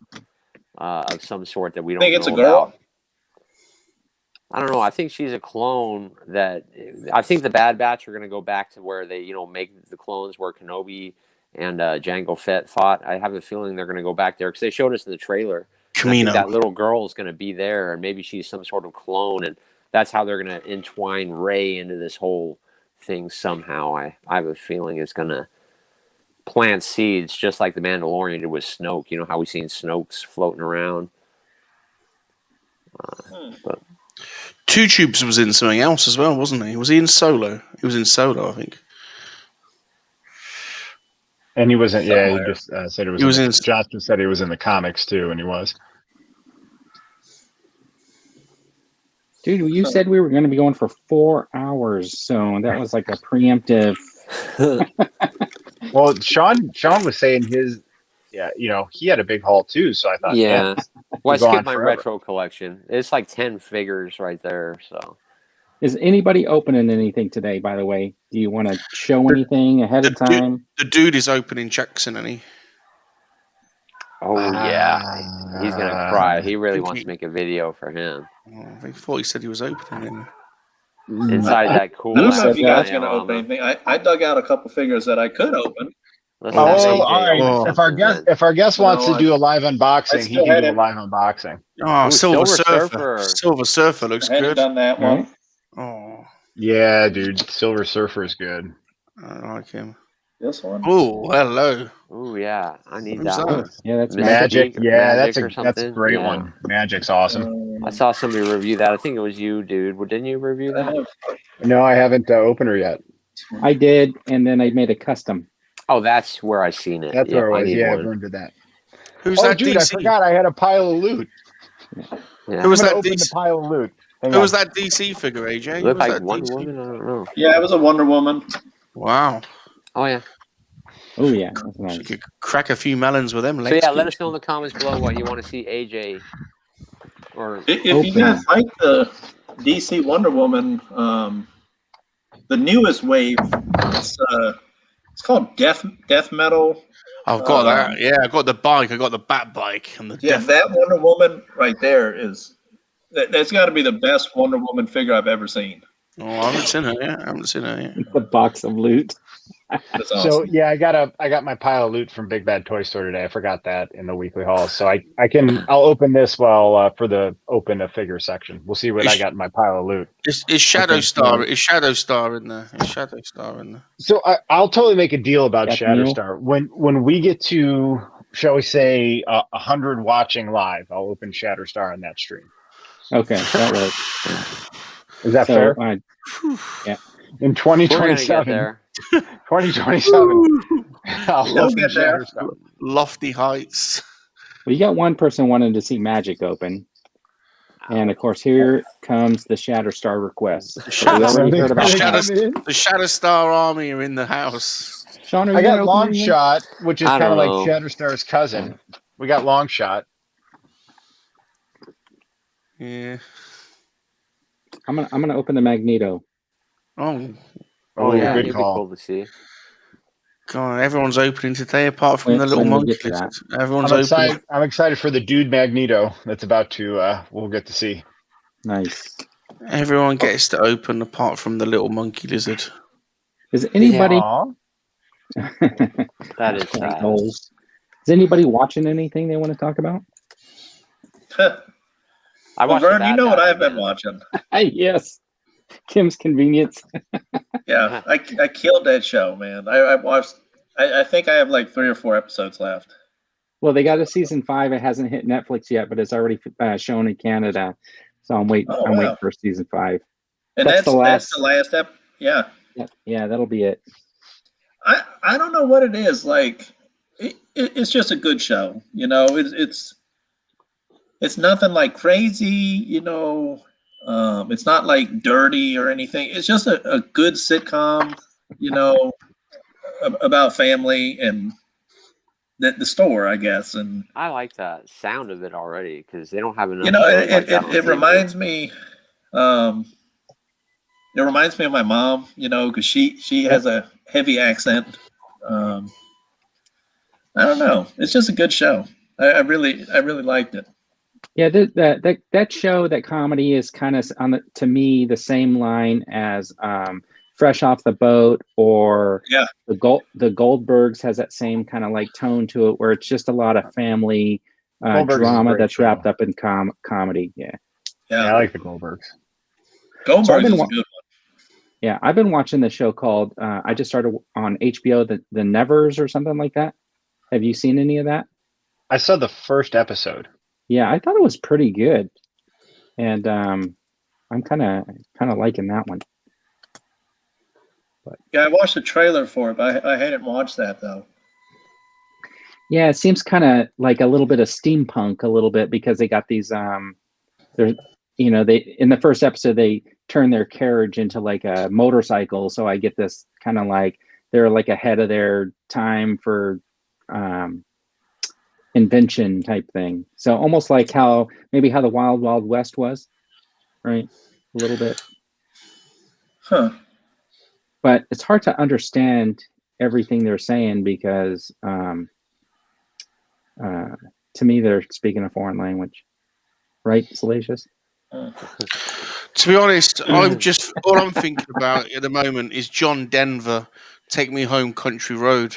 of some sort that we don't know about. I think it's a girl. I don't know. I think she's a clone that I think the Bad Batch are going to go back to where they, make the clones where Kenobi and Jango Fett fought. I have a feeling they're going to go back there because they showed us in the trailer. And I think that little girl is going to be there, and maybe she's some sort of clone, and that's how they're going to entwine Rey into this whole thing somehow. I have a feeling it's going to plant seeds just like the Mandalorian did with Snoke. You know how we've seen Snoke's floating around. But Two Tubes was in something else as well, wasn't he? Was he in Solo? He was in Solo, I think. And he wasn't. Yeah, he just said it was. He was in. Josh just said he was in the comics too, and he was. Dude, you said we were going to be going for 4 hours, so that was like a preemptive. Well, Sean was saying his. Yeah, he had a big haul too, so I thought. Yeah. Well, I go on skipped my forever. retro collection. It's like 10 figures right there. So, Is anybody opening anything today, by the way? Do you want to show anything ahead of time? The dude is opening Jackson, and he. oh yeah, he's gonna cry. He really wants to make a video for him I thought he said he was opening. inside that cool. I don't know if you guys are diorama. going to open anything. I dug out a couple figures that I could open. Let's Oh, have AJ all right. open If our something guest, then. if our guest wants to No, do a live unboxing, he still can had do a it. live unboxing. Oh, Ooh, Silver Silver Surfer. Surfer. Silver Surfer looks I hadn't good. done that one. Oh, Yeah, dude, Silver Surfer is good. I like him. This one. Oh, hello. Ooh yeah, I need Who's that that? one. Yeah, that's Magic, yeah, Magic or that's a something? great Yeah. one. Magic's awesome. I saw somebody review that. I think it was you, dude. Didn't you review that? No, I haven't opened her yet. I did, and then I made a custom. Oh, that's where I seen it. That's Yep, where it I was. need Yeah, one. everyone did that. Who's Oh, that dude, I DC? forgot I had a pile of loot. Yeah. Who was I'm that gonna open the DC? pile of loot. Hang Who on. was that DC figure, AJ? Who Look was like that Wonder DC? Woman. I don't know. Yeah, it was a Wonder Woman. Wow. Oh yeah. Oh yeah, that's nice. She could crack a few melons with them So legs. yeah, let us know in the comments below what you want to see AJ. Or If you guys like the DC Wonder Woman, the newest wave, it's called Death Metal. I've got that. Yeah, I got the bike. I got the Bat bike and the. Yeah, that Wonder Woman right there that's got to be the best Wonder Woman figure I've ever seen. Oh, I haven't seen her yet. The box of loot. That's awesome. So yeah, I got my pile of loot from Big Bad Toy Store today. I forgot that in the weekly haul. So I'll open this for the open a figure section. We'll see what I got in my pile of loot. Is Shadow Star? Is Shadow Star in there? Is Shadow Star in there? So I'll totally make a deal about Got the mule? Shatterstar when we get to, shall we say, 100 watching live. I'll open Shatterstar on that stream. Okay, that works. Is that So, fair? yeah. In we're gonna get 2027, there. 2027, I'll We'll open get there. Shatterstar. Lofty heights. Well, you got one person wanting to see Magic open, and of course, here comes the Shatterstar request. So we already heard about that. The Shadow Star army are in the house. Sean, are I you got gonna Long open anything? Shot, which is I kind of don't like know. Shatterstar's cousin. We got Long Shot. Yeah. I'm gonna open the Magneto. Oh Oh yeah, good it'd be call. cool to see. God! Everyone's opening today, apart from the little When we monkey. get to that. Everyone's I'm opening. excited. I'm excited for the dude Magneto that's about to. We'll get to see. Nice. Everyone gets to open, apart from the little monkey lizard. Is anybody? Aw. That is sad. Holes. Is anybody watching anything they want to talk about? I Well, watched Vern, the you Bad know what Batch I've been again. watching. Yes. Kim's Convenience. Yeah, I killed that show, man. I watched. I think I have like 3 or 4 episodes left. Well, they got a season 5. It hasn't hit Netflix yet, but it's already shown in Canada. So I'm waiting. Oh, I'm wow. waiting for season 5. And That's that's the last- the last ep. Yeah. Yeah, that'll be it. I don't know what it is. Like, it's just a good show. You know, it's nothing like crazy. You know, it's not like dirty or anything. It's just a good sitcom. You know, about family and the store, I guess. And I like that sound of it already because they don't have enough. you know, shows like that on it TV. reminds me. It reminds me of my mom, you know, because she has a heavy accent. I don't know. It's just a good show. I really liked it. Yeah, that show, that comedy is kind of to me the same line as Fresh Off the Boat, or the Goldbergs has that same kind of like tone to it, where it's just a lot of family drama that's wrapped up in comedy. Yeah, I like the Goldbergs. Goldbergs is a good one. Yeah, I've been watching the show called I just started on HBO, the Nevers or something like that. Have you seen any of that? I saw the first episode. Yeah, I thought it was pretty good, and I'm kind of liking that one. But yeah, I watched the trailer for it, but I hadn't watched that though. Yeah, it seems kind of like a little bit of steampunk, a little bit, because they got these they're they in the first episode they turn their carriage into like a motorcycle, so I get this kind of like they're like ahead of their time for invention type thing. So almost like how the Wild Wild West was, right? A little bit. Huh. But it's hard to understand everything they're saying because to me they're speaking a foreign language. Right, Salacious? To be honest, all I'm thinking about at the moment is John Denver, "Take Me Home, Country Road."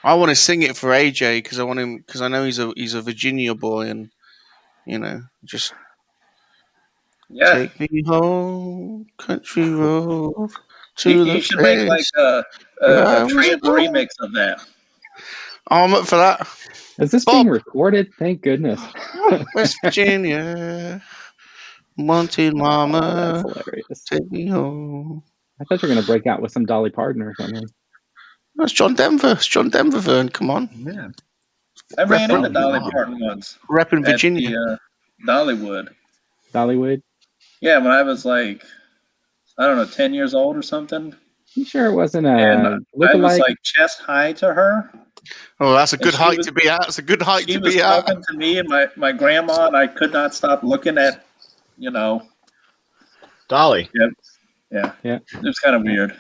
I want to sing it for AJ because I know he's a Virginia boy, and just take me home, country road to the You should make like a trans remix of that. I'm up for that. Is this being recorded? Thank goodness. West Virginia, wanted mama. Oh, that's hilarious. Take me home. I thought you were going to break out with some Dolly Parton or something. That's John Denver. It's John Denver, Vern. Come on. Yeah. I ran into Dolly Parton once. Repping Virginia. The, Dollywood. Dollywood? Yeah, when I was like, I don't know, 10 years old or something. You sure it wasn't and a I was like chest high to her. Oh, that's a good height to be at. That's a good height to be at. She was talking to me and my grandma, and I could not stop looking at, Dolly. Yeah. It was kind of weird. A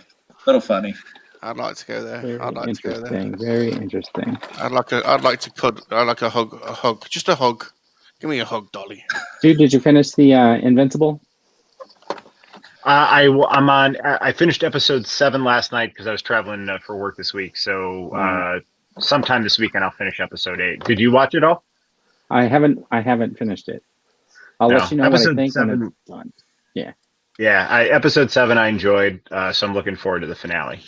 little funny. I'd like to go there. Very interesting. I'd like a hug. Just a hug. Give me a hug, Dolly. Dude, did you finish the Invincible? I finished episode 7 last night because I was traveling for work this week. So sometime this weekend I'll finish episode 8. Did you watch it all? I haven't finished it. I'll let you know what I think 7, when it's done. Yeah. Yeah, episode 7 I enjoyed, so I'm looking forward to the finale.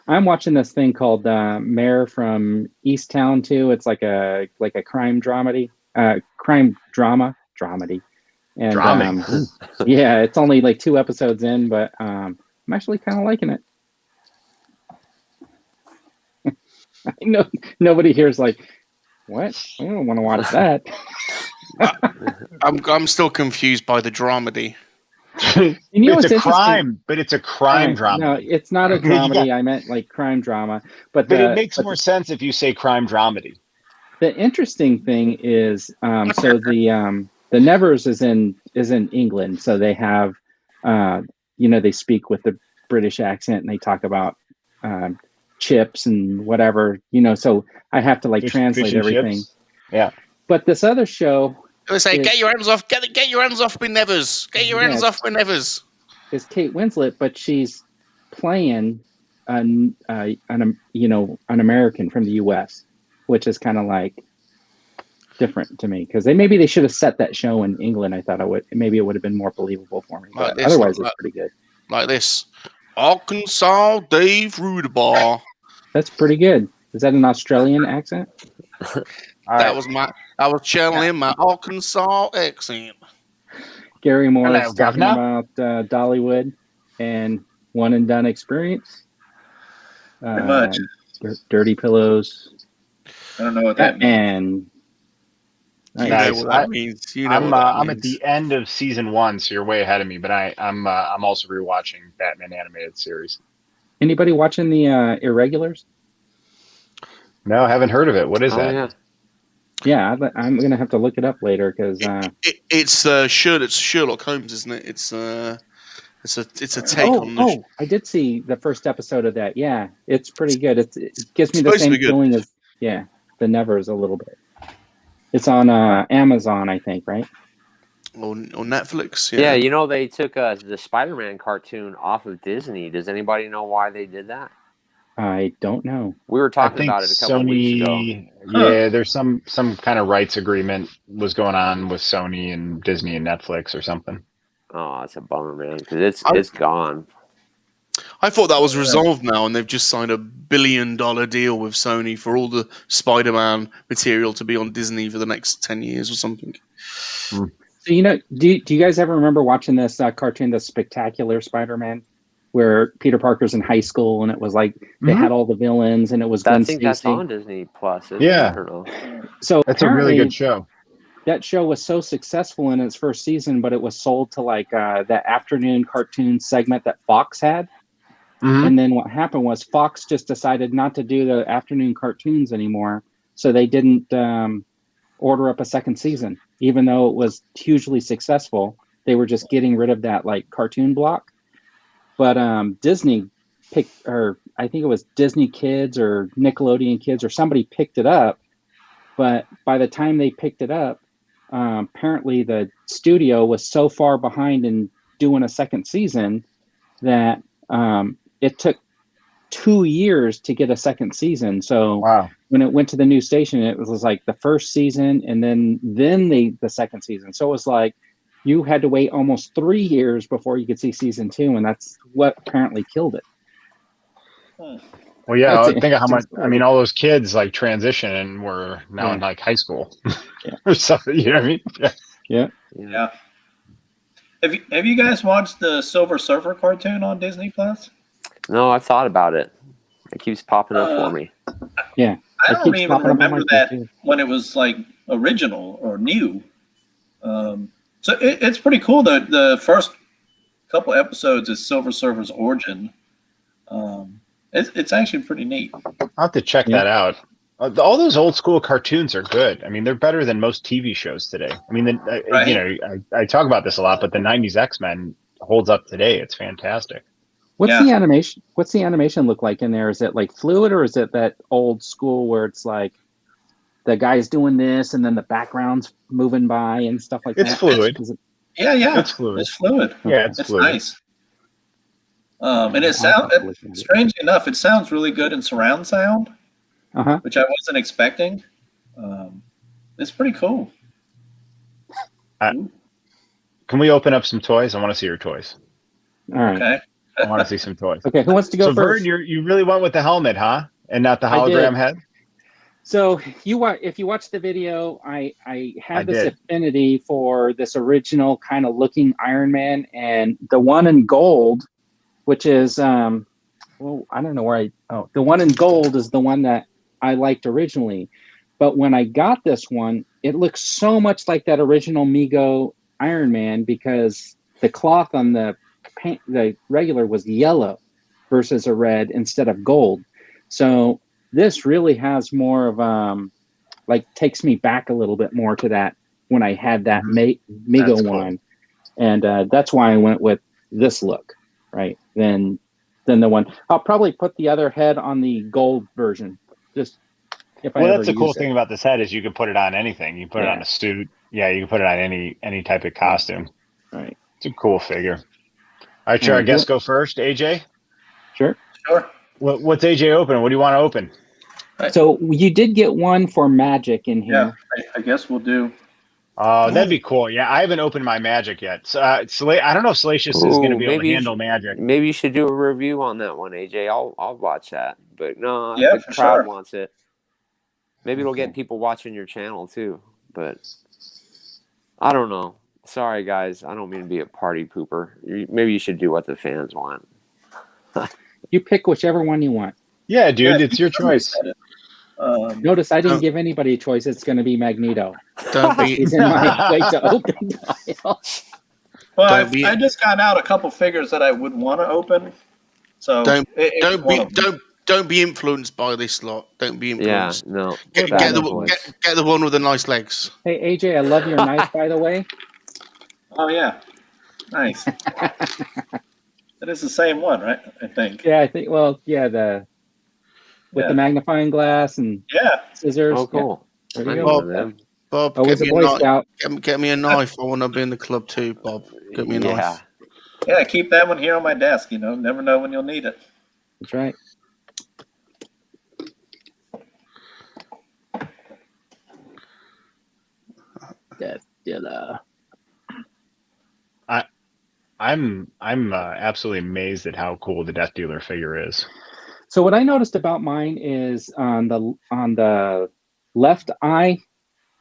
I'm watching this thing called Mayor from Easttown too. It's like a crime dramedy, and yeah, it's only like 2 episodes in, but I'm actually kind of liking it. I know nobody here's like, what? I don't want to watch that. I'm still confused by the dramedy. It's a crime, but it's a crime drama. No, it's not a dramedy. I meant like crime drama. But it makes more sense if you say crime dramedy. The interesting thing is, so the Nevers is in England, so they have, they speak with the British accent and they talk about chips and whatever, So I have to translate everything. Chips. Yeah. But this other show. They say, get your hands off! Get your hands off my Nevers! Get your hands off my Nevers! Is Kate Winslet, but she's playing an American from the U.S., which is kind of like different to me because maybe they should have set that show in England. I thought it would have been more believable for me. But otherwise, it's pretty good. Like this, Arkansas Dave Rudabaugh. That's pretty good. Is that an Australian accent? I was channeling my Arkansas accent. Gary Morris talking about Dollywood and one and done experience. Pretty much. Dirty Pillows. I don't know what that means. You know what that means. I'm at the end of season 1, so you're way ahead of me. But I'm also rewatching Batman animated series. Anybody watching the Irregulars? No, I haven't heard of it. What is that? Yeah, I'm gonna have to look it up later because it's Sherlock Holmes, isn't it? It's a take on. Oh, I did see the first episode of that. Yeah, it's pretty good. It gives me the same feeling as the Nevers a little bit. It's on Amazon, I think, right? Or Netflix. Yeah, you know, they took the Spider-Man cartoon off of Disney. Does anybody know why they did that? I don't know. We were I talking think about it a couple of weeks ago. Sony, yeah, there's some kind of rights agreement was going on with Sony and Disney and Netflix or something. Oh, that's a bummer, man, because it's gone. I thought that was resolved now, and they've just signed a $1 billion deal with Sony for all the Spider-Man material to be on Disney for the next 10 years or something. So, you know, do you guys ever remember watching this cartoon, The Spectacular Spider-Man, where Peter Parker's in high school, and it was like they had all the villains, and it was Gwen I think Stacy. that's on Disney Plus. Isn't Yeah. it? I don't know. So That's a really good show. That show was so successful in its first season, but it was sold to like that afternoon cartoon segment that Fox had. And then what happened was Fox just decided not to do the afternoon cartoons anymore. So they didn't order up a second season, even though it was hugely successful. They were just getting rid of that like cartoon block. But Disney picked, or I think it was Disney Kids or Nickelodeon Kids or somebody picked it up. But by the time they picked it up, apparently the studio was so far behind in doing a second season that it took 2 years to get a second season. So when it went to the new station, it was like the first season and then the second season. So it was like you had to wait almost 3 years before you could see season 2, and that's what apparently killed it. Well, yeah, think of how much. I mean, all those kids like transition and were now in like high school or something. You know what I mean? Yeah. Have you guys watched the Silver Surfer cartoon on Disney Plus? No, I've thought about it. It keeps popping up for me. Yeah. I don't even remember that when it was like original or new. So it's pretty cool. The first couple episodes is Silver Surfer's origin. It's actually pretty neat. I'll have to check that out. All those old school cartoons are good. I mean, they're better than most TV shows today. I mean, you know, I talk about this a lot, but the '90s X-Men holds up today. It's fantastic. What's the animation? What's the animation look like in there? Is it like fluid, or is it that old school where it's like the guy's doing this and then the background's moving by and stuff like that? It's fluid. Yeah. It's fluid. It's fluid. Yeah, it's fluid. Nice. And it sounds, strangely enough, it sounds really good in surround sound, which I wasn't expecting. It's pretty cool. Can we open up some toys? I want to see your toys. All right. Okay. I want to see some toys. Okay, who wants to go first? Vern, you really went with the helmet, huh? And not the hologram head? So if you watch the video, I had this affinity for this original kind of looking Iron Man, and the one in gold, which is well, I don't know where the one in gold is the one that I liked originally. But when I got this one, it looks so much like that original Mego Iron Man because the cloth on the regular was yellow versus a red instead of gold. So this really has more of like takes me back a little bit more to that when I had that Mego one. And that's why I went with this look, right? Then the one I'll probably put the other head on the gold version. Just if I that's the cool thing about this head is you can put it on anything. You can put it on a suit. Yeah, you can put it on any type of costume. Right. It's a cool figure. All right, sure. I guess go first, AJ. Sure. What's AJ opening? What do you want to open? So you did get one for Magic in here. Yeah, I guess we'll do. Oh, that'd be cool. Yeah, I haven't opened my Magic yet. So, I don't know if Salacious is going to be able to handle Magic. Maybe you should do a review on that one, AJ. I'll watch that. But no, yeah, the crowd wants it. Maybe it'll get people watching your channel too. But I don't know. Sorry, guys. I don't mean to be a party pooper. Maybe you should do what the fans want. You pick whichever one you want. Yeah, dude, it's your choice. Notice I didn't give anybody a choice. It's going to be Magneto. Don't be. He's in my way to open pile. Well, I just got out a couple figures that I would want to open. So don't be influenced by this lot. Don't be influenced. Yeah, no. Get the one with the nice legs. Hey AJ, I love your knife, by the way. Oh yeah, nice. That is the same one, right? I think. Yeah, I think. Well, yeah, the magnifying glass and scissors. Oh, cool. Yeah. There you go. Bob, I was a Boy Scout. Get me a knife. I want to be in the club too, Bob. Get me a knife. Yeah, keep that one here on my desk. Never know when you'll need it. That's right. Death dealer. I'm absolutely amazed at how cool the Death Dealer figure is. So what I noticed about mine is on the left eye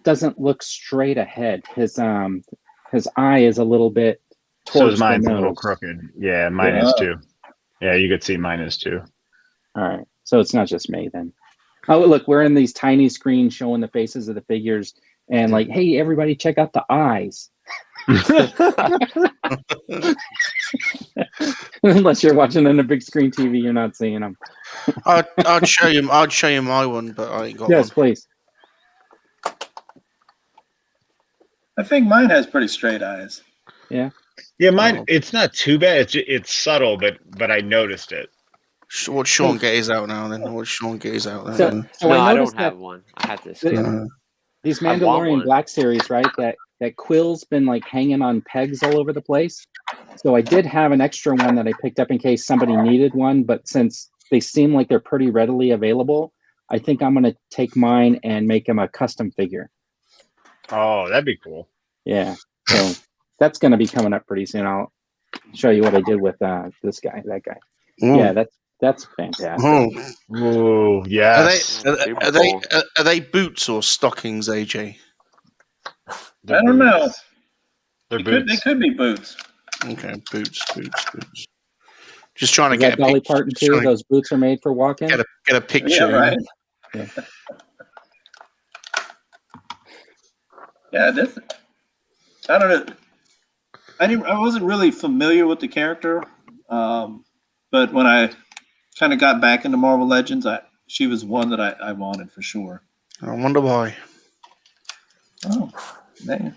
doesn't look straight ahead. His eye is a little bit towards So mine's the a little nose. crooked. Yeah, mine is too. Yeah, you could see mine is too. All right, so it's not just me then. Oh, look, we're in these tiny screens showing the faces of the figures, and like, hey, everybody, check out the eyes. Unless you're watching on a big screen TV, you're not seeing them. I'd show you my one, but I ain't got Yes, one. please. I think mine has pretty straight eyes. Yeah. Yeah, mine. It's not too bad. It's subtle, but I noticed it. Watch Sean get his out now. Then watch Sean get his out. So No, I noticed don't have one. I had to skip. These I want Mandalorian one. Black Series, right? That quill's been like hanging on pegs all over the place. So I did have an extra one that I picked up in case somebody needed one, but since they seem like they're pretty readily available, I think I'm going to take mine and make him a custom figure. Oh, that'd be cool. Yeah. So that's going to be coming up pretty soon. I'll show you what I did with that guy. Ooh. Yeah, that's fantastic. Oh, yes. Are they boots or stockings, AJ? They're I don't know. boots. They're They boots. could be boots. Okay, boots. Just trying to Is get that a Dolly picture. Parton too? Those boots are made for walking. Get a picture. Yeah, right. Yeah. Yeah, this. I don't know. I wasn't really familiar with the character, but when I kind of got back into Marvel Legends, she was one that I wanted for sure. I wonder why. Oh, man.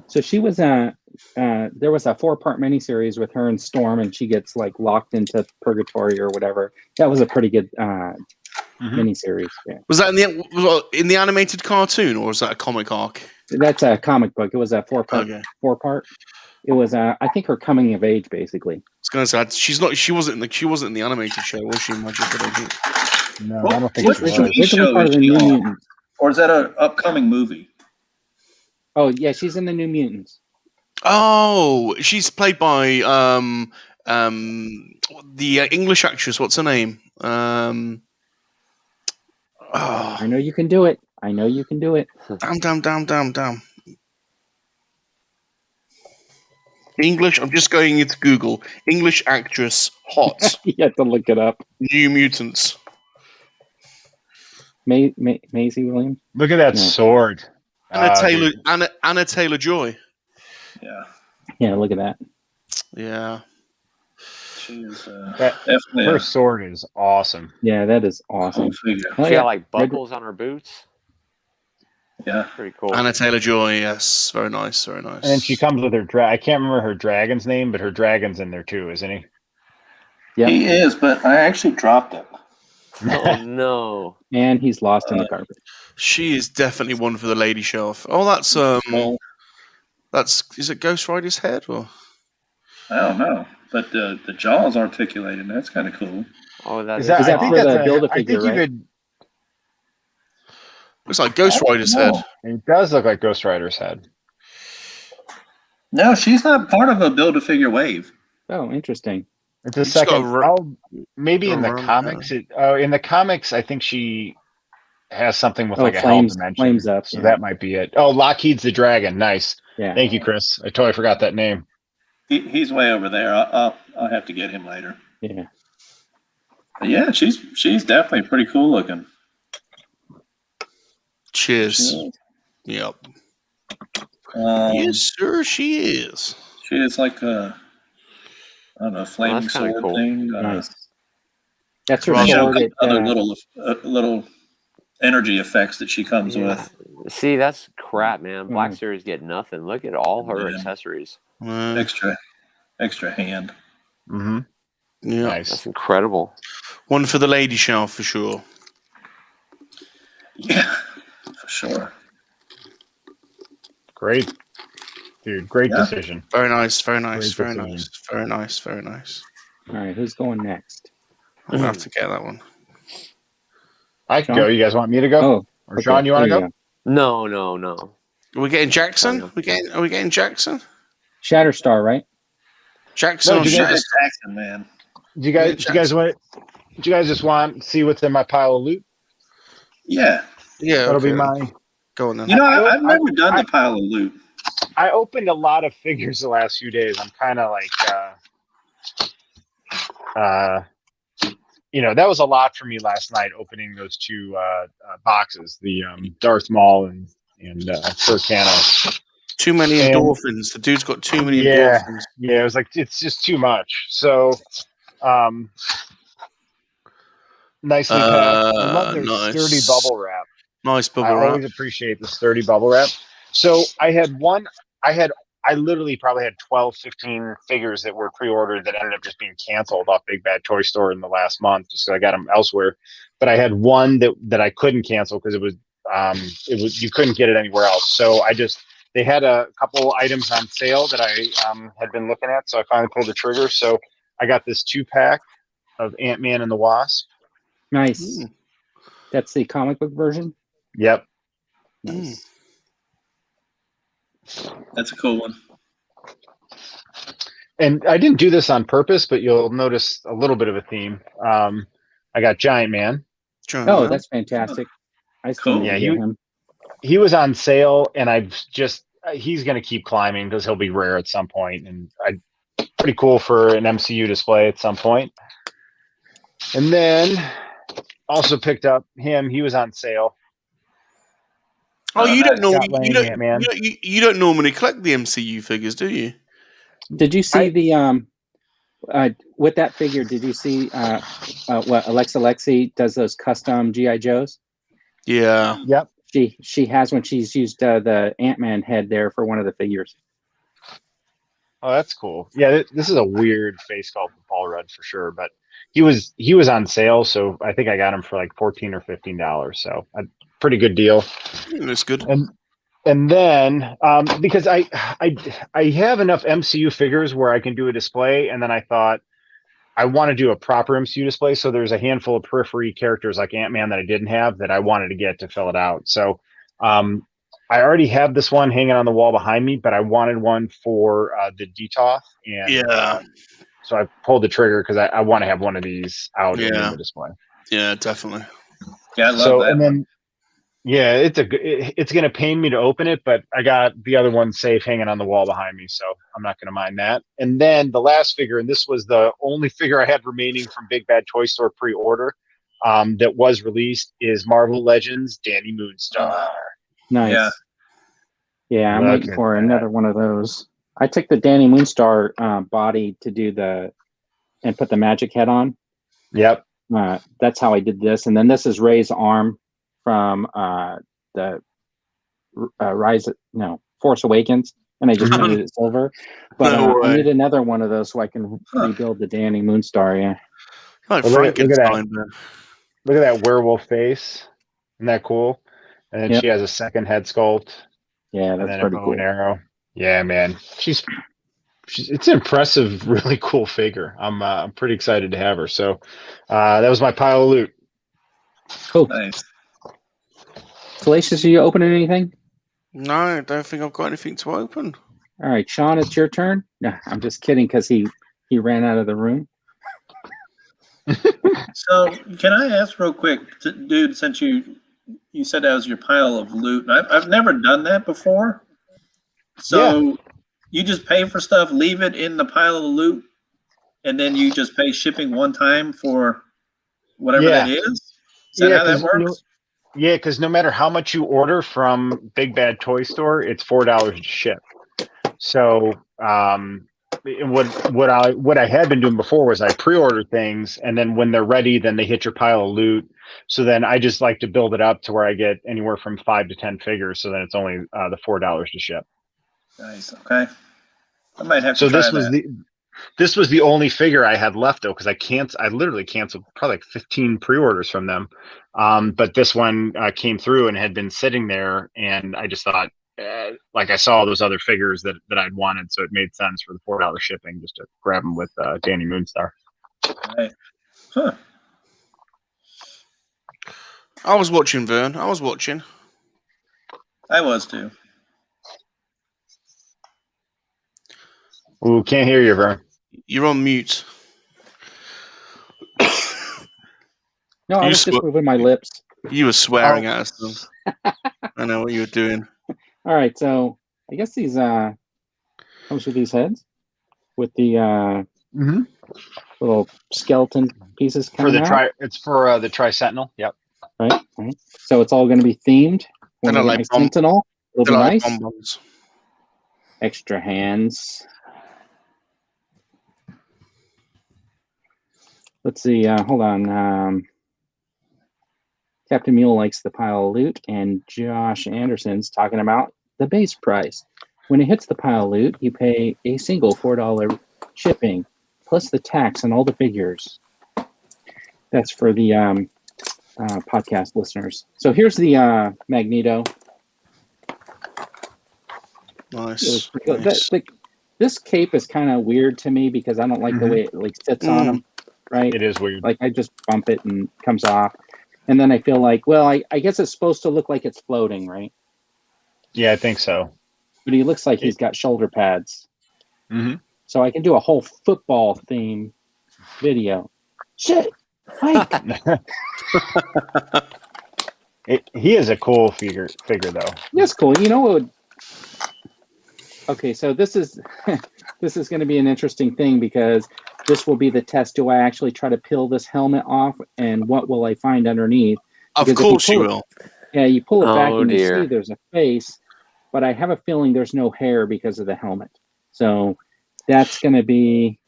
So she was there was a 4-part miniseries with her and Storm, and she gets like locked into purgatory or whatever. That was a pretty good miniseries. Yeah. Was that in the animated cartoon, or was that a comic arc? That's a comic book. It was a 4-part. Okay. 4-part. It was I think her coming of age basically. I was going to say she wasn't in the animated show, was she? Magic, No, What- I don't think what it was. TV Originally show part is of the she New on? Mutants. Or is that an upcoming movie? Oh yeah, she's in the New Mutants. Oh, she's played by the English actress. What's her name? I know you can do it. I know you can do it. Damn. English. I'm just going into Google. English actress, hot. You have to look it up. New Mutants. Maisie Williams. Look at that sword. Anna Taylor-Joy. Yeah, Yeah, look at that. Yeah. she is That- definitely Her a sword is awesome. Yeah, that is awesome. cool figure. Oh, She yeah. got like buckles on her boots. Yeah, Pretty cool. Anna Taylor-Joy. Yes, very nice. And then she comes with her I can't remember her dragon's name, but her dragon's in there too, isn't he? Yep. he is, but I actually dropped it. Oh no! And he's lost in the garbage. She is definitely one for the lady shelf. Oh, that's is it Ghost Rider's head or? I don't know, but the jaw's articulated. That's kind of cool. Oh, Is that I think for the that's Build-A-Figure, I think you right? could. Looks like Ghost Rider's know. head. It does look like Ghost Rider's head. No, she's not part of a Build-A-Figure wave. Oh, interesting. It's a It's got second. Maybe in the run, comics. In the comics, I think she has something with like a flames, hell dimension. flames up. So Yeah. that might be it. Oh, Lockheed's the dragon. Nice. Yeah. Thank you, Chris. I totally forgot that name. He's way over there. I'll have to get him later. Yeah. But yeah, she's definitely pretty cool looking. Cheers. She Yep. is. Yes, sir. She is. She is like a, I don't know, flaming that's kinda sword cool. thing. Nice. That's her Right. She sword. has other little energy effects that she comes Yeah. with. See, that's crap, man. Black Mm. Series get nothing. Look at all her Yeah. accessories. Extra hand. Mm-hmm. Yeah. Nice. That's incredible. One for the lady shelf for sure. Yeah. sure. Great, dude. Great Yeah. decision. Very nice, very nice, Great very decision. nice, very nice, very nice. All right, who's going next? I'm gonna have to get that one. I can Sean? go. You guys want me to go? Oh, Or okay, Sean, you want to there go? No. Are we getting Jackson? Oh, Are we getting Jackson? Shatterstar, right? Jackson No, or do you Yeah, guys- Shatterstar? Jackson, man. Do you guys just want to see what's in my pile of loot? Yeah. Yeah, That'll be okay. my. Go on then. You know, I- I've never done the pile of loot. I opened a lot of figures the last few days. I'm kind of like, that was a lot for me last night opening those two boxes, the Darth Maul and Furcano. Too many And- endorphins. The dude's got too many Yeah, endorphins. yeah. It was like it's just too much. So, nicely packed. I love their Nice. sturdy bubble wrap. Nice I bubble wrap. always appreciate the sturdy bubble wrap. So I literally probably had 12, 15 figures that were pre-ordered that ended up just being canceled off Big Bad Toy Store in the last month, just so I got them elsewhere. But I had one that I couldn't cancel because it was you couldn't get it anywhere else. So they had a couple items on sale that I had been looking at, so I finally pulled the trigger. So I got this 2-pack of Ant-Man and the Wasp. Nice. That's the comic book version. Yep. Nice. That's a cool one. And I didn't do this on purpose, but you'll notice a little bit of a theme. I got Giant Man. Oh, that's fantastic. I still Cool. need to Yeah, get him. He was on sale, and he's going to keep climbing because he'll be rare at some point, and pretty cool for an MCU display at some point. And then also picked up him. He was on sale. Oh, you don't know. Scott Lang, Ant-Man. You don't normally collect the MCU figures, do you? Did you see with that figure? Did you see what Alexa Lexi does those custom GI Joes? Yeah. Yep. She has one. She's used the Ant-Man head there for one of the figures. Oh, that's cool. Yeah, this is a weird face sculpt of Paul Rudd for sure, but he was on sale, so I think I got him for like $14 or $15. So a pretty good deal. That's good. And then because I have enough MCU figures where I can do a display, and then I thought I want to do a proper MCU display. So there's a handful of periphery characters like Ant-Man that I didn't have that I wanted to get to fill it out. So I already have this one hanging on the wall behind me, but I wanted one for the DTOF. And so I pulled the trigger because I want to have one of these out in the display. Yeah, definitely. Yeah, I love that. And then, yeah, it's going to pain me to open it, but I got the other one safe hanging on the wall behind me, so I'm not going to mind that. And then the last figure, and this was the only figure I had remaining from Big Bad Toy Store pre-order that was released, is Marvel Legends Danny Moonstar. Nice. Yeah, I'm Look waiting at for that. another one of those. I took the Danny Moonstar body to do and put the magic head on. Yep. That's how I did this. And then this is Ray's arm from the Force Awakens, and I just painted it silver. But I need another one of those so I can rebuild the Danny Moonstar. Yeah. Like Well, Frankenstein. Look at that werewolf face. Isn't that cool? And then she has a second head sculpt. Yeah, And that's then pretty a bow cool. and arrow. Yeah, man. It's an impressive, really cool figure. I'm pretty excited to have her. So that was my pile of loot. Cool. Nice. Fallacious, are you opening anything? No, I don't think I've got anything to open. All right, Sean, it's your turn. No, I'm just kidding because he ran out of the room. So can I ask real quick, dude, since you said that was your pile of loot, and I've never done that before. So you just pay for stuff, leave it in the pile of loot, and then you just pay shipping one time for whatever that is? Is that how that works? Yeah, because no matter how much you order from Big Bad Toy Store, it's $4 to ship. So what I had been doing before was I pre-order things, and then when they're ready, then they hit your pile of loot. So then I just like to build it up to where I get anywhere from 5 to 10 figures. So then it's only the $4 to ship. Nice. Okay. I might have to try that. This was the only figure I had left though, because I literally canceled probably like 15 pre-orders from them. But this one came through and had been sitting there, and I just thought, like I saw those other figures that I'd wanted, so it made sense for the $4 shipping just to grab them with Danny Moonstar. Right. Huh. I was watching, Vern. I was watching. I was too. Ooh, can't hear you, Vern. You're on mute. No, I was just moving my lips. You were swearing at us. I know what you were doing. All right, so I guess these comes with these heads with the little skeleton pieces coming out. It's for the Tri-Sentinel. Yep. Right. So it's all going to be themed. When I get my Sentinel, it'll be nice. Bonbons. Extra hands. Let's see. Hold on. Captain Mule likes the pile of loot, and Josh Anderson's talking about the base price. When it hits the pile of loot, you pay a single $4 shipping, plus the tax on all the figures. That's for the podcast listeners. So here's the Magneto. Nice. This cape is kind of weird to me because I don't like the way it like sits on him. Right? It is weird. Like I just bump it and it comes off. And then I feel like, well, I guess it's supposed to look like it's floating, right? Yeah, I think so. But he looks like he's got shoulder pads. So I can do a whole football theme video. Shit, Mike. He is a cool figure though. That's cool. You know what would... Okay, so this is this is going to be an interesting thing because this will be the test. Do I actually try to peel this helmet off, and what will I find underneath? Of course you will. Yeah, you pull it back and you see there's a face, but I have a feeling there's no hair because of the helmet. So that's going to be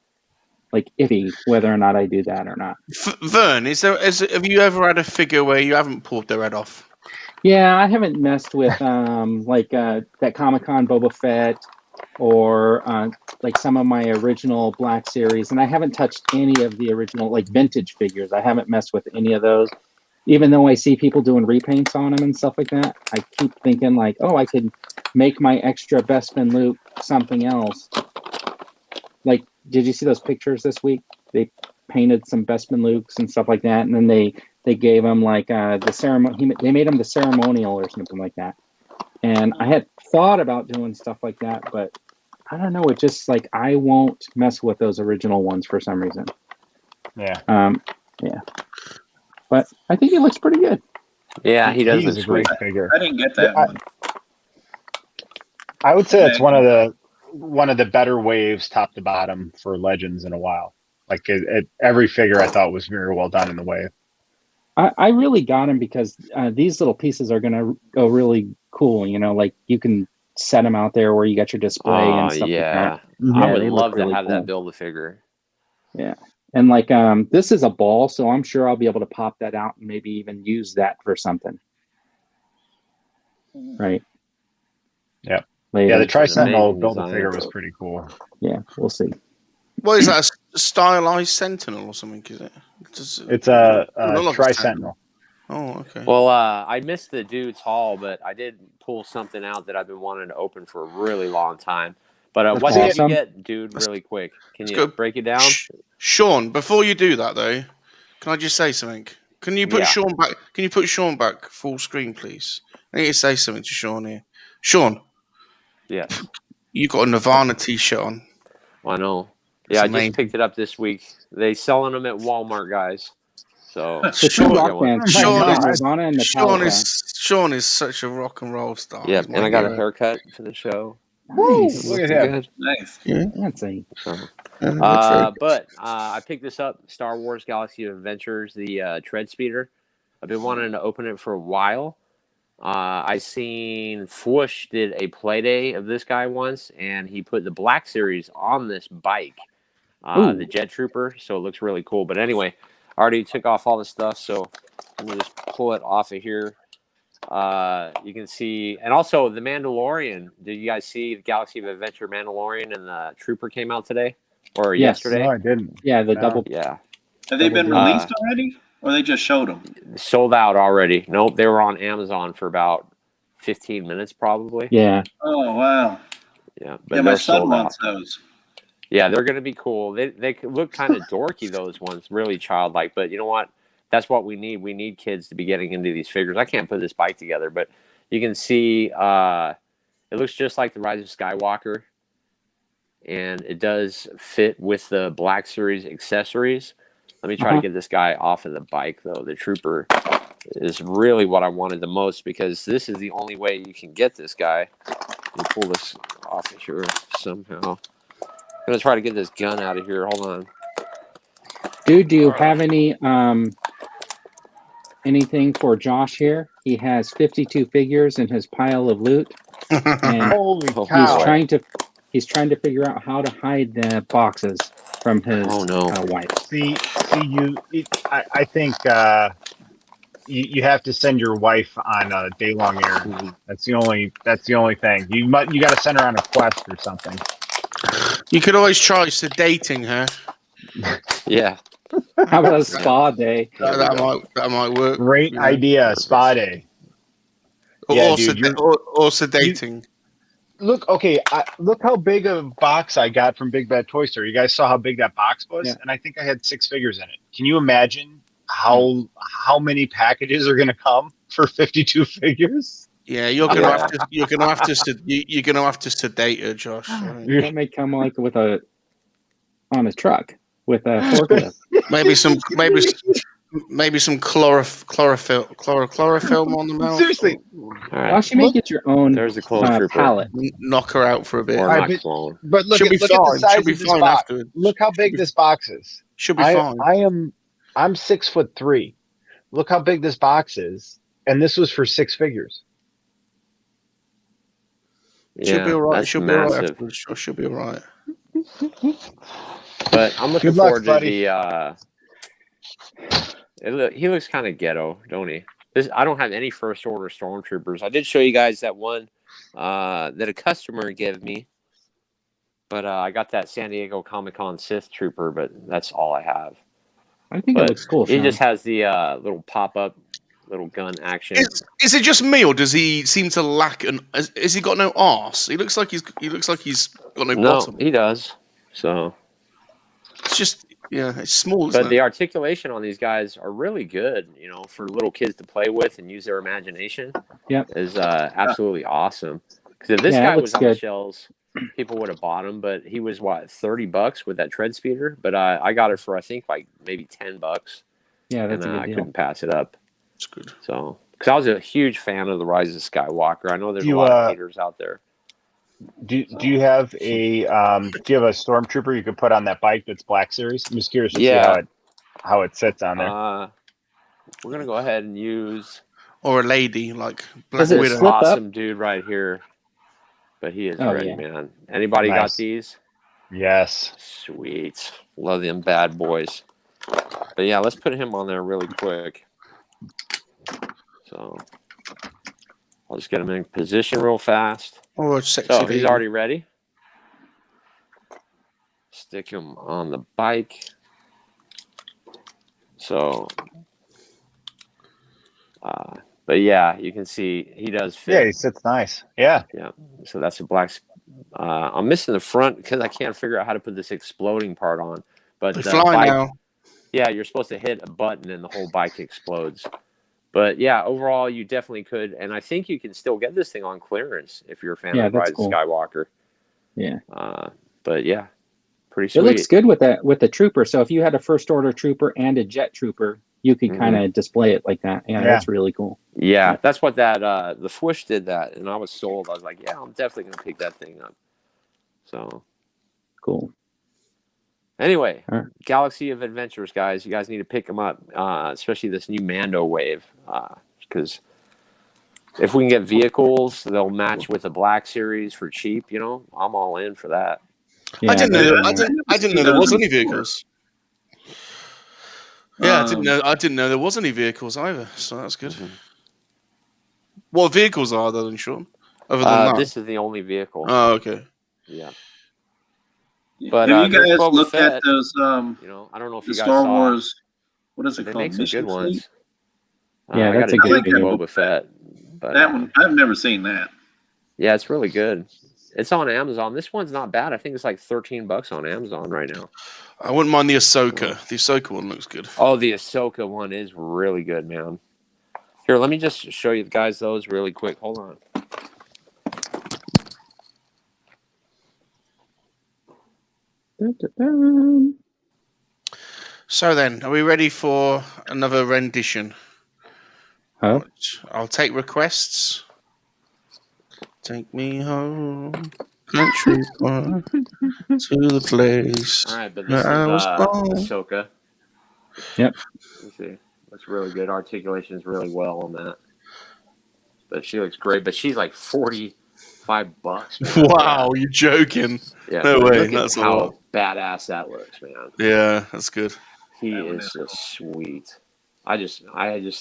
like iffy whether or not I do that or not. Vern, have you ever had a figure where you haven't pulled their head off? Yeah, I haven't messed with that Comic-Con Boba Fett or like some of my original Black Series, and I haven't touched any of the original like vintage figures. I haven't messed with any of those. Even though I see people doing repaints on them and stuff like that, I keep thinking like, oh, I could make my extra Bespin Luke something else. Like, did you see those pictures this week? They painted some Bespin Lukes and stuff like that, and then they gave him like the ceremony. They made him the ceremonial or something like that. And I had thought about doing stuff like that, but I don't know. It just like I won't mess with those original ones for some reason. Yeah. Yeah. But I think he looks pretty good. Yeah, he does. He's a great figure. I didn't get that one. I would say it's one of the better waves, top to bottom, for Legends in a while. Like every figure I thought was very well done in the wave. I really got him because these little pieces are going to go really cool. You know, like you can set them out there where you got your display and stuff like that. I would love to have that Build-A-Figure. Yeah. And like this is a ball, so I'm sure I'll be able to pop that out and maybe even use that for something. Right. Yeah. Later. Yeah, the Tri-Sentinel Build-A-Figure was pretty cool. Yeah, we'll see. What is that? A stylized Sentinel or something? Is it? It's a Tri-Sentinel. Oh, okay. Well, I missed the dude's haul, but I did pull something out that I've been wanting to open for a really long time. But what did you get, dude, really quick? Can you break it down? Sean, before you do that, though, can I just say something? Can you put Sean back? Can you put Sean back full screen, please? I need to say something to Sean here. Sean. Yeah. You got a Nirvana t-shirt on. I know. Yeah, I just picked it up this week. They selling them at Walmart, guys. So Sean is such a rock and roll star. Yeah, and I got a haircut for the show. Nice. Look at him. Nice. Yeah, that's a... But I picked this up, Star Wars Galaxy of Adventures, the Tread Speeder. I've been wanting to open it for a while. I seen Fwoosh did a play day of this guy once, and he put the Black Series on this bike, the Jet Trooper, so it looks really cool. But anyway, I already took off all the stuff, so let me just pull it off of here. You can see, and also the Mandalorian. Did you guys see the Galaxy of Adventure Mandalorian and the Trooper came out today? or Yes. yesterday. No, I didn't. Yeah, the No. double. Yeah, Have they been Double released already, or they just showed them? sold out already. Nope, they were on Amazon for about 15 minutes probably. Yeah. Oh wow! Yeah, but Yeah, my they're son sold wants out. those. Yeah, they're going to be cool. They could look kind of dorky, those ones, really childlike. But you know what? That's what we need. We need kids to be getting into these figures. I can't put this bike together, but you can see it looks just like the Rise of Skywalker, and it does fit with the Black Series accessories. Let me try to get this guy off of the bike, though. The Trooper is really what I wanted the most because this is the only way you can get this guy. Let me pull this off of here somehow. I'm going to try to get this gun out of here. Hold on. Dude, do you have anything for Josh here? He has 52 figures in his pile of loot, and Holy Oh, cow! he's trying to figure out how to hide the boxes from his Oh, no. wife. See, I think you have to send your wife on a day-long errand. That's the only thing. You got to send her on a quest or something. You could always try sedating her. Yeah. How about a spa day? That might work. Great you know. idea, spa day. Or, Yeah, or, dude, or sedating. Look, okay, look how big a box I got from Big Bad Toy Store. You guys saw how big that box was, Yeah. and I think I had 6 figures in it. Can you imagine how many packages are going to come for 52 figures? Yeah, you're gonna have to sedate her, Josh. Right? That may come like on a truck with a forklift. maybe some chlorophyll on the mouth. Seriously, All right. Josh, you may get your own There's the clone trooper. pallet. Knock her out for a bit. Or All not right, clone. but look She'll be at the fine. size She'll of be this fine box. afterwards. Look how big this box is. She'll be fine. I'm 6'3". Look how big this box is, and this was for 6 figures. She'll be all right. That's She'll be all right massive. afterwards. Josh. She'll be all right. But I'm looking Good luck, forward buddy. to the. He looks kind of ghetto, don't he? I don't have any first order stormtroopers. I did show you guys that one that a customer gave me, but I got that San Diego Comic-Con Sith trooper, but that's all I have. I think But it looks cool. he Sean. just has the little pop-up, little gun action. Is it just me, or does he seem to lack an? Has he got no arse? He looks like he's got no bottom. He does. So, It's just it's small. Isn't but it? the articulation on these guys are really good. You know, for little kids to play with and use their imagination. Yep. Is absolutely awesome. Because if this Yeah, it guy looks was on the good. shelves, people would have bought him. But he was $30 with that tread speeder. But I got it for I think like maybe $10. Yeah, that's and a good I deal. couldn't pass it up. It's good. So, because I was a huge fan of the Rise of Skywalker. I know there's a lot of haters out there. Do you have a stormtrooper you could put on that bike that's Black Series? I'm just curious to see how it sits on there. We're gonna go ahead and use Or a lady like Black Does it Widow. slip up? awesome dude right here. But he is ready, yeah. man. Anybody got Nice. these? Yes. Sweet. Love them bad boys. But yeah, let's put him on there really quick. So I'll just get him in position real fast. Or a sexy So lady. he's already ready. Stick him on the bike. So, but yeah, you can see he does fit. Yeah, he sits nice. Yeah. Yeah. So that's a black. I'm missing the front because I can't figure out how to put this exploding part on. But They the fly bike, now. yeah, you're supposed to hit a button and the whole bike explodes. But yeah, overall, you definitely could, and I think you can still get this thing on clearance if you're a fan Yeah, of that's Rise cool. of Skywalker. Yeah. But yeah, pretty It sweet. looks good with the trooper. So if you had a first order trooper and a jet trooper, you could kind of display it like that. Yeah, that's really cool. Yeah, that's what that the Swoosh did that, and I was sold. I was like, yeah, I'm definitely gonna pick that thing up. So Cool. anyway, All right. Galaxy of Adventures, guys, you guys need to pick them up, especially this new Mando wave, because if we can get vehicles, they'll match with the Black Series for cheap. You know, I'm all in for that. Yeah, I didn't know. definitely. I didn't know there was any vehicles. Yeah, I didn't know there was any vehicles either. So that's good. Mhm. What vehicles are there, then, Sean? Other than that, This is the only vehicle. oh, okay. Yeah. But have you there's guys Boba looked Fett. at those? You know, I don't know if The you guys Star saw. Wars. What is it They called? make some Mission good Fleet? ones. Yeah, I got that's to a good dig video. Boba Fett. But That one, I've never seen that. yeah, it's really good. It's on Amazon. This one's not bad. I think it's like $13 on Amazon right now. I wouldn't mind the Ahsoka. The Ahsoka one looks good. Oh, the Ahsoka one is really good, man. Here, let me just show you guys those really quick. Hold on. So then, are we ready for another rendition? Huh? I'll take requests. Take me home, country boy, to the place All right, but this is where I was born. Ahsoka. Yep. Let's see. Looks really good. Articulation is really well on that. But she looks great. But she's like $45. Man. Wow, you're joking. Yeah. No but way, Look that's at a how lot. badass that looks, man. Yeah, that's good. He That one is is just sweet. I just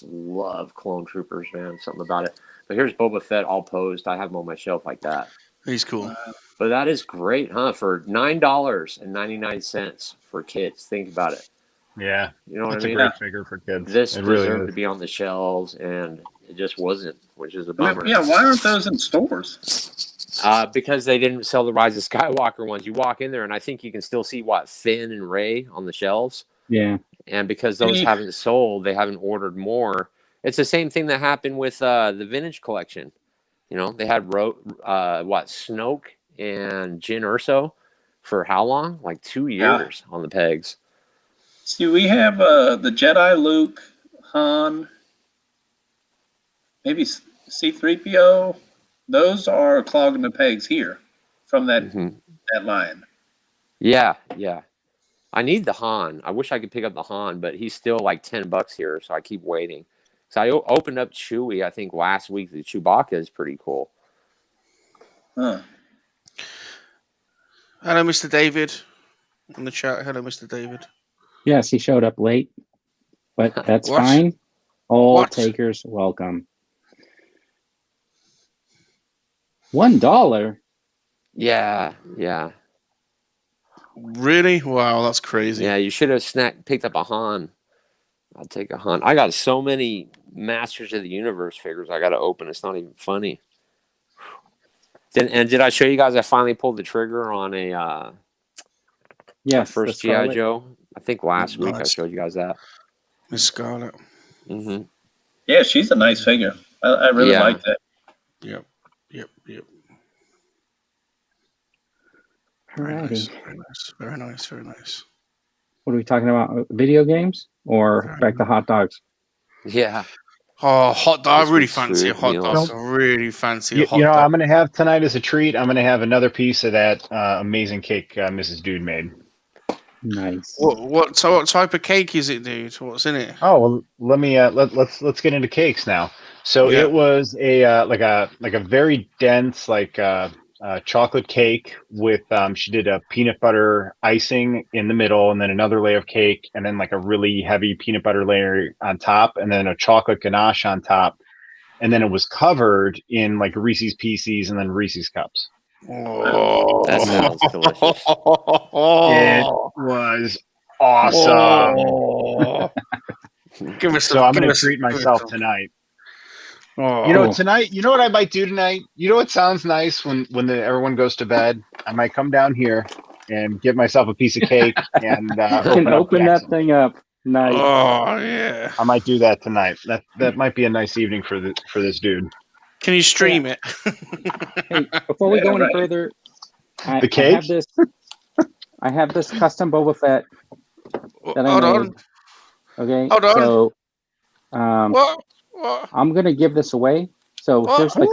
love clone troopers, man. Something about it. But here's Boba Fett all posed. I have him on my shelf like that. He's cool. But that is great, huh? For $9.99 for kids. Think about it. Yeah, You know what that's I mean? a great figure for kids. This it really deserved is. to be on the shelves, and it just wasn't, which is a bummer. Yeah, why aren't those in stores? Because they didn't sell the Rise of Skywalker ones. You walk in there, and I think you can still see Finn and Rey on the shelves. Yeah. And because those haven't sold, they haven't ordered more. It's the same thing that happened with the vintage collection. You know, they had Snoke and Jyn Erso for how long? Like 2 years on the pegs. See, we have the Jedi Luke, Han, maybe C-3PO. Those are clogging the pegs here from that that line. Yeah. I need the Han. I wish I could pick up the Han, but he's still like $10 here, so I keep waiting. So I opened up Chewie, I think, last week. The Chewbacca is pretty cool. Huh. Hello, Mr. David. In the chat, hello, Mr. David. Yes, he showed up late, but that's What? fine. All What? takers welcome. $1. Yeah. Really? Wow, that's crazy. Yeah, you should have picked up a Han. I'll take a Han. I got so many Masters of the Universe figures I got to open. It's not even funny. Did I show you guys I finally pulled the trigger on a first G.I. Joe? I think last week I showed you guys that. Miss Scarlet. Mm-hmm. Yeah, she's a nice figure. I really like that. Yep. Alrighty. Very nice. What are we talking about? Video games or back to hot dogs? Yeah. Oh, hot dog! I really This fancy a food hot meals. dog. I really fancy a hot You know, dog. I'm going to have tonight as a treat. I'm going to have another piece of that amazing cake Mrs. Dude made. Nice. What type of cake is it, dude? What's in it? Oh well, let me let's get into cakes now. So Yeah. it was a like a very dense chocolate cake with she did a peanut butter icing in the middle, and then another layer of cake, and then like a really heavy peanut butter layer on top, and then a chocolate ganache on top, and then it was covered in like Reese's Pieces and then Reese's cups. Oh, That sounds delicious. It was awesome. Oh. Give us So I'm going to treat myself tonight. Oh. You know, tonight, you know what I might do tonight? You know what sounds nice when everyone goes to bed? I might come down here and get myself a piece of cake and open that thing up. Nice. Oh yeah. I might do that tonight. That might be a nice evening for this dude. Can you stream it? Hey, before we go any further, The cake? I have this custom Boba Fett that I Hold made. on. Okay. Hold on. So, What? I'm gonna give this away. So What? here's the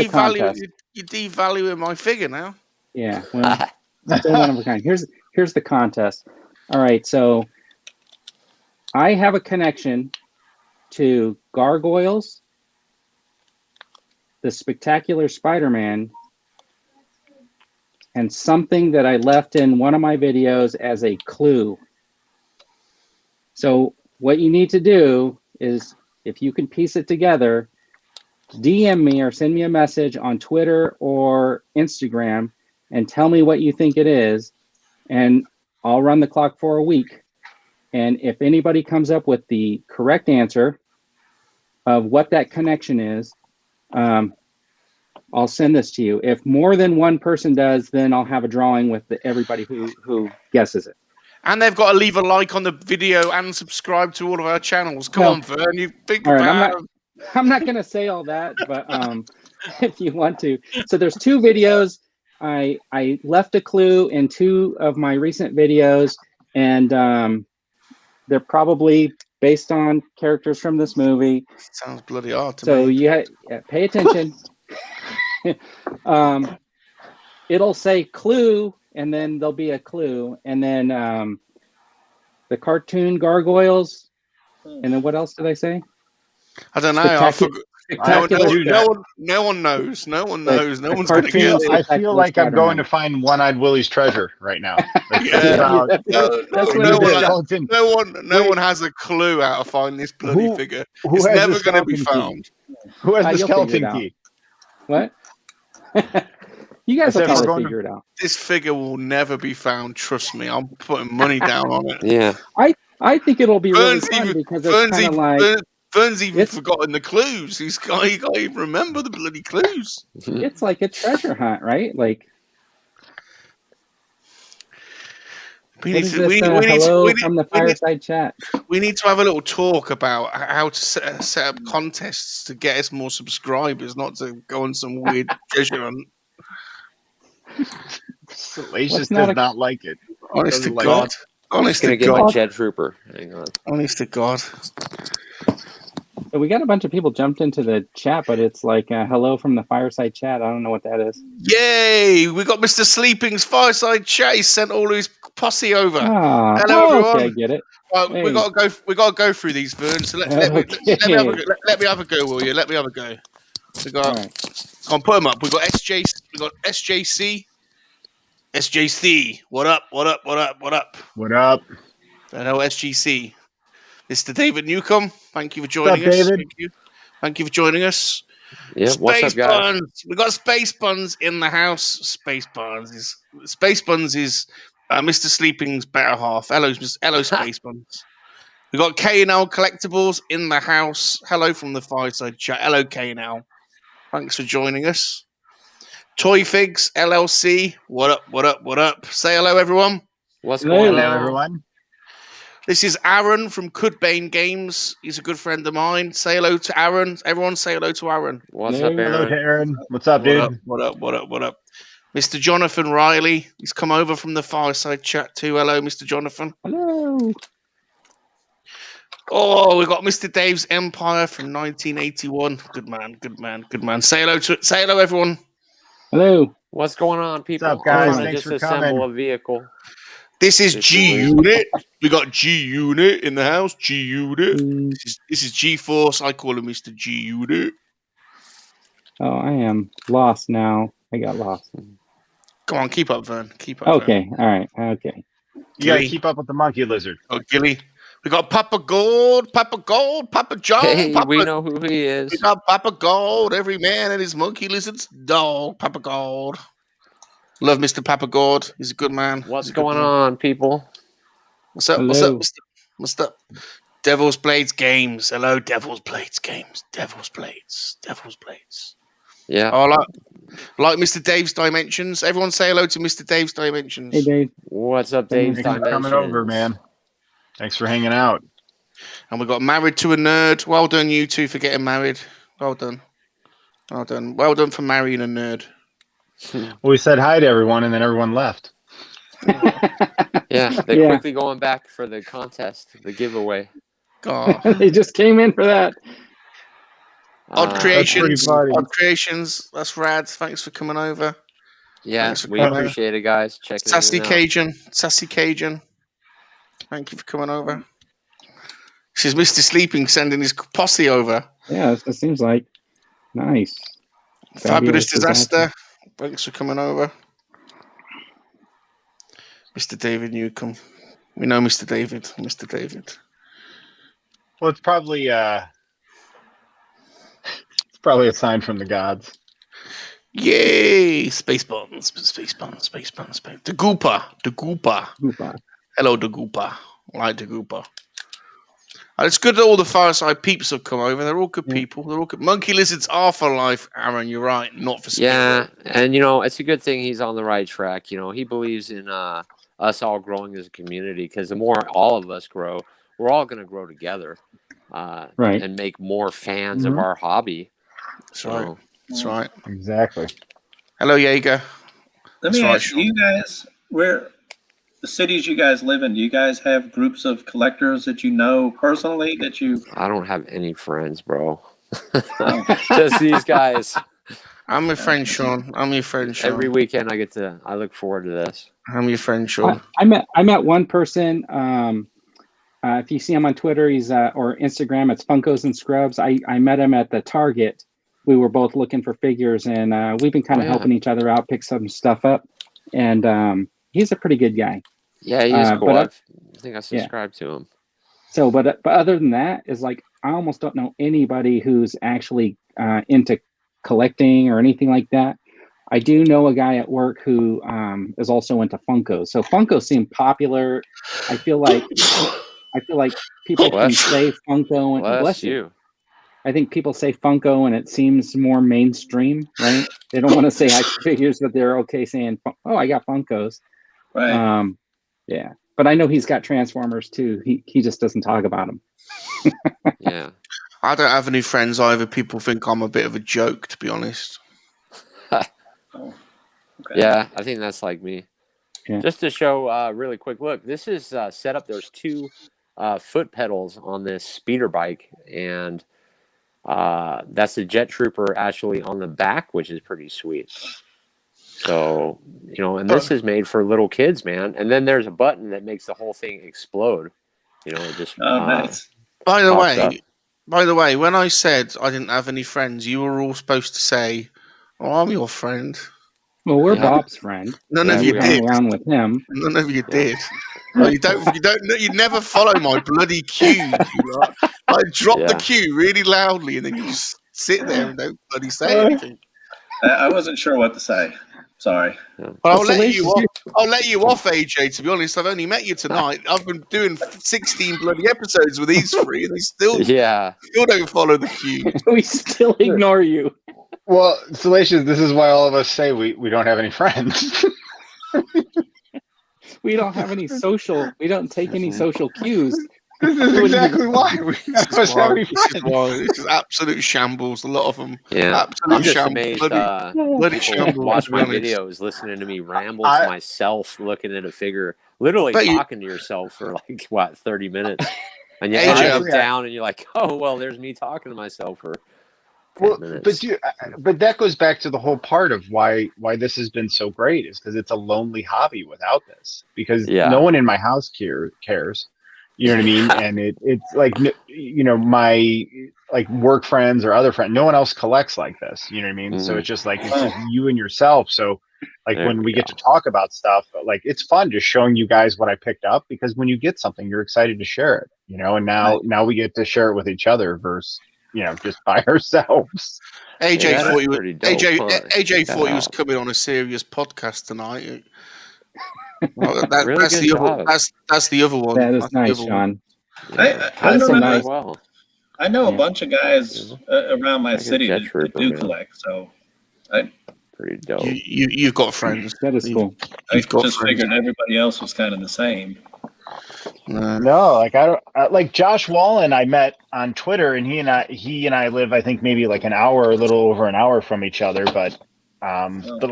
contest. You're devaluing my figure now. Yeah. Well, still one of a kind. Here's the contest. All right. So I have a connection to Gargoyles, the Spectacular Spider-Man, and something that I left in one of my videos as a clue. So what you need to do is, if you can piece it together, DM me or send me a message on Twitter or Instagram and tell me what you think it is, and I'll run the clock for a week. And if anybody comes up with the correct answer of what that connection is, I'll send this to you. If more than one person does, then I'll have a drawing with everybody who guesses it. And they've got to leave a like on the video and subscribe to all of our channels. Come on, Vern, you think all right, about it. I'm not going to say all that, but if you want to. So there's 2 videos. I left a clue in 2 of my recent videos, and they're probably based on characters from this movie. Sounds bloody hard to me. So you pay attention. It'll say clue, and then there'll be a clue, and then the cartoon gargoyles, and then what else did I say? I don't know. I forgot. No one knows. No one knows. No one's going to get it. I feel like I'm going to find One-Eyed Willie's treasure right now. No one has a clue how to find this bloody figure. It's never going to be found. Who has the skeleton key? What? You guys will probably figure it out. This figure will never be found. Trust me. I'm putting money down on it. Yeah. I think it'll be really fun because it's kind of like... Vern's even forgotten the clues. He can't even remember the bloody clues. It's like a treasure hunt, right? Like, we need from the fireside chat. We need to have a little talk about how to set up contests to get us more subscribers, not to go on some weird treasure hunt. Salacious does not like it. Honest to God. Honest to God. Get my Jet Trooper. Hang on. Honest to God. So we got a bunch of people jumped into the chat, but it's like hello from the fireside chat. I don't know what that is. Yay! We got Mr. Sleeping's fireside chat. He sent all his posse over. Hello, everyone. Okay, get it. Well, hey. We got to go through these, Vern. So let me have a go, will you? Let me have a go. We got. Right. Come on, put them up. We got SJC. We got SJC. SJC. What up? What up? What up? What up? What up? Hello, SGC. Mr. David Newcomb, thank you for joining us. David? Thank you for joining us. Yeah, what's up, guys? Buns. We got Space Buns in the house. Space Buns is Mr. Sleeping's better half. Hello, Space Buns. We got K&L Collectibles in the house. Hello from the fireside chat. Hello, K&L. Thanks for joining us. Toy Figs LLC. What up? What up? What up? Say hello, everyone. What's going on, everyone? This is Aaron from Cudbane Games. He's a good friend of mine. Say hello to Aaron. Everyone say hello to Aaron. What's up, Aaron? Hello to Aaron. What's up, dude? What up? What up? What up? Mr. Jonathan Riley. He's come over from the fireside chat too. Hello, Mr. Jonathan. Hello. Oh, we got Mr. Dave's Empire from 1981. Good man. Good man. Good man. Say hello, everyone. Hello. What's going on, people? What's up, guys? I'm trying to just assemble a vehicle. This is G-Unit. We got G-Unit in the house. G-Unit. This is G-Force. I call him Mr. G-Unit. Oh, I am lost now. I got lost. Come on, keep up, Vern. Keep up. Okay. Vern. All right. Okay. You gotta keep up with the MoNKey-LiZaRD. Oh, Gilly. We got Papa Gold, Papa John. Hey, Papa, we know who he is. We got Papa Gold. Every man and his MoNKey-LiZaRD's dog. Papa Gold. Love Mr. Papa Gold. He's a good man. What's going on, people? What's up? Hello. What's up, Mr. What's up? Devil's Blades Games. Hello, Devil's Blades Games. Devil's Blades. Devil's Blades. Yeah. Oh, like Mr. Dave's Dimensions. Everyone say hello to Mr. Dave's Dimensions. Hey, Dave. What's up, Dave's Thanks for Dimensions? coming over, man. Thanks for hanging out. And we got Married to a Nerd. Well done, you two, for getting married. Well done. Well done. Well done for marrying a nerd. Well, we said hi to everyone, and then everyone left. Yeah, they're quickly going back for the contest, the giveaway. God. They just came in for that. Odd Creations. funny. Odd Creations. That's rad. Thanks for coming over. Yeah, we coming appreciate it, guys. Checking Sassy it out. Cajun. Sassy Cajun. Thank you for coming over. This is Mr. Sleeping sending his posse over. Yeah, it seems like nice. Fabulous Disaster. Thanks for coming over. Mr. David Newcomb. We know Mr. David. Mr. David. Well, it's probably a sign from the gods. Yay! Space buttons. The Gooper. Hello, the Gooper. I like the Gooper. And it's good that all the Fireside peeps have come over. They're all good people. They're all good. MoNKey-LiZaRD's are for life, Aaron. You're right. Not for speed. Yeah, and it's a good thing he's on the right track. He believes in us all growing as a community, because the more all of us grow, we're all going to grow together, Right. and make more fans of our hobby. That's right. That's right. Exactly. Hello, Jaeger. Let me ask you guys, where the cities you guys live in, do you guys have groups of collectors that you know personally that you? I don't have any friends, bro. Just these guys. I'm your friend, Sean. Every weekend I look forward to this. I'm your friend, Sean. I met one person. If you see him on Twitter, he's or Instagram, it's Funkos and Scrubs. I met him at the Target. We were both looking for figures, and we've been kind of helping each other out, pick some stuff up. And he's a pretty good guy. Yeah, he's cool. I think I subscribed to him. So, but other than that, is like I almost don't know anybody who's actually into collecting or anything like that. I do know a guy at work who is also into Funkos. So Funkos seem popular. I feel like people can say Funko and bless you. I think people say Funko and it seems more mainstream, right? They don't want to say action figures, but they're okay saying, "Oh, I got Funkos." Right. Yeah, but I know he's got Transformers too. He just doesn't talk about them. Yeah. I don't have any friends either. People think I'm a bit of a joke, to be honest. Okay. Yeah, I think that's like me. Yeah. Just to show really quick, look, this is set up. There's 2 foot pedals on this speeder bike, and that's the Jet Trooper actually on the back, which is pretty sweet. So, and this is made for little kids, man. And then there's a button that makes the whole thing explode. It just nice. By the way, when I said I didn't have any friends, you were all supposed to say, "Oh, I'm your friend." Well, we're Bob's friend. None of you did. Around with him. None of you did. No, you don't. You never follow my bloody cue. I drop the cue really loudly, and then you just sit there and don't bloody say anything. I wasn't sure what to say. Sorry. But I'll let you off. I'll let you off, AJ. To be honest, I've only met you tonight. I've been doing 16 bloody episodes with these 3, and they still don't follow the cue. We still ignore you. Well, Salacious, this is why all of us say we don't have any friends. We don't have any social. We don't take any social cues. This is exactly why we don't have any friends. This is absolute shambles. A lot of them. Yeah, absolute I'm just shambles. amazed. Bloody shambles. Watch my videos, listening to me ramble to myself, looking at a figure, literally talking to yourself for 30 minutes, and you edit it down, and you're like, oh well, there's me talking to myself for. Well, but that goes back to the whole part of why this has been so great is because it's a lonely hobby without this. Because no one in my house cares, you know what I mean? And it's like my work friends or other friends, no one else collects like this. You know what I mean? Mm-hmm. So it's just it's just you and yourself. So when we get to talk about stuff, it's fun just showing you guys what I picked up, because when you get something, you're excited to share it. And now we get to share it with each other versus. Just by ourselves. AJ thought he was coming on a serious podcast tonight. Well, that's the other one. That is nice, Sean. I know a bunch of guys around my city that do collect, so pretty dope. You've got friends. That is cool. I just figured everybody else was kind of the same. No, I don't. Josh Wallen, I met on Twitter, and he and I live, I think, maybe an hour, a little over an hour from each other, but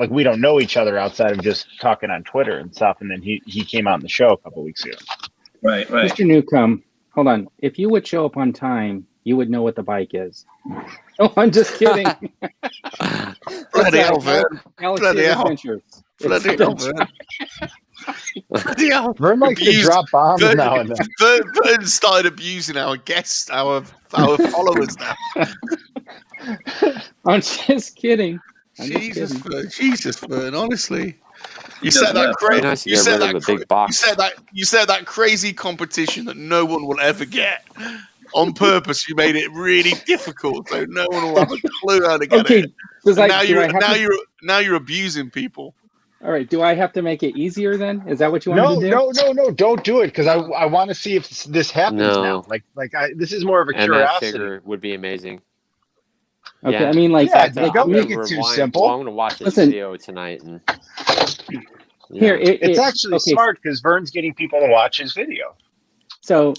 we don't know each other outside of just talking on Twitter and stuff. And then he came out on the show a couple weeks ago. Right. Mr. Newcomb, hold on. If you would show up on time, you would know what the bike is. Oh, I'm just kidding. Bloody hell, Vern. Bloody Adventures. Bloody hell, Vern. Vern likes to drop bombs now and then. Vern started abusing our guests, our followers now. I'm just kidding. Jesus, Vern, honestly. You said that crazy competition that no one will ever get. On purpose, you made it really difficult, so no one will have a clue how to get it. now you're abusing people. All right. Do I have to make it easier then? Is that what you want me to do? No. Don't do it because I want to see if this happens now. This is more of a And curiosity. that figure would be amazing. Okay. Yeah. I mean, like, Yeah, like don't me- make it too simple. Well, I'm going to watch this Listen. video tonight. And here, It's actually okay, smart because Vern's getting people to watch his video. So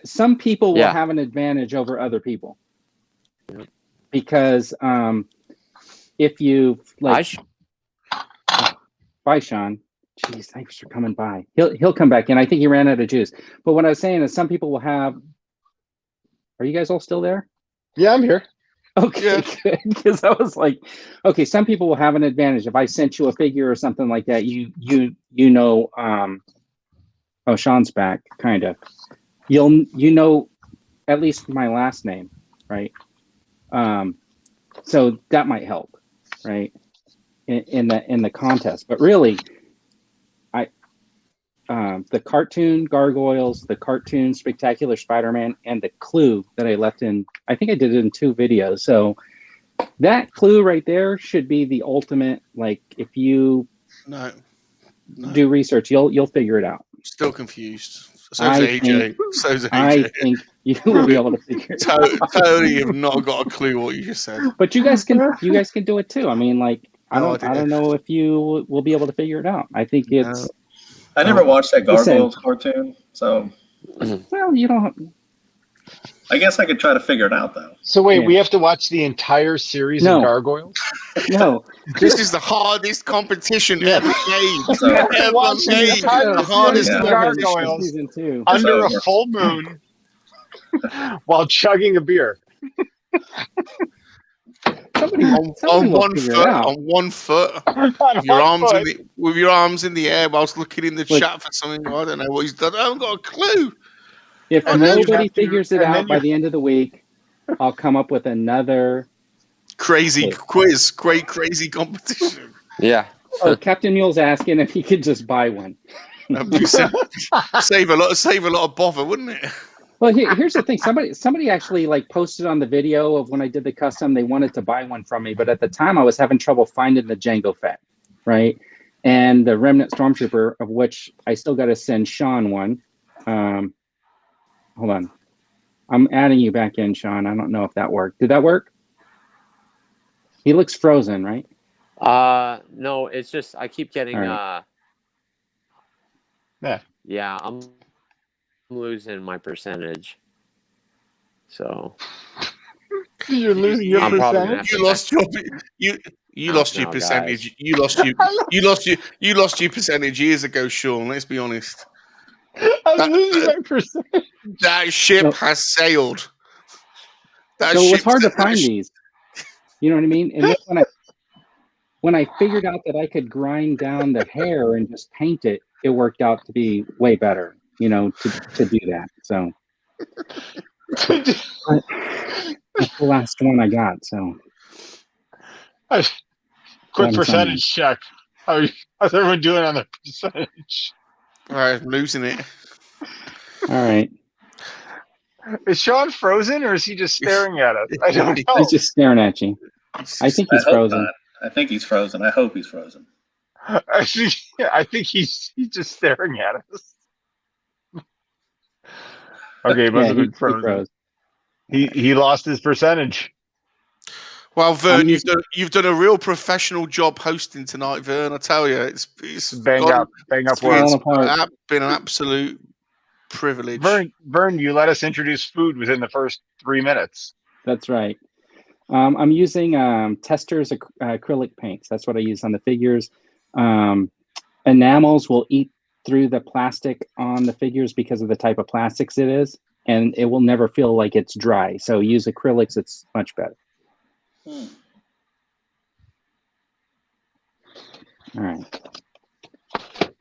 some people will Yeah. have an advantage over other people Yep. because if you like, bye, Sean. Jeez, thanks for coming by. He'll come back in. I think he ran out of juice. But what I was saying is some people will have. Are you guys all still there? Yeah, I'm here. Okay, good. Because I was like, okay, some people will have an advantage. If I sent you a figure or something like that, you know, oh, Sean's back, kind of. You know, at least my last name, right? So that might help, right? In the contest, but really, the cartoon Gargoyles, the cartoon Spectacular Spider-Man, and the clue that I left in, I think I did it in 2 videos. So that clue right there should be the ultimate. Like, if you do research, you'll figure it out. Still confused. So's AJ. So's AJ. I think you will be able to figure it out. Totally have not got a clue what you just said. But you guys can do it too. I mean, like, I No don't idea. know if you will be able to figure it out. I think it's I never watched that Listen. Gargoyles cartoon, so well, you don't. I guess I could try to figure it out though. So wait, Yeah. we have to watch the entire series No. of Gargoyles? No, This is the hardest competition ever made. So- Ever Watch the made. entire The hardest series of Gargoyles. season 2. Under So- a full moon while chugging a beer. Somebody On will one figure foot, it out. on one foot, On with your one foot. arms in the air, whilst looking in the Like- chat for something. I don't know what he's done. I haven't got a clue. If And then you nobody have to- figures it and then out by the end of the week, I'll come up with another. Crazy Yeah. quiz, crazy competition. Yeah. Oh, Captain Mule's asking if he could just buy one. Save a lot of bother, wouldn't it? Well, here's the thing. Somebody actually like posted on the video of when I did the custom. They wanted to buy one from me, but at the time I was having trouble finding the Jango Fett, right? And the Remnant Stormtrooper, of which I still got to send Sean one. Hold on, I'm adding you back in, Sean. I don't know if that worked. Did that work? He looks frozen, right? No, it's just I keep getting All right. yeah, I'm losing my percentage. So You're losing your I'm probably gonna percentage. You lost your No, percentage. guys. You lost your percentage years ago, Sean. Let's be honest. I'm losing my percentage. That ship No. has sailed. That So it was ship- hard to that find sh- these. You know what I mean? And then when I figured out that I could grind down the hair and just paint it, it worked out to be way better, you know, to do that. So that's the last one I got. So Quick One percentage check. How's everyone doing on the percentage? All right, I'm losing it. all right, Is Sean frozen or is he just staring at us? I don't know. he's just staring at you. I think he's I hope frozen. not. I think he's frozen. I hope he's frozen. I think he's just staring at us. Okay, he must Yeah, have he been frozen. froze. He lost his percentage. Well, Vern, I'm you've done a real professional job hosting tonight, Vern. I tell you, it's Bang up Falling words. apart. been an absolute privilege. Vern, you let us introduce food within the first 3 minutes. That's right. I'm using Testors acrylic paints. That's what I use on the figures. Enamels will eat through the plastic on the figures because of the type of plastics it is, and it will never feel like it's dry. So use acrylics, it's much better. All right.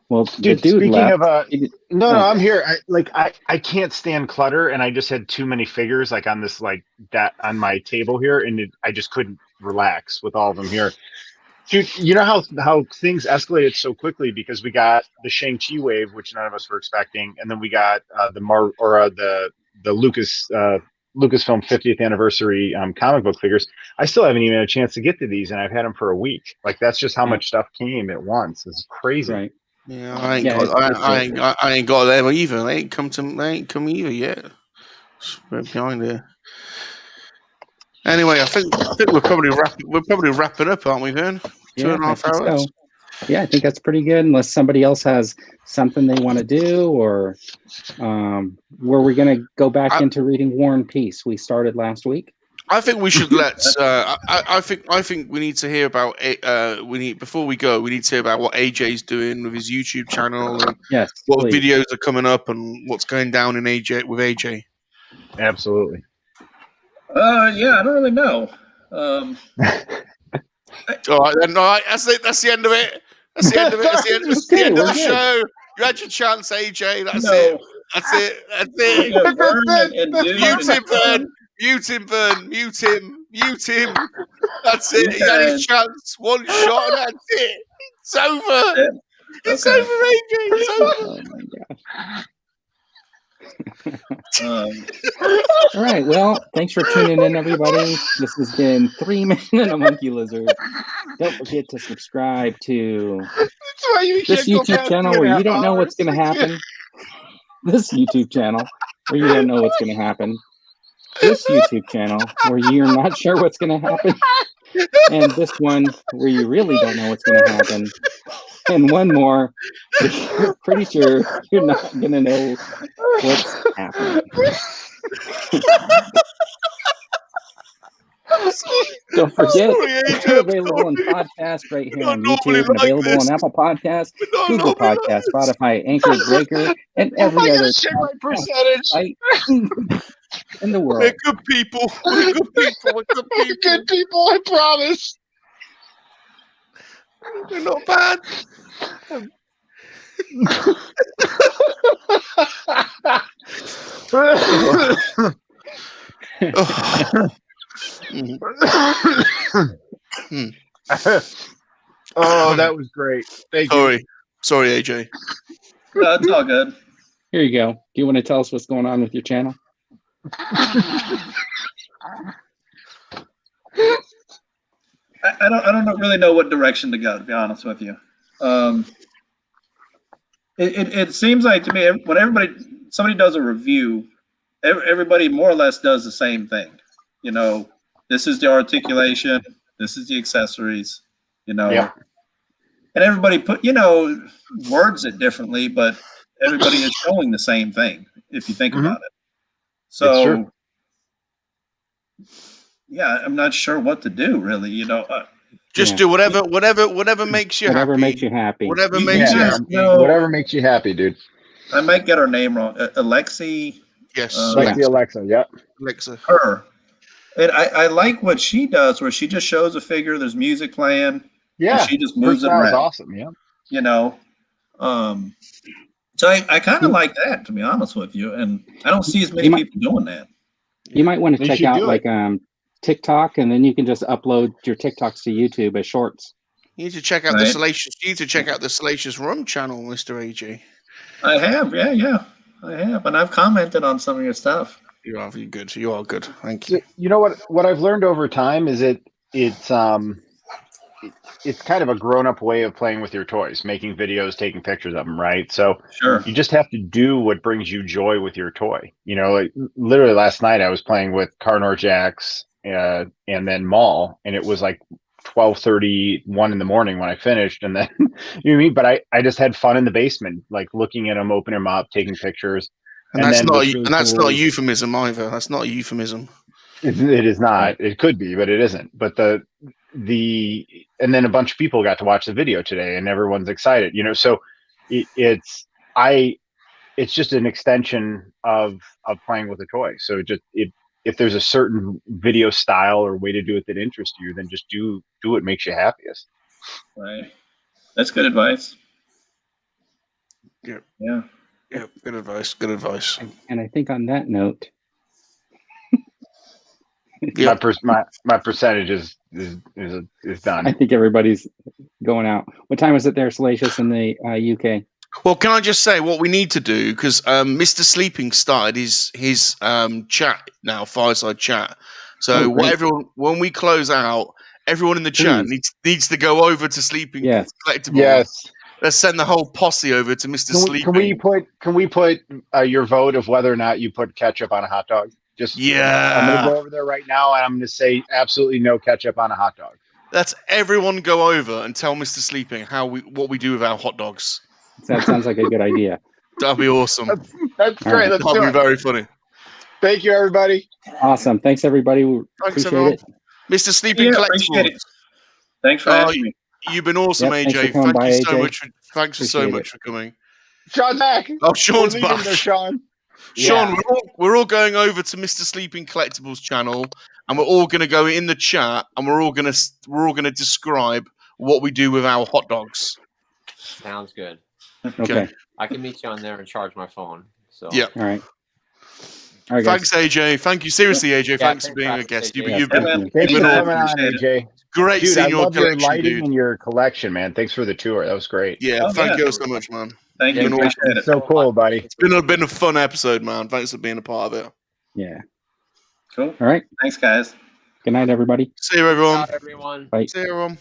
Well, Dude, the dude speaking left. of no, Oh. I'm here. I can't stand clutter, and I just had too many figures like on this that on my table here, and I just couldn't relax with all of them here. Dude, you know how things escalated so quickly because we got the Shang-Chi wave, which none of us were expecting, and then we got the Lucas Lucasfilm 50th anniversary comic book figures. I still haven't even had a chance to get to these, and I've had them for a week. Like, that's just how much stuff came at once. It's crazy. Right. Yeah, I ain't Yeah, got. it's I ain't got them either. They ain't come either yet. It's right behind there. Anyway, I think we're probably wrapping up, aren't we, Vern? Yeah, 2.5 I think hours. so. Yeah, I think that's pretty good. Unless somebody else has something they want to do, or were we going to go back into reading War and Peace? We started last week. I think we should let. I think we need to hear about. Before we go, we need to hear about what AJ's doing with his YouTube channel and what videos are coming up and what's going down in AJ with AJ. Absolutely. Yeah, I don't really know. All right, then. All right, that's it. That's the end of it. That's the end of it. That's the end, that's the end of the show. You had your chance, AJ. That's it. That's it. That's it. Mute him, Vern. Mute him, Vern. Mute him. Mute him. That's it. He had his chance. One shot, and that's it. It's over. It's over, AJ. It's over. Oh my gosh. All right. Well, thanks for tuning in, everybody. This has been 3 Men and a Monkey Lizard. Don't forget to subscribe to this YouTube channel where you don't know what's going to happen. This YouTube channel where you don't know what's going to happen. This YouTube channel where you're not sure what's going to happen. And this one where you really don't know what's going to happen. And one more, you're pretty sure you're not going to know what's happening. Don't forget, we're available on podcast right here on YouTube, and available on Apple Podcasts, Google Podcasts, Spotify, Anchor, Breaker, and every other site in the world. We're good people. We're good people. We're good people. We're good people, I promise. We're not bad. Oh, that was great. Thank you. Sorry, AJ. No, it's all good. Here you go. Do you want to tell us what's going on with your channel? I don't really know what direction to go, to be honest with you. It seems like to me when somebody does a review, everybody more or less does the same thing. You know, this is the articulation, this is the accessories, you know. Yeah. And everybody put, words it differently, but everybody is showing the same thing if you think about it. So yeah, I'm not sure what to do really, Just do whatever makes you happy. Whatever makes you happy. Whatever makes you happy. Whatever makes you happy, dude. I might get her name wrong. Alexi. Yes. Alexa. Yep. Alexa. Her. And I like what she does, where she just shows a figure. There's music playing. Yeah. And she just moves it around. Awesome. Yeah. So I kind of like that, to be honest with you. And I don't see as many people doing that. You might want to check out TikTok, and then you can just upload your TikToks to YouTube as shorts. You need to check out the Salacious. You need to check out the Salacious Rum channel, Mr. AJ. I have, yeah, I have, and I've commented on some of your stuff. You are good. You are good. Thank you. You know what I've learned over time is it's kind of a grown-up way of playing with your toys, making videos, taking pictures of them, right? So you just have to do what brings you joy with your toy. Literally last night I was playing with Carnor Jacks and then Maul, and it was like 12:31 in the morning when I finished, and then you know what I mean. But I just had fun in the basement, like looking at them, opening them up, taking pictures. And that's not a euphemism either. That's not a euphemism. It is not. It could be, but it isn't. But and then a bunch of people got to watch the video today, and everyone's excited. So it's just an extension of playing with a toy. So if there's a certain video style or way to do it that interests you, then just do what makes you happiest. Right. That's good advice. Yep. Yeah. Yep. Good advice. Good advice. And I think on that note, my percentage is done. I think everybody's going out. What time is it there, Salacious, in the UK? Well, can I just say what we need to do? Because Mr. Sleeping started his chat now, fireside chat. So when we close out, everyone in the chat needs to go over to Sleeping Collectibles. Yes. Let's send the whole posse over to Mr. Sleeping. Can we put your vote of whether or not you put ketchup on a hot dog? Just I'm gonna go over there right now and I'm gonna say absolutely no ketchup on a hot dog. Let's everyone go over and tell Mr. Sleeping what we do with our hot dogs. That sounds like a good idea. That'd be awesome. That's great. That'd be very funny. Thank you, everybody. Awesome. Thanks, everybody. We appreciate it. Mr. Sleeping Collectibles. Thanks for having me. You've been awesome, AJ. Thank you so much. Thanks so much for coming. Sean's back. Oh, Sean's back. There, Sean. Sean, we're all going over to Mr. Sleeping Collectibles channel, and we're all going to go in the chat, and we're all going to describe what we do with our hot dogs. Sounds good. Okay. I can meet you on there and charge my phone. So yeah. All right. Thanks, AJ. Thank you. Seriously, AJ. Thanks for being a guest. You've been coming on, AJ. Great seeing your collection, your lighting and your collection, man. Thanks for the tour. That was great. Yeah, thank you so much, man. Thank you. It's so cool, buddy. It's been a fun episode, man. Thanks for being a part of it. Yeah. Cool. All right. Thanks, guys. Good night, everybody. See you, everyone. Bye, everyone. Bye. See you, everyone.